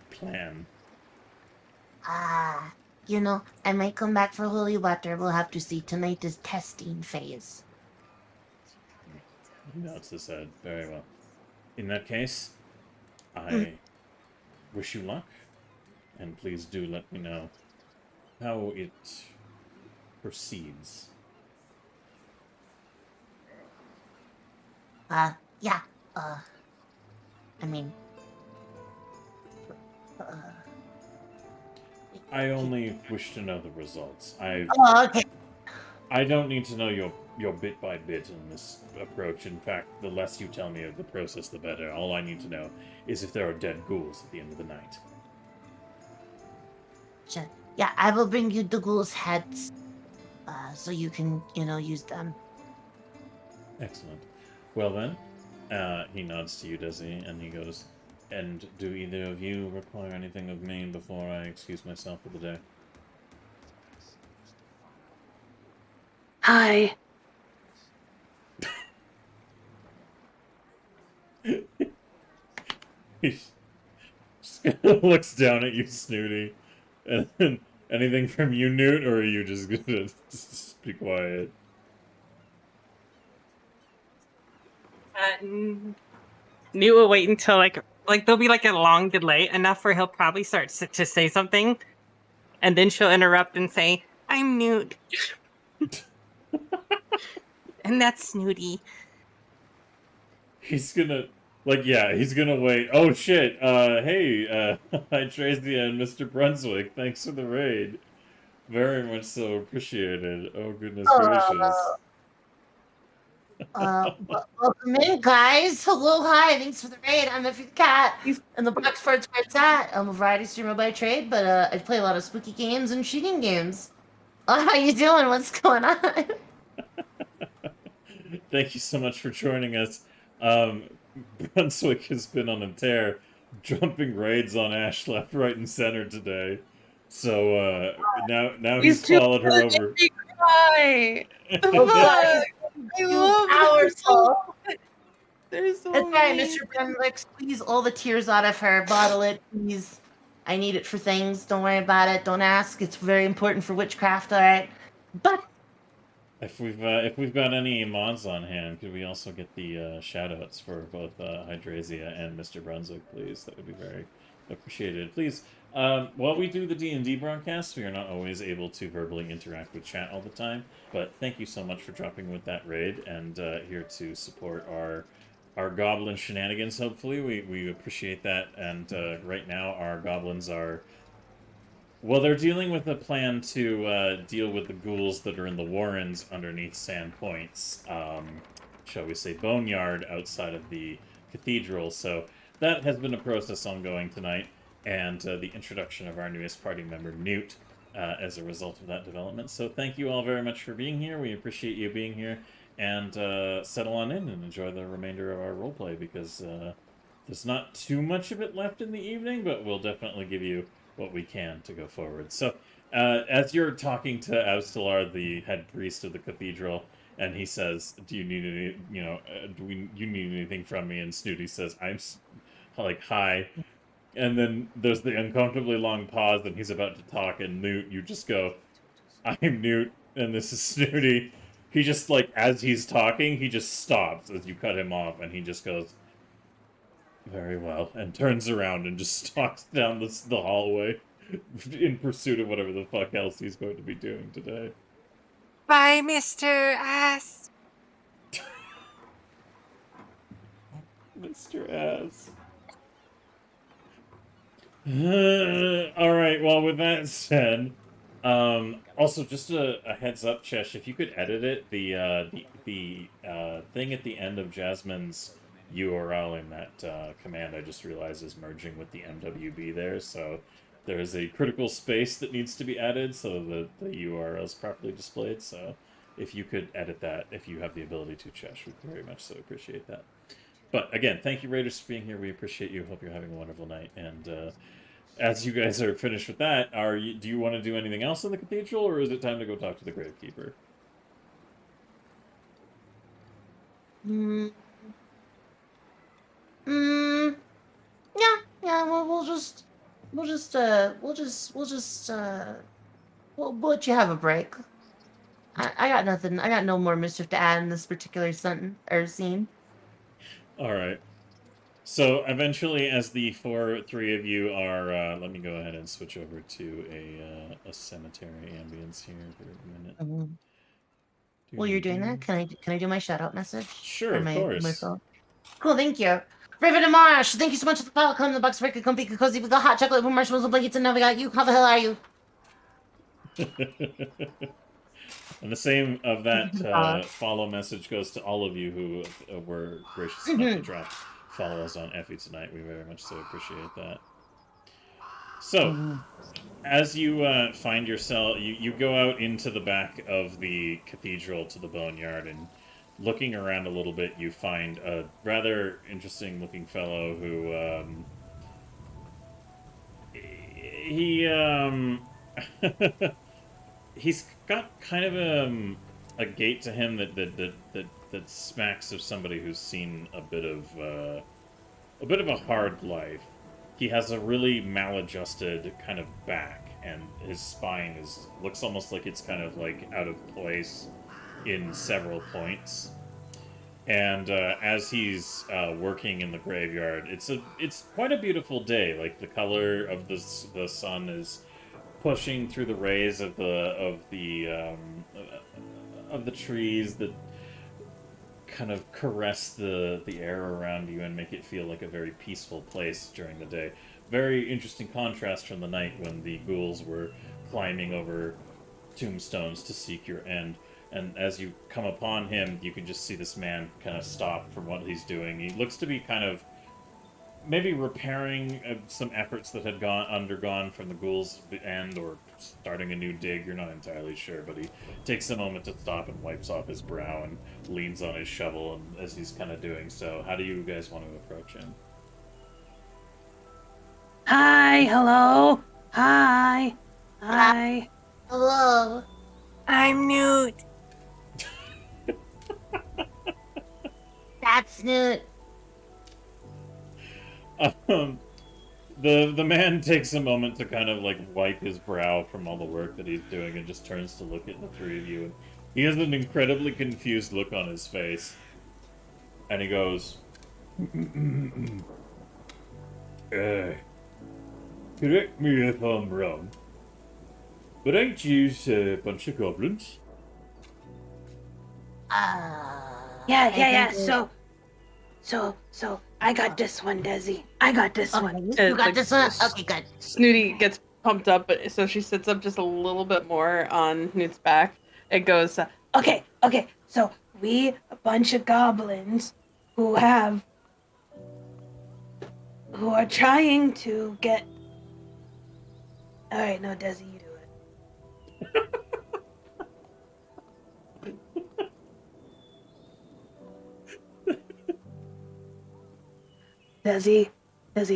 plan. You know, I might come back for holy water. We'll have to see. Tonight is testing phase. He nods his head. Very well. In that case, I wish you luck, and please do let me know how it proceeds. Yeah. I mean, I only wish to know the results. oh, okay. I don't need to know your bit by bit in this approach. In fact, the less you tell me of the process, the better. All I need to know is if there are dead ghouls at the end of the night. Sure. Yeah, I will bring you the ghouls' heads, so you can, use them. Excellent. Well then, he nods to you, does he? And he goes, and do either of you require anything of me before I excuse myself for the day? Hi. He just kind of looks down at you, Snooty. And then, anything from you, Newt, or are you just gonna just be quiet? Newt will wait until like there'll be like a long delay enough where he'll probably start to say something, and then she'll interrupt and say, "I'm Newt," and that's Snooty. He's gonna, he's gonna wait. Oh shit, hey, hi Tracy and Mr. Brunswick, thanks for the raid. Very much so appreciated. Oh goodness gracious. Welcome in, guys. Hello, hi. Thanks for the raid. I'm Effie the Cat, and the box fart's where it's at. I'm a variety streamer by trade, but I play a lot of spooky games and shooting games. How you doing? What's going on? Thank you so much for joining us. Brunswick has been on a tear, jumping raids on Ash left, right, and center today. So now he's followed her over. Cry. Oh, God. I love powerful. They're so That's right, mean. Mr. Brunwick. Squeeze all the tears out of her. Bottle it, please. I need it for things. Don't worry about it. Don't ask. It's very important for witchcraft, all right? But If we've got any mods on hand, could we also get the shoutouts for both Hydrazia and Mr. Brunswick, please? That would be very appreciated. Please, while we do the D&D broadcast, we are not always able to verbally interact with chat all the time, but thank you so much for dropping with that raid and here to support our goblin shenanigans, hopefully. We appreciate that, and right now our goblins are... Well, they're dealing with a plan to deal with the ghouls that are in the warrens underneath Sand Point's, shall we say, boneyard outside of the cathedral. So that has been a process ongoing tonight, and the introduction of our newest party member, Newt, as a result of that development. So thank you all very much for being here. We appreciate you being here, and settle on in and enjoy the remainder of our roleplay, because there's not too much of it left in the evening, but we'll definitely give you what we can to go forward. So, as you're talking to Avstelar, the head priest of the cathedral, and he says, "Do you need any? You need anything from me?" And Snooty says, "I'm like hi," and then there's the uncomfortably long pause, and he's about to talk, and Newt, you just go, "I'm Newt, and this is Snooty." He just as he's talking, he just stops as you cut him off, and he just goes, "Very well," and turns around and just stalks down the hallway in pursuit of whatever the fuck else he's going to be doing today. Bye, Mr. Ass. Mr. Ass. Alright, well, with that said, also, just a heads up, Chesh, if you could edit it, the thing at the end of Jasmine's URL in that command, I just realized is merging with the MWB there, so there is a critical space that needs to be added so that the URL is properly displayed, so if you could edit that, if you have the ability to, Chesh, we'd very much so appreciate that. But again, thank you, Raiders, for being here. We appreciate you. Hope you're having a wonderful night. And as you guys are finished with that, do you want to do anything else in the cathedral, or is it time to go talk to the Gravekeeper? Mm, mm, yeah, yeah. Well, we'll let you have a break. I got nothing. I got no more mischief to add in this particular sentence or scene. All right. So eventually, as the three of you are, let me go ahead and switch over to a cemetery ambience here for a minute. Mhm. While you're doing that, can I do my shout out message? Sure, Or of my course. phone? Cool, thank you. Raven and Marsh, thank you so much for the follow. Come in the box, break it, comfy, cozy. We got hot chocolate with marshmallows and blankets, and now we got you. How the hell are you? And the same of Thank you that for the follow. follow message goes to all of you who were gracious enough to drop follows on Effie tonight. We very much so appreciate that. So, as you find yourself, you go out into the back of the cathedral to the boneyard, and looking around a little bit, you find a rather interesting looking fellow who he he's got kind of a gait to him that smacks of somebody who's seen a bit of a hard life. He has a really maladjusted kind of back, and his spine looks almost like it's kind of like out of place in several points. And as he's working in the graveyard, it's quite a beautiful day. Like the color of the sun is pushing through the rays of the trees that kind of caress the air around you and make it feel like a very peaceful place during the day. Very interesting contrast from the night when the ghouls were climbing over tombstones to seek your end. And as you come upon him, you can just see this man kind of stop from what he's doing. He looks to be kind of maybe repairing some efforts that had undergone from the ghouls end, or starting a new dig. You're not entirely sure, but he takes a moment to stop and wipes off his brow and leans on his shovel. And as he's kind of doing so, how do you guys want to approach him? Hi, hello. Hi. Hi. Hello. I'm Newt. That's Newt. The man takes a moment to kind of like wipe his brow from all the work that he's doing and just turns to look at the three of you. And he has an incredibly confused look on his face. And he goes, correct me if I'm wrong, but ain't you a bunch of goblins? Yeah. So I got this one, Desi. I got this one. You got this one? Okay, good. Snooty gets pumped up, but so she sits up just a little bit more on Newt's back. It goes, Okay. So we a bunch of goblins who are trying to get. All right, no, Desi, you do it. Desi,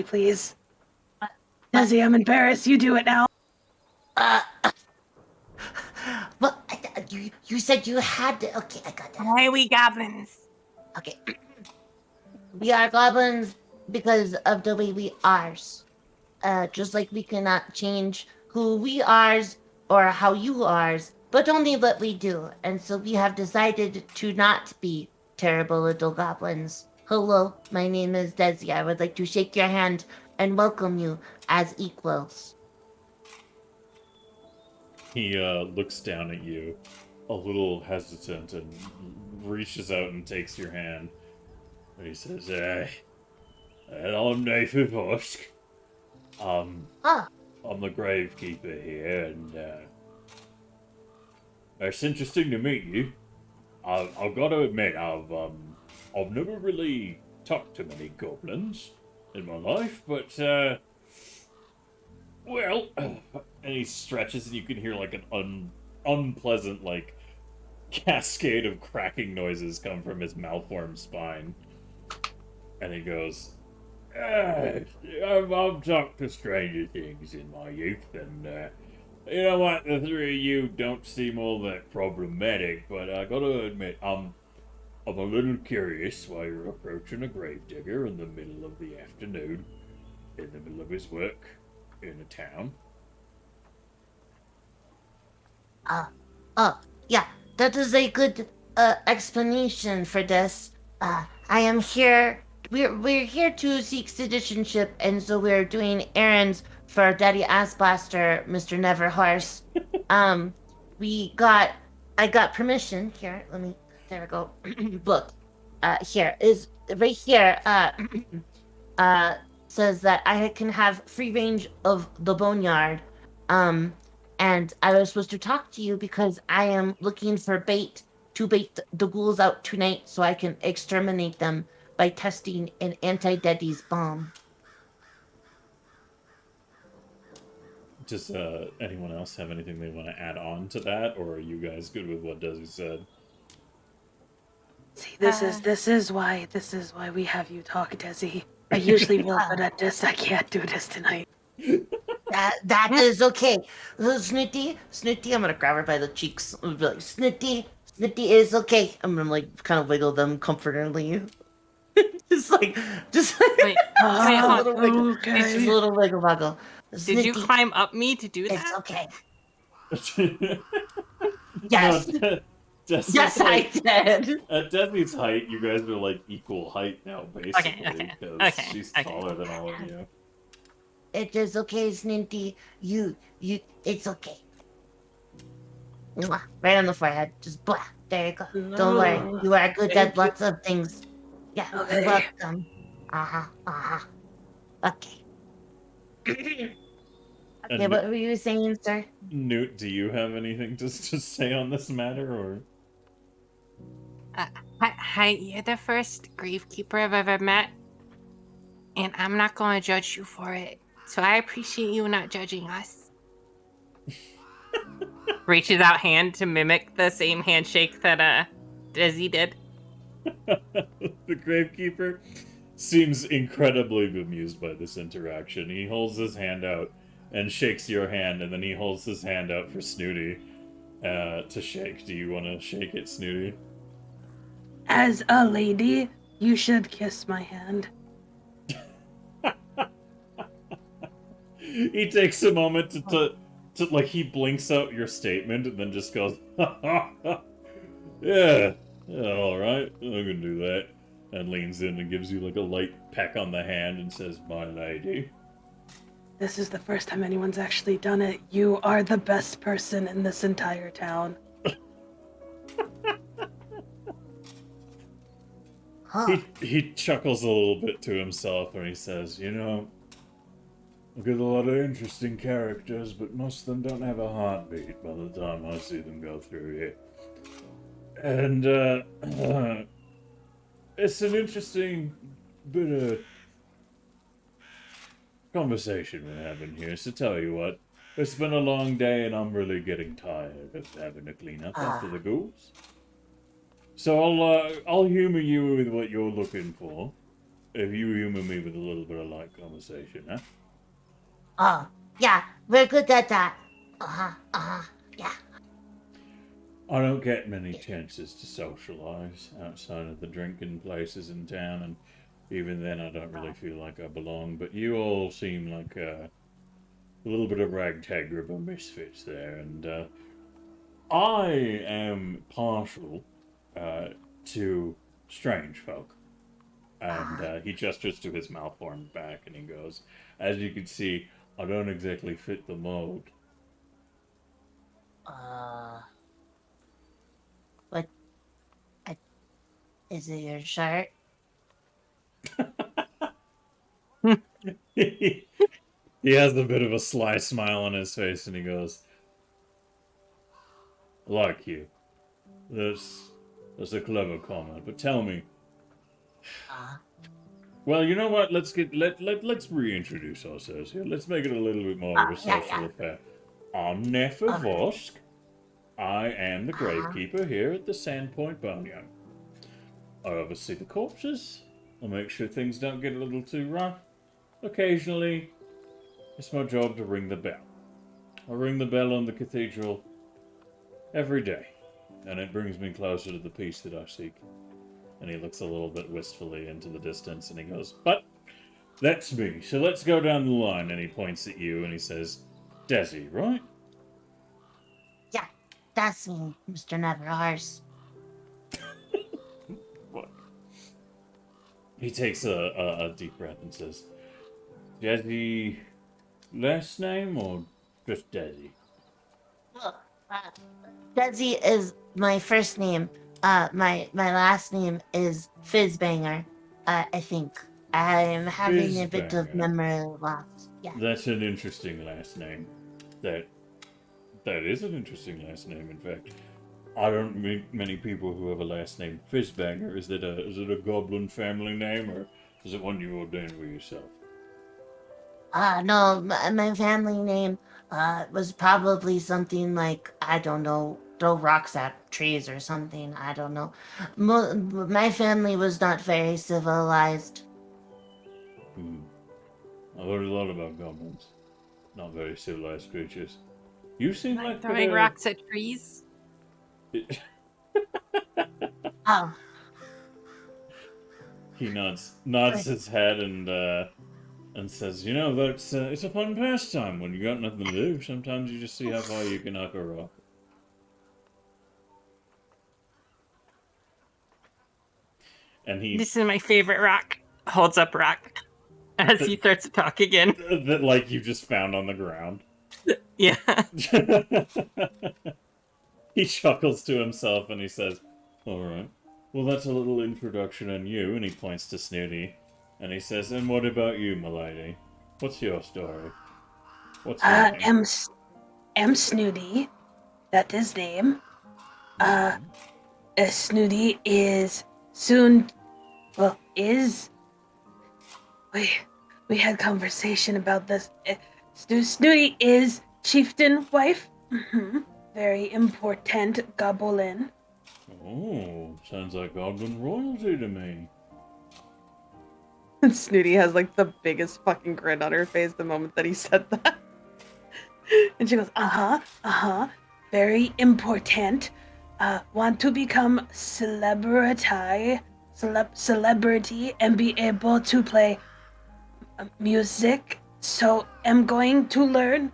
please. Desi, I'm embarrassed. You do it now. Well, you said you had to. Okay, I got that. Why are we goblins? Okay. We are goblins because of the way we are. Just like we cannot change who we are or how you are, but only what we do. And so we have decided to not be terrible little goblins. Hello, my name is Desi. I would like to shake your hand and welcome you as equals. He looks down at you, a little hesitant, and reaches out and takes your hand. And he says, I'm Nathan Husk. I'm the gravekeeper here, and it's interesting to meet you. I've got to admit, I've never really talked to many goblins in my life, but well, and he stretches, and you can hear like an unpleasant like cascade of cracking noises come from his malformed spine, and he goes, I've talked to stranger things in my youth, and you know what? The three of you don't seem all that problematic, but I gotta admit, I'm I'm a little curious why you're approaching a gravedigger in the middle of the afternoon, in the middle of his work, in a town. Oh, yeah, that is a good explanation for this. I am here. We're here to seek citizenship, and so we're doing errands for Daddy Assblaster, Mr. Neverhorse. Um, we got. I got permission. Here, let me. There we go. Book. Here is right here. Uh, says that I can have free range of the boneyard. Um, and I was supposed to talk to you because I am looking for bait to bait the ghouls out tonight so I can exterminate them by testing an anti-Deddy's bomb. Does anyone else have anything they want to add on to that, or are you guys good with what Desi said? See, this is why we have you talk, Desi. I usually feel good at this. I can't do this tonight. That is okay. Snooty, I'm gonna grab her by the cheeks. I'm gonna be like, Snooty is okay. I'm gonna like kind of wiggle them comfortingly. just like Wait, wait, a hold little wiggle. Okay. It's just a little wiggle wuggle. did you Snooty, climb up me to do it's that? okay. No, Yes. Desi's Yes, I like, did. at Desi's height, you guys are like equal height now, basically, okay, because okay, she's okay. taller than all of you. It is okay, Snooty. It's okay. Mwah. Right on the forehead. Just blah. There you go. Don't worry. You are good Thank at lots of things. Yeah, Okay. you're welcome. Okay. Okay, And what were you saying, sir? Newt, do you have anything to say on this matter, or? Hi, you're the first gravekeeper I've ever met, and I'm not going to judge you for it. So I appreciate you not judging us. Reaches out hand to mimic the same handshake that Desi did. The gravekeeper seems incredibly bemused by this interaction. He holds his hand out and shakes your hand, and then he holds his hand out for Snooty to shake. Do you want to shake it, Snooty? As a lady, you should kiss my hand. He takes a moment to like, he blinks out your statement and then just goes, yeah, all right, I can do that, and leans in and gives you like a light peck on the hand and says, my lady. This is the first time anyone's actually done it. You are the best person in this entire town. Huh. He chuckles a little bit to himself and he says, you know, I get a lot of interesting characters, but most of them don't have a heartbeat by the time I see them go through here. And, it's an interesting bit of conversation we're having here, so tell you what, it's been a long day and I'm really getting tired of having to clean up after the ghouls. So I'll humor you with what you're looking for, if you humor me with a little bit of light conversation, huh? Oh, yeah, we're good at that. Yeah. I don't get many chances to socialize outside of the drinking places in town, and even then I don't really feel like I belong, but you all seem like a little bit of ragtag group of misfits there, and I am partial to strange folk. And he gestures to his malformed back and he goes, as you can see, I don't exactly fit the mold. What? Is it your shirt? He has a bit of a sly smile on his face and he goes, like you. That's a clever comment, but tell me. Well, you know what? Let's reintroduce ourselves here. Let's make it a little bit more of a social affair. I'm Nefer Vosk. I am the gravekeeper here at the Sandpoint Boneyard. I oversee the corpses. I make sure things don't get a little too rough. Occasionally, it's my job to ring the bell. I ring the bell on the cathedral every day, and it brings me closer to the peace that I seek. And he looks a little bit wistfully into the distance, and he goes, "But that's me. So let's go down the line." And he points at you, and he says, "Desi, right?" Yeah, that's me, Mr. Neverhars. What? He takes a deep breath and says, "Desi, last name or just Desi?" Well, Desi is my first name. My last name is Fizzbanger. I think I'm having a bit of Fizzbanger. memory loss. Yeah. That's an interesting last name. That is an interesting last name. In fact, I don't meet many people who have a last name Fizzbanger. Is it a goblin family name, or is it one you ordained for yourself? No, my family name was probably something like, I don't know, throw rocks at trees or something. I don't know. My family was not very civilized. I've heard a lot about goblins. Not very civilized creatures. You seem like throwing rocks at trees. Oh, He nods his head and says, "You know, that's it's a fun pastime when you got nothing to do. Sometimes you just see how far you can knock a rock." And he This is my favorite rock. Holds up rock as he starts to talk again. that like you just found on the ground. Yeah. He chuckles to himself and he says, "All right. Well, that's a little introduction on you." And he points to Snooty, and he says, "And what about you, milady? What's your story? What's your name?" am Snooty. That is name. Snooty is soon. Well, is. We had conversation about this. Snooty is chieftain wife. Very important goblin. Oh, sounds like goblin royalty to me. And Snooty has like the biggest fucking grin on her face the moment that he said that. And she goes, very important. Want to become celebrity and be able to play music. So I'm going to learn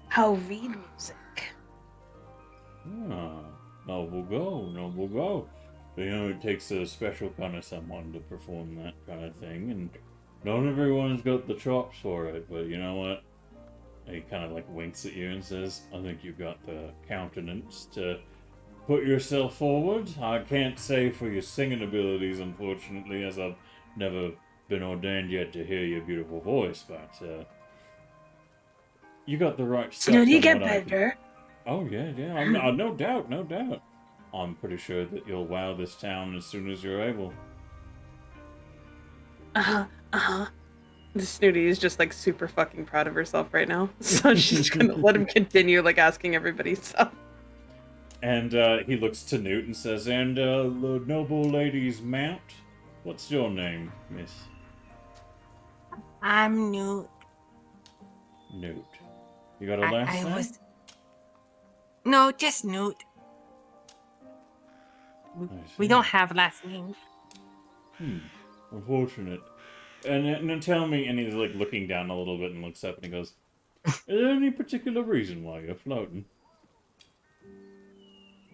how read music. Ah, noble go. But, you know, it takes a special kind of someone to perform that kind of thing, and not everyone's got the chops for it, but you know what? And he kind of like winks at you and says, "I think you've got the countenance to put yourself forward. I can't say for your singing abilities, unfortunately, as I've never been ordained yet to hear your beautiful voice, but you got the right stuff." Snooty from get what I can- better. Oh yeah. No doubt. I'm pretty sure that you'll wow this town as soon as you're able. Snooty is just like super fucking proud of herself right now. So she's gonna let him continue like asking everybody stuff. And he looks to Newt and says, "And the noble lady's mount? What's your name, Miss I'm Newt. Newt? You got a last name?" No, just Newt. I We see. don't have last names. Unfortunate. And then tell me, and he's like looking down a little bit and looks up and he goes, "Is there any particular reason why you're floating?"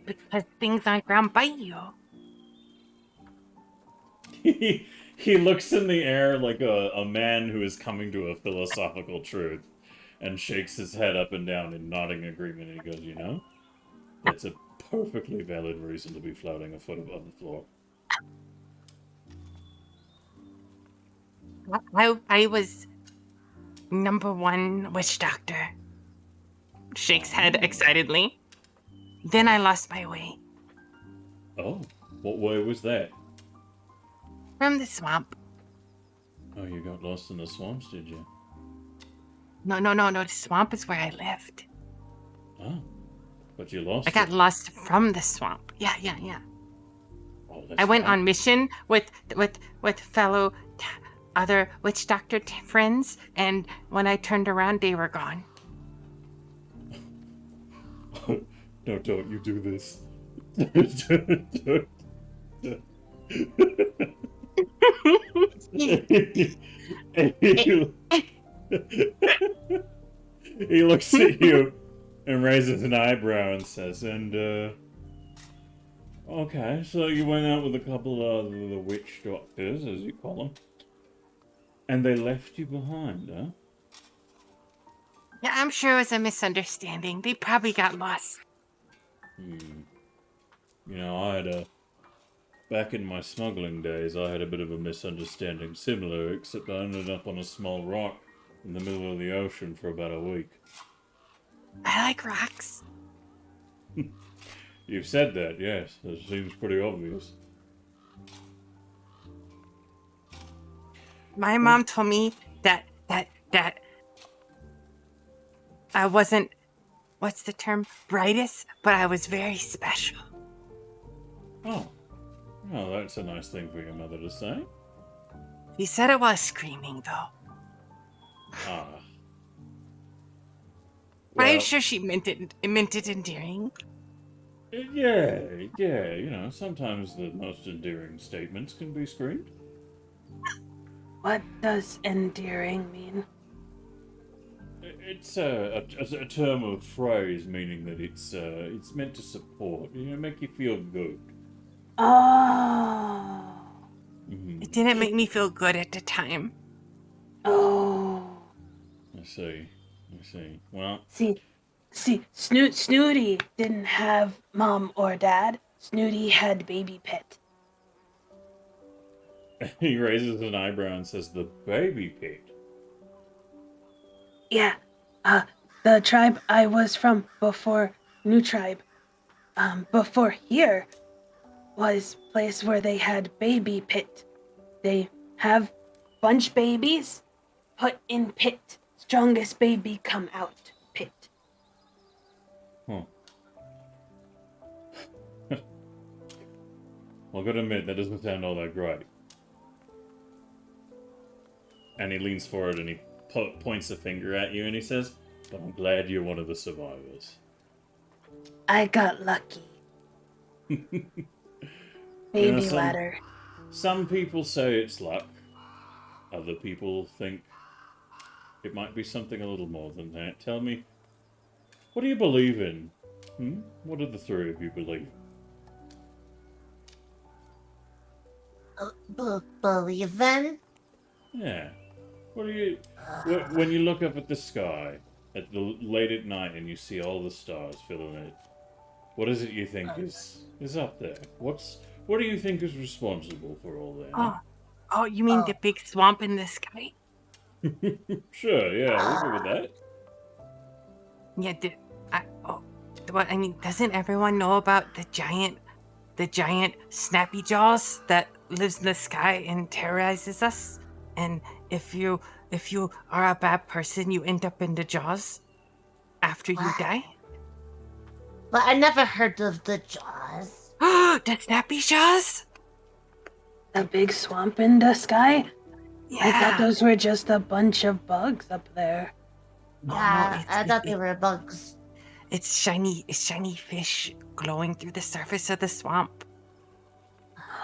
Because things aren't ground by you. He looks in the air like a man who is coming to a philosophical truth and shakes his head up and down in nodding agreement, and he goes, "You know, that's a perfectly valid reason to be floating a foot above the floor." I was #1 witch doctor. Shakes head excitedly. Then I lost my way Oh, what way was that? from the swamp. Oh, you got lost in the swamps, did you? No. The swamp is where I lived. Oh, but you lost I got it. lost from the swamp. Yeah. Oh, that's I went right. on mission with fellow other witch doctor friends, and when I turned around, they were gone. No, don't you do this. He looks at you and raises an eyebrow and says, and, okay, so you went out with a couple of the witch doctors, as you call them, and they left you behind, huh? Yeah, I'm sure it was a misunderstanding. They probably got lost. You know, back in my smuggling days, I had a bit of a misunderstanding similar, except I ended up on a small rock in the middle of the ocean for about a week. I like rocks. You've said that, yes. That seems pretty obvious. My mom told me that I wasn't, what's the term, brightest, but I was very special. Oh. Well, that's a nice thing for your mother to say. She said it while screaming, though. Ah. Are you Well, sure she meant it endearing? yeah, you know, sometimes the most endearing statements can be screamed. What does endearing mean? It's a term of phrase meaning that it's meant to support, make you feel good. Oh. It didn't make me feel good at the time. Oh. I see. Well, See, Snooty didn't have mom or dad. Snooty had baby pit. he raises an eyebrow and says, "The baby pig." Yeah, the tribe I was from before New Tribe, before here, was place where they had baby pit. They have bunch babies, put in pit. Strongest baby come out pit. Huh. Well, I gotta admit, that doesn't sound all that great. And he leans forward and he points a finger at you and he says, "But I'm glad you're one of the survivors." I got lucky. Baby ladder. Some people say it's luck. Other people think it might be something a little more than that. Tell me, what do you believe in? What do the three of you believe? Believe in? Yeah. What do you... When you look up at the sky, late at night, and you see all the stars filling it, what is it you think is up there? What do you think is responsible for all that? Oh, you mean the big swamp in the sky? Sure, yeah, we'll go with that. Yeah, doesn't everyone know about the giant snappy jaws that lives in the sky and terrorizes us? And if you are a bad person, you end up in the jaws after you die? But I never heard of the Jaws. The snappy jaws? A big swamp in the sky? Yeah. I thought those were just a bunch of bugs up there. Yeah, I thought they were bugs. It's shiny fish glowing through the surface of the swamp.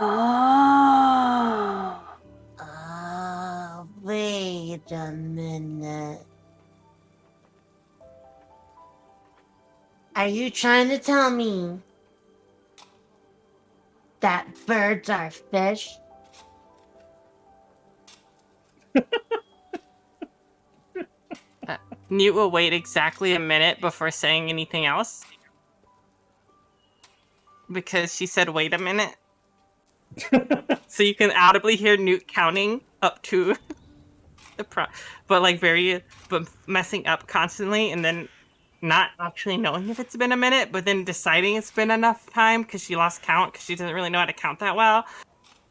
Oh. Wait a minute. Are you trying to tell me that birds are fish? Newt will wait exactly a minute before saying anything else. Because she said, wait a minute. So you can audibly hear Newt counting up to but messing up constantly, and then not actually knowing if it's been a minute, but then deciding it's been enough time because she lost count because she doesn't really know how to count that well.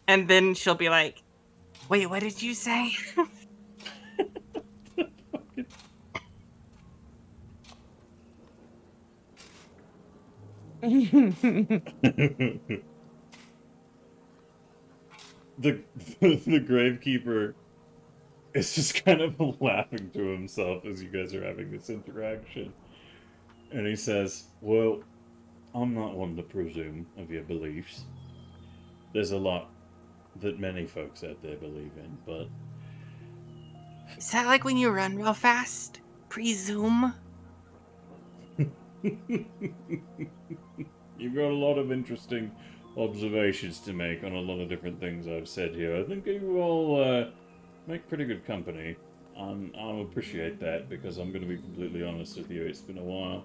And then she'll be like, wait, what did you say? the gravekeeper is just kind of laughing to himself as you guys are having this interaction. And he says, "Well, I'm not one to presume of your beliefs. There's a lot that many folks out there believe in, but Is that like when you run real fast? Presume? you've got a lot of interesting observations to make on a lot of different things I've said here. I think you all make pretty good company. I'll appreciate that, because I'm going to be completely honest with you. It's been a while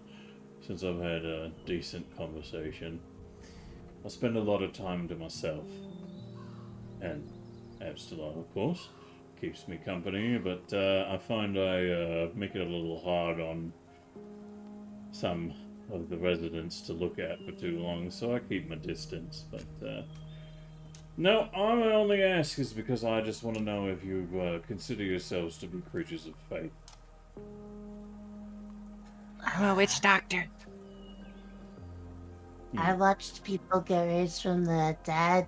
since I've had a decent conversation. I spend a lot of time to myself. And Abstalon, of course, keeps me company, but I find I make it a little hard on some of the residents to look at for too long, so I keep my distance. But no, I only ask is because I just want to know if you consider yourselves to be creatures of faith. I'm a witch doctor. I watched people get raised from the dead.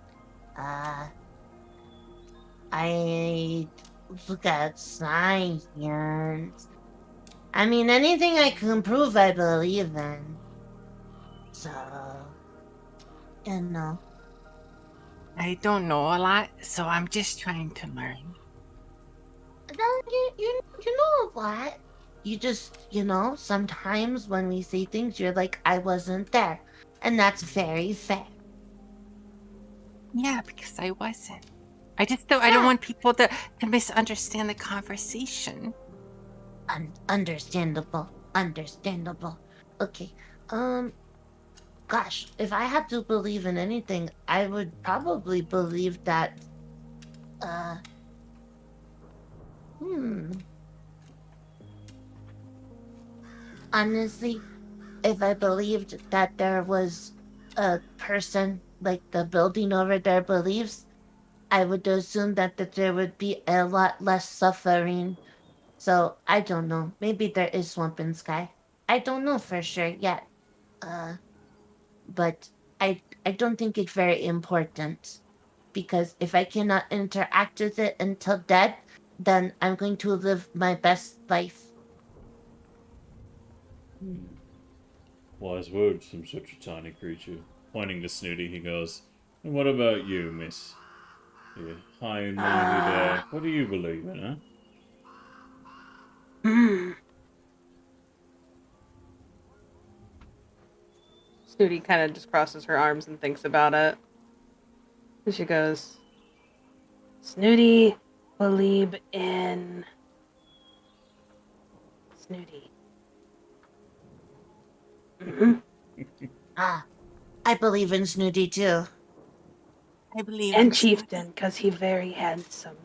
I look at science. I mean, anything I can prove, I believe in. So, you know. I don't know a lot, so I'm just trying to learn. You know what? You just, sometimes when we say things, you're like, I wasn't there. And that's very fair. Yeah, because I wasn't. I don't want people to misunderstand the conversation. Understandable. Okay. Gosh, if I had to believe in anything, I would probably believe that, honestly, if I believed that there was a person, like the building over there believes, I would assume that there would be a lot less suffering. So, I don't know. Maybe there is swamp in sky. I don't know for sure yet. But I don't think it's very important. Because if I cannot interact with it until dead, then I'm going to live my best life. Wise words from such a tiny creature. Pointing to Snooty, he goes, and what about you, miss? You high and mighty there. What do you believe in, huh? Snooty kind of just crosses her arms and thinks about it. And she goes, Snooty believe in Snooty. I believe in Snooty too. I believe. And Chieftain, because he very handsome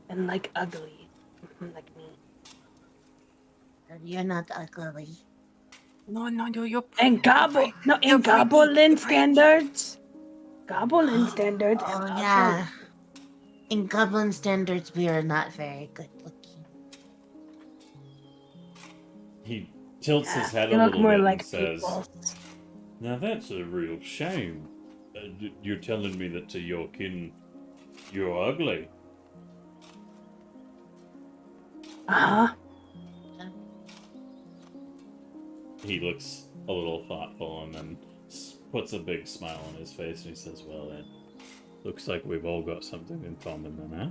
and like ugly, like me. You're not ugly. No, you're. And in Goblin standards. Goblin standards. Oh yeah. In Goblin standards, we are not very good looking. He tilts his head You a look little more bit like and says, people. now that's a real shame. You're telling me that to your kin, you're ugly. Uh-huh. He looks a little thoughtful and then puts a big smile on his face and he says, well, it looks like we've all got something in common then, huh?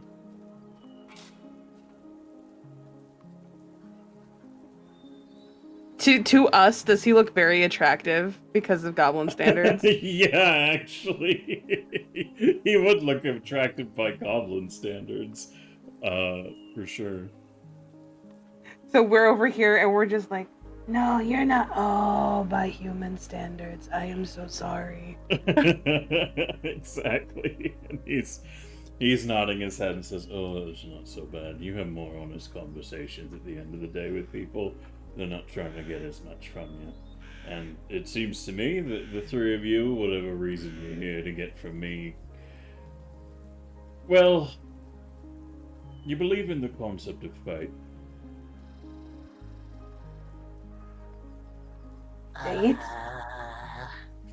To us, does he look very attractive because of goblin standards? Yeah, actually. He would look attractive by goblin standards. For sure. So we're over here and we're just like, No, you're not. Oh, by human standards. I am so sorry. Exactly. And he's nodding his head and says, oh, it's not so bad. You have more honest conversations at the end of the day with people. They're not trying to get as much from you. And it seems to me that the three of you, whatever reason you're here to get from me, well, you believe in the concept of fate. Fate?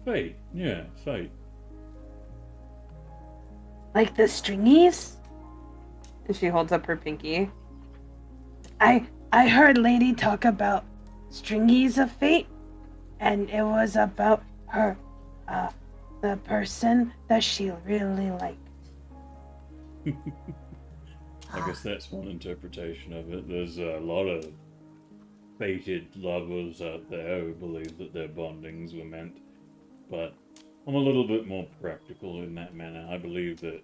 Fate, yeah, fate. Like the stringies? and she holds up her pinky. I heard Lady talk about stringies of fate, and it was about her, the person that she really liked. I guess that's one interpretation of it. There's a lot of fated lovers out there who believe that their bondings were meant, but I'm a little bit more practical in that manner. I believe that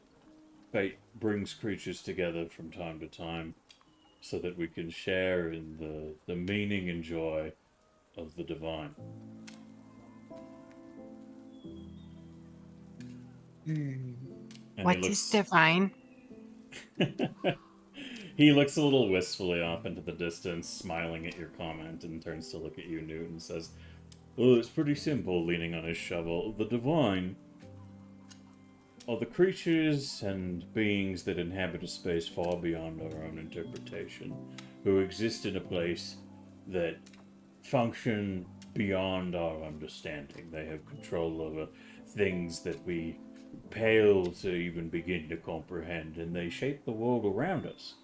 fate brings creatures together from time to time so that we can share in the meaning and joy of the divine. And What is divine? He looks a little wistfully off into the distance, smiling at your comment, and turns to look at you, Newt, and says, "Well, it's pretty simple," leaning on his shovel. "The divine are the creatures and beings that inhabit a space far beyond our own interpretation, who exist in a place that function beyond our understanding. They have control over things that we pale to even begin to comprehend, and they shape the world around us.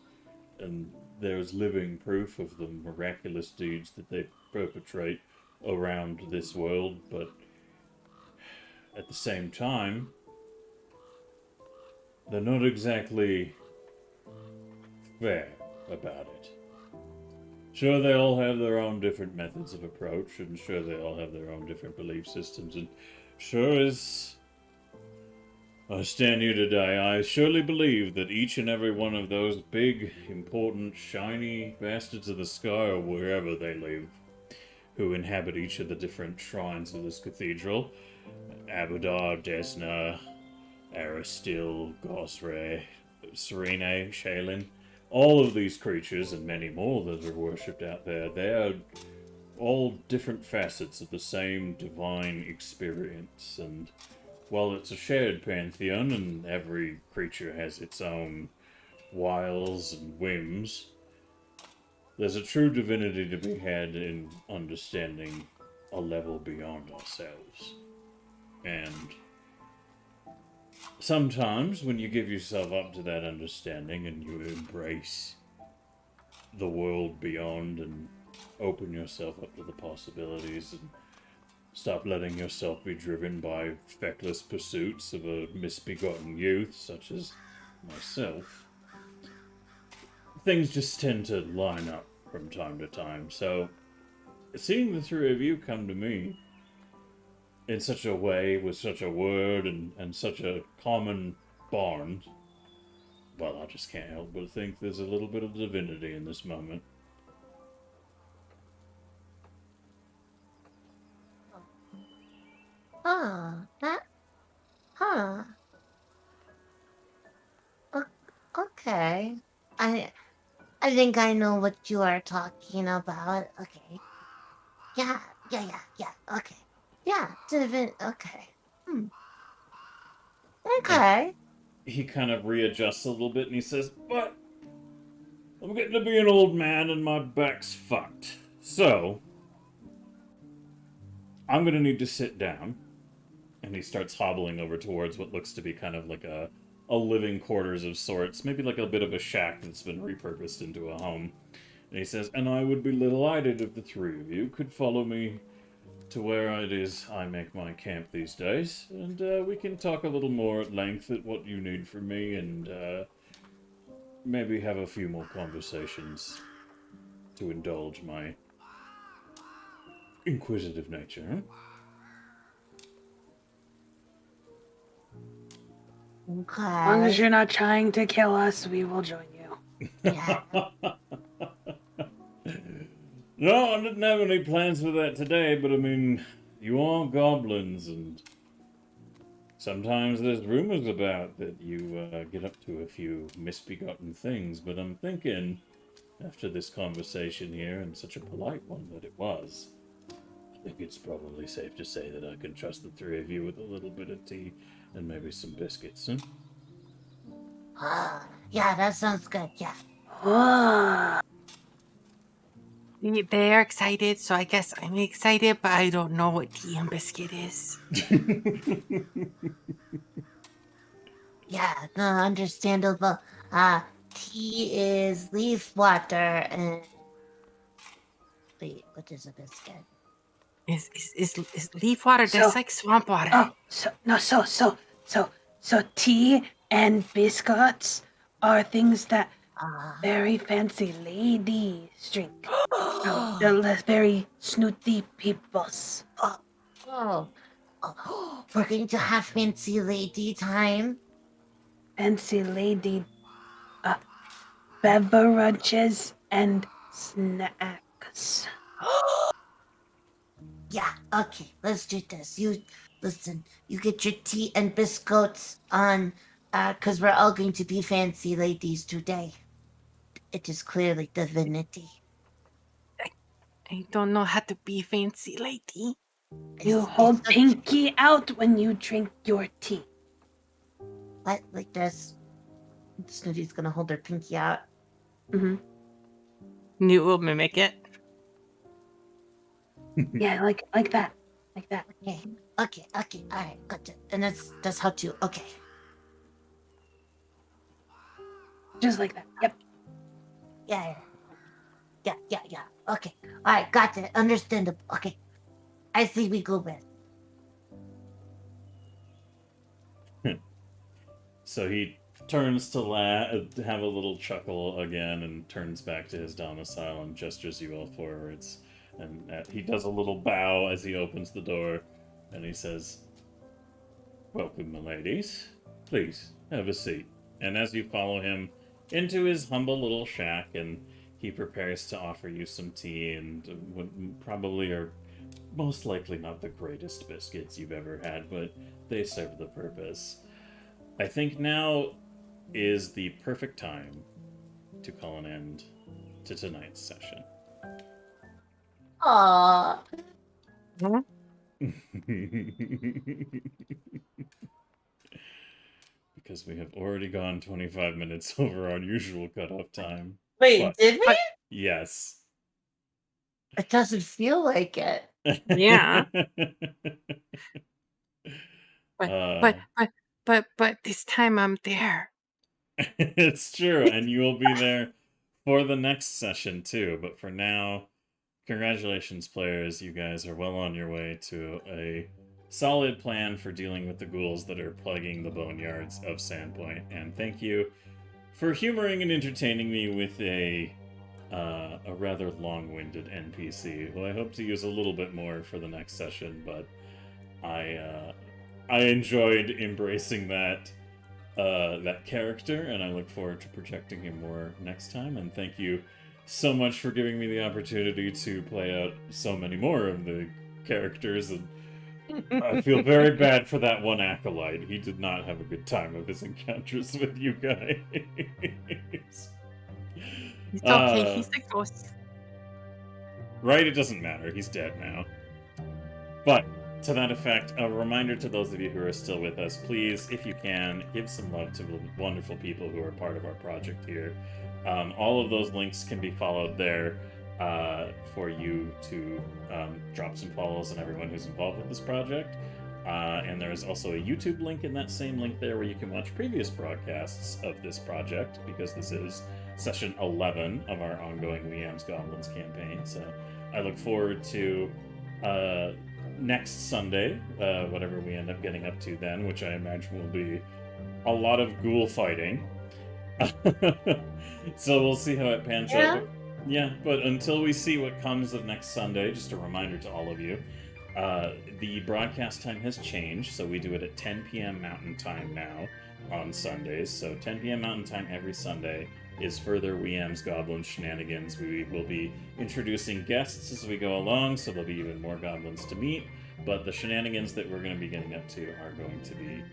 And there's living proof of the miraculous deeds that they perpetrate around this world, but at the same time, they're not exactly fair about it. Sure, they all have their own different methods of approach, and sure, they all have their own different belief systems, and sure as I stand here today, I surely believe that each and every one of those big, important, shiny bastards of the sky, or wherever they live, who inhabit each of the different shrines of this cathedral, Abadar, Desna, Aristil, Gosre, Serene, Shaylin, all of these creatures, and many more that are worshipped out there, they are all different facets of the same divine experience, and while it's a shared pantheon and every creature has its own wiles and whims, there's a true divinity to be had in understanding a level beyond ourselves. And sometimes when you give yourself up to that understanding and you embrace the world beyond and open yourself up to the possibilities and stop letting yourself be driven by feckless pursuits of a misbegotten youth such as myself, things just tend to line up from time to time. So, seeing the three of you come to me in such a way, with such a word and such a common bond, well, I just can't help but think there's a little bit of divinity in this moment. Huh. Okay. I think I know what you are talking about. Okay. Yeah. Okay. Yeah. Okay. Hmm. Okay. He kind of readjusts a little bit and he says, "But I'm getting to be an old man and my back's fucked. So, I'm gonna need to sit down." And he starts hobbling over towards what looks to be kind of like a living quarters of sorts, maybe like a bit of a shack that's been repurposed into a home. And he says, "And I would be delighted if the three of you could follow me to where it is I make my camp these days, and we can talk a little more at length at what you need from me, and maybe have a few more conversations to indulge my inquisitive nature." Huh? Okay. As long as you're not trying to kill us, we will join you. Yeah. No, I didn't have any plans for that today, but I mean, you are goblins, and sometimes there's rumors about that you get up to a few misbegotten things, but I'm thinking, after this conversation here, and such a polite one that it was, I think it's probably safe to say that I can trust the three of you with a little bit of tea and maybe some biscuits, huh? Yeah, that sounds good. Yeah. Ah, They're excited, so I guess I'm excited, but I don't know what tea and biscuit is. Yeah, no, understandable. Tea is leaf water and wait, what is a biscuit? Is leaf water? So- That's like swamp water. oh, so tea and biscuits are things that Ah. very fancy ladies drink. The very snooty peoples. Oh. Oh, we're going to have fancy lady time. Fancy lady beverages and snacks. Yeah, okay, let's do this. You listen, you get your tea and biscuits on, because we're all going to be fancy ladies today. It is clearly divinity. I don't know how to be fancy lady. You It's hold a- pinky out when you drink your tea. What, like this? Snooty's gonna hold her pinky out. Mm-hmm. Newt will mimic it. Yeah, like that. Like that. Okay, alright, gotcha. And that's how to, okay. Just like that. Yep. Yeah. Okay, alright, gotcha, understandable. Okay, I see we go with. So he turns to have a little chuckle again and turns back to his domicile and gestures you all forwards. And he does a little bow as he opens the door and he says, "Welcome, my ladies. Please, have a seat." And as you follow him into his humble little shack, and he prepares to offer you some tea and what probably are most likely not the greatest biscuits you've ever had, but they serve the purpose. I think now is the perfect time to call an end to tonight's session. Aww. Because we have already gone 25 minutes over our usual cutoff time. Wait, But- did we? Yes. It doesn't feel like it. Yeah. Uh, But this time I'm there. It's true, and you will be there for the next session too. But for now, congratulations, players. You guys are well on your way to a solid plan for dealing with the ghouls that are plaguing the boneyards of Sandpoint. And thank you for humoring and entertaining me with a rather long-winded NPC, who I hope to use a little bit more for the next session. But I enjoyed embracing that character, and I look forward to projecting him more next time. And thank you so much for giving me the opportunity to play out so many more of the characters. And I feel very bad for that one acolyte. He did not have a good time of his encounters with you guys. It's okay. He's a ghost. Right? It doesn't matter. He's dead now. But to that effect, a reminder to those of you who are still with us, please, if you can, give some love to the wonderful people who are part of our project here. All of those links can be followed there for you to drop some follows on everyone who's involved with this project. And there is also a YouTube link in that same link there where you can watch previous broadcasts of this project, because this is session 11 of our ongoing Amz Goblinz campaign. So I look forward to next Sunday, whatever we end up getting up to then, which I imagine will be a lot of ghoul fighting. So we'll see how it pans out. Yeah, but until we see what comes of next Sunday, just a reminder to all of you, the broadcast time has changed, so we do it at 10 p.m. Mountain Time now on Sundays. So 10 p.m. Mountain Time every Sunday is further Amz Goblinz shenanigans. We will be introducing guests as we go along, so there'll be even more goblins to meet, but the shenanigans that we're going to be getting up to are going to be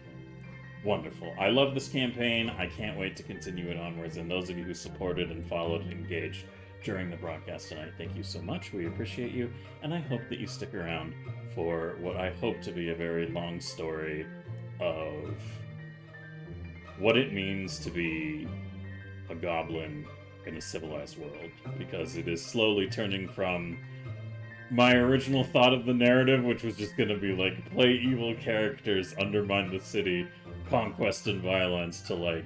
wonderful. I love this campaign. I can't wait to continue it onwards, and those of you who supported and followed and engaged during the broadcast tonight, thank you so much. We appreciate you, and I hope that you stick around for what I hope to be a very long story of what it means to be a goblin in a civilized world, because it is slowly turning from my original thought of the narrative, which was just going to be like play evil characters, undermine the city, conquest and violence, to like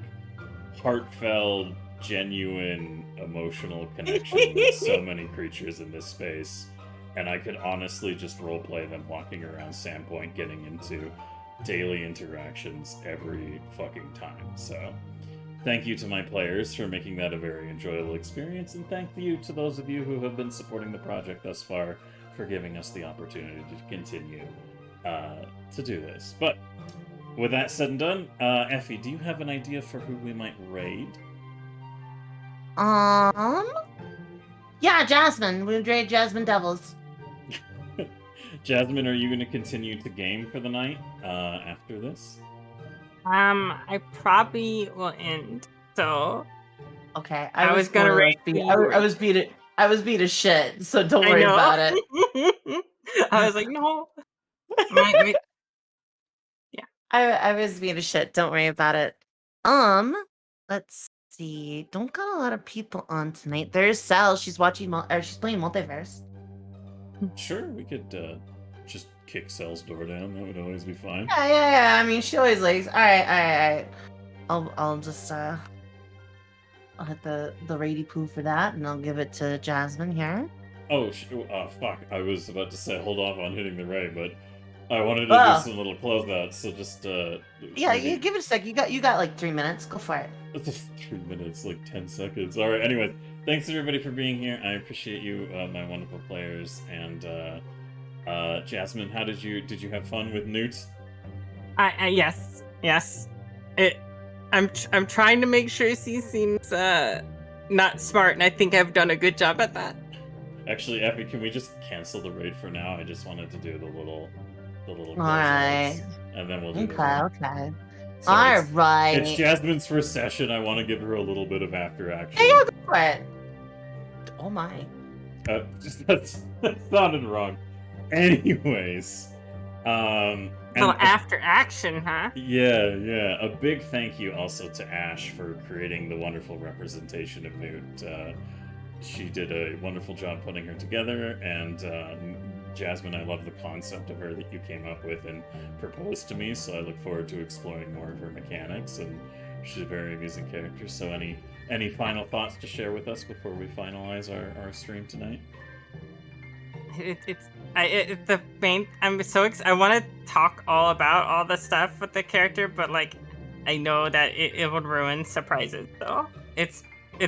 heartfelt, genuine, emotional connection with so many creatures in this space. And I could honestly just roleplay them walking around Sandpoint, getting into daily interactions every fucking time. So thank you to my players for making that a very enjoyable experience, and thank you to those of you who have been supporting the project thus far for giving us the opportunity to continue to do this. But with that said and done, Effie, do you have an idea for who we might raid? Yeah, Jasmine. We would raid Jasmine Devils. Jasmine, are you going to continue to game for the night after this? I probably will end. So Okay, I was gonna more or less raid beat. you. I was beat as shit. So don't I worry know. about it. I was like, no. My, I was being a shit. Don't worry about it. Let's see. Don't got a lot of people on tonight. There's Sal. She's watching. She's playing Multiverse. Sure, we could just kick Cell's door down. That would always be fine. Yeah. I mean, she always likes. All right. I'll just I'll hit the rady poo for that, and I'll give it to Jasmine here. Oh, fuck. I was about to say hold off on hitting the raid, but I wanted to Oh. do some little closeouts, so just Yeah, you give it a sec. You got like 3 minutes. Go for it. 3 minutes, like 10 seconds. All right. Anyways, thanks everybody for being here. I appreciate you, my wonderful players. And Jasmine, how did you have fun with Newt? yes. I'm trying to make sure she seems not smart, and I think I've done a good job at that. Actually, Effie, can we just cancel the raid for now? I just wanted to do the little All right. closeouts, and then we'll do the raid. Okay. So All it's- right. It's Jasmine's first session. I want to give her a little bit of after action. Yeah, go for it. Oh my. That sounded wrong. Anyways, So and- after action, huh? yeah. A big thank you also to Ash for creating the wonderful representation of Newt. She did a wonderful job putting her together, and Jasmine, I love the concept of her that you came up with and proposed to me, so I look forward to exploring more of her mechanics, and she's a very amusing character. So any final thoughts to share with us before we finalize our stream tonight? It's the main. I'm so excited. I want to talk all about all the stuff with the character, but like, I know that it would ruin surprises. So it's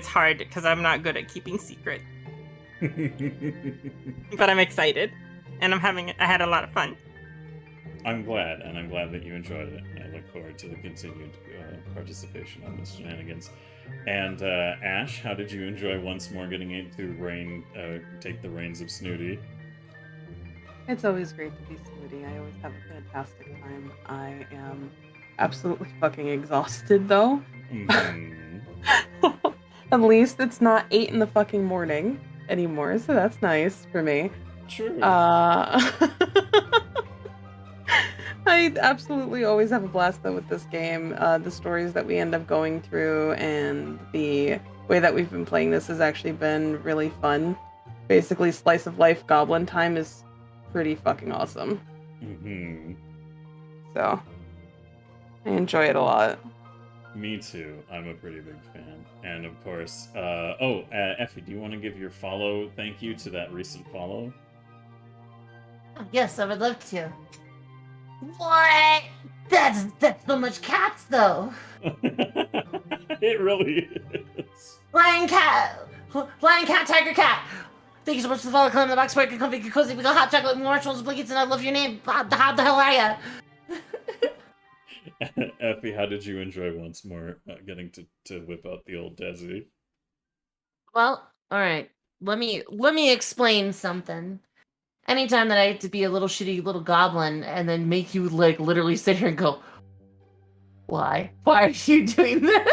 hard because I'm not good at keeping secret. But I'm excited, and I had a lot of fun. I'm glad that you enjoyed it. I look forward to the continued participation on this shenanigans. And Ash, how did you enjoy once more getting to take the reins of Snooty? It's always great to be Snooty. I always have a fantastic time. I am absolutely fucking exhausted though. Mhm. At least it's not 8 in the fucking morning anymore, so that's nice for me. True. I absolutely always have a blast though with this game. The stories that we end up going through and the way that we've been playing this has actually been really fun. Basically, slice of life goblin time is pretty fucking awesome. Mm-hmm. So I enjoy it a lot. Me too. I'm a pretty big fan. And of course, Effie, do you want to give your follow thank you to that recent follow? Yes, I would love to. What? That's so much cats though. It really is. Lion cat, tiger cat. Thank you so much for the follow. Climb the box, where you can comfy, get cozy. We got hot chocolate, marshmallows, blankets, and I love your name. How the hell are ya? Effie, how did you enjoy once more getting to whip out the old Desi? Well, all right. Let me explain something. Anytime that I have to be a little shitty little goblin and then make you like literally sit here and go, why? Why are you doing this?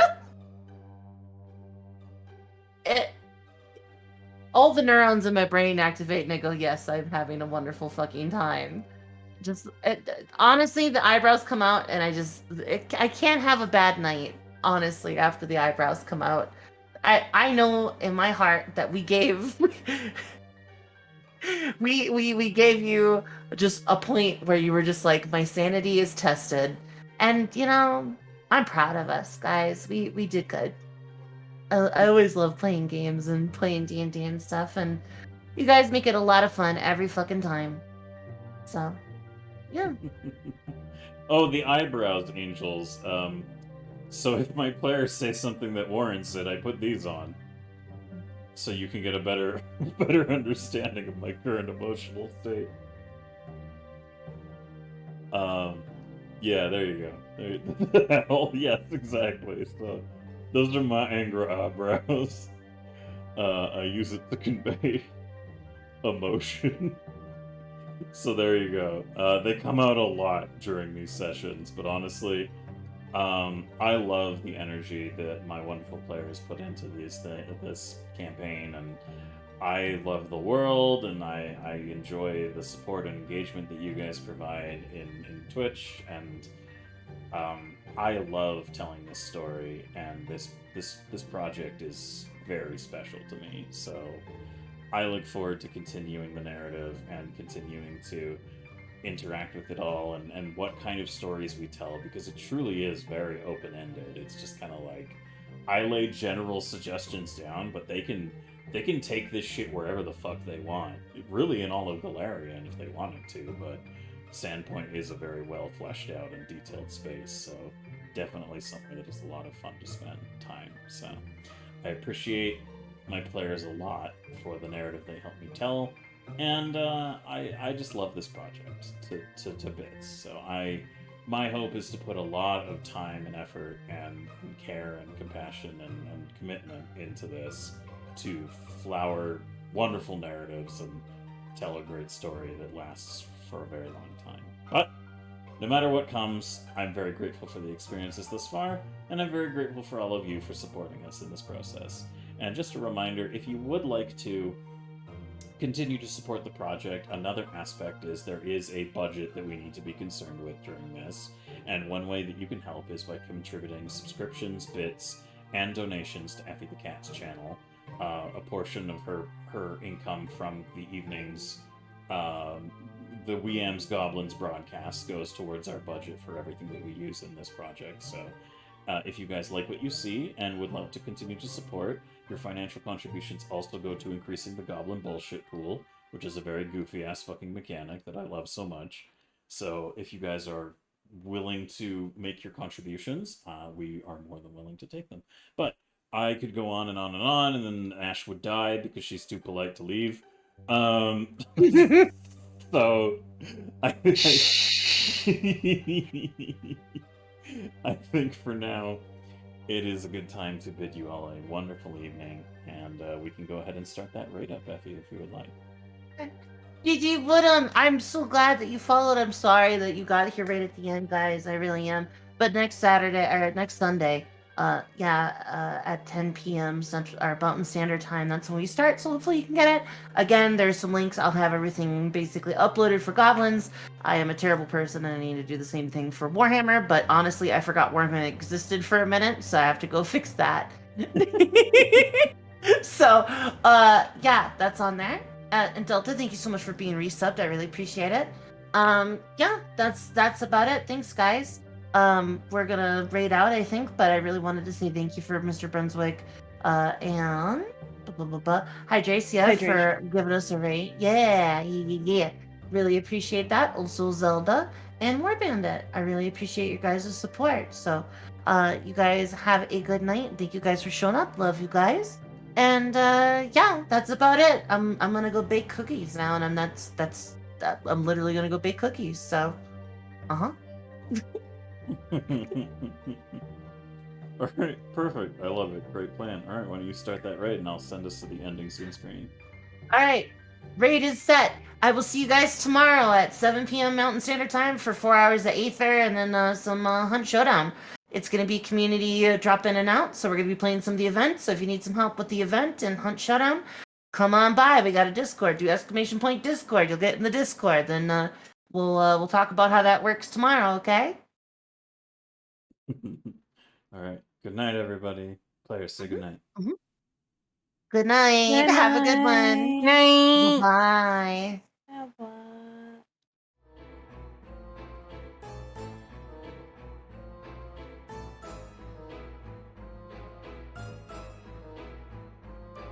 All the neurons in my brain activate and I go, yes, I'm having a wonderful fucking time. Just honestly, the eyebrows come out and I can't have a bad night, honestly, after the eyebrows come out. I know in my heart that we gave we gave you just a point where you were just like, my sanity is tested, and you know, I'm proud of us, guys. We did good. I always love playing games and playing D&D and stuff, and you guys make it a lot of fun every fucking time. So, yeah. Oh, the eyebrows, angels. So if my players say something that warrants it, I put these on, so you can get a better understanding of my current emotional state. Yeah, there you go. Oh, yes, exactly. So those are my anger eyebrows. I use it to convey emotion. So there you go. They come out a lot during these sessions, but honestly, I love the energy that my wonderful players put into this campaign, and I love the world, and I enjoy the support and engagement that you guys provide in Twitch, and I love telling this story, and this project is very special to me. So I look forward to continuing the narrative and continuing to interact with it all, and what kind of stories we tell, because it truly is very open-ended. It's just kind of like I lay general suggestions down, but they can take this shit wherever the fuck they want, really, in all of Galarian if they wanted to. But Sandpoint is a very well fleshed out and detailed space, so definitely something that is a lot of fun to spend time. So I appreciate my players a lot for the narrative they help me tell, and I just love this project to bits. So my hope is to put a lot of time and effort and care and compassion and commitment into this to flower wonderful narratives and tell a great story that lasts for a very long time. But no matter what comes, I'm very grateful for the experiences thus far, and I'm very grateful for all of you for supporting us in this process. And just a reminder, if you would like to continue to support the project, another aspect is there is a budget that we need to be concerned with during this. And one way that you can help is by contributing subscriptions, bits, and donations to Effie the Cat's channel. A portion of her income from the evenings, the Amz Goblinz broadcast, goes towards our budget for everything that we use in this project. So if you guys like what you see and would love to continue to support, your financial contributions also go to increasing the Goblin Bullshit Pool, which is a very goofy-ass fucking mechanic that I love so much. So if you guys are willing to make your contributions, we are more than willing to take them. But I could go on and on and on, and then Ash would die because she's too polite to leave. So I think for now, it is a good time to bid you all a wonderful evening, and we can go ahead and start that raid up, Effie, if you would like. GG, but I'm so glad that you followed. I'm sorry that you got here right at the end, guys. I really am. But next Saturday or next Sunday, at 10 p.m. Central or Mountain Standard Time, that's when we start. So hopefully you can get it. Again, there's some links. I'll have everything basically uploaded for Goblins. I am a terrible person and I need to do the same thing for Warhammer. But honestly, I forgot Warhammer existed for a minute, so I have to go fix that. So, yeah, that's on there. And Delta, thank you so much for being resubbed. I really appreciate it. Yeah, that's about it. Thanks, guys. We're gonna raid out, I think, but I really wanted to say thank you for Mr. Brunswick, and Hydracia for giving us a raid. Yeah. Really appreciate that. Also Zelda and War Bandit. I really appreciate you guys' support. So, you guys have a good night. Thank you guys for showing up. Love you guys. And yeah, that's about it. I'm gonna go bake cookies now, and I'm literally gonna go bake cookies. So, All right, perfect. I love it. Great plan. All right, why don't you start that raid, and I'll send us to the ending scene screen. All right, raid is set. I will see you guys tomorrow at 7 p.m. Mountain Standard Time for 4 hours of Aether, and then some Hunt Showdown. It's going to be community drop in and out, so we're going to be playing some of the events. So if you need some help with the event and Hunt Showdown, come on by. We got a Discord. Do !Discord. You'll get in the Discord. Then we'll talk about how that works tomorrow. Okay. All right. Good night, everybody. Players, say good night. Good night. Have a good one. Night. Bye.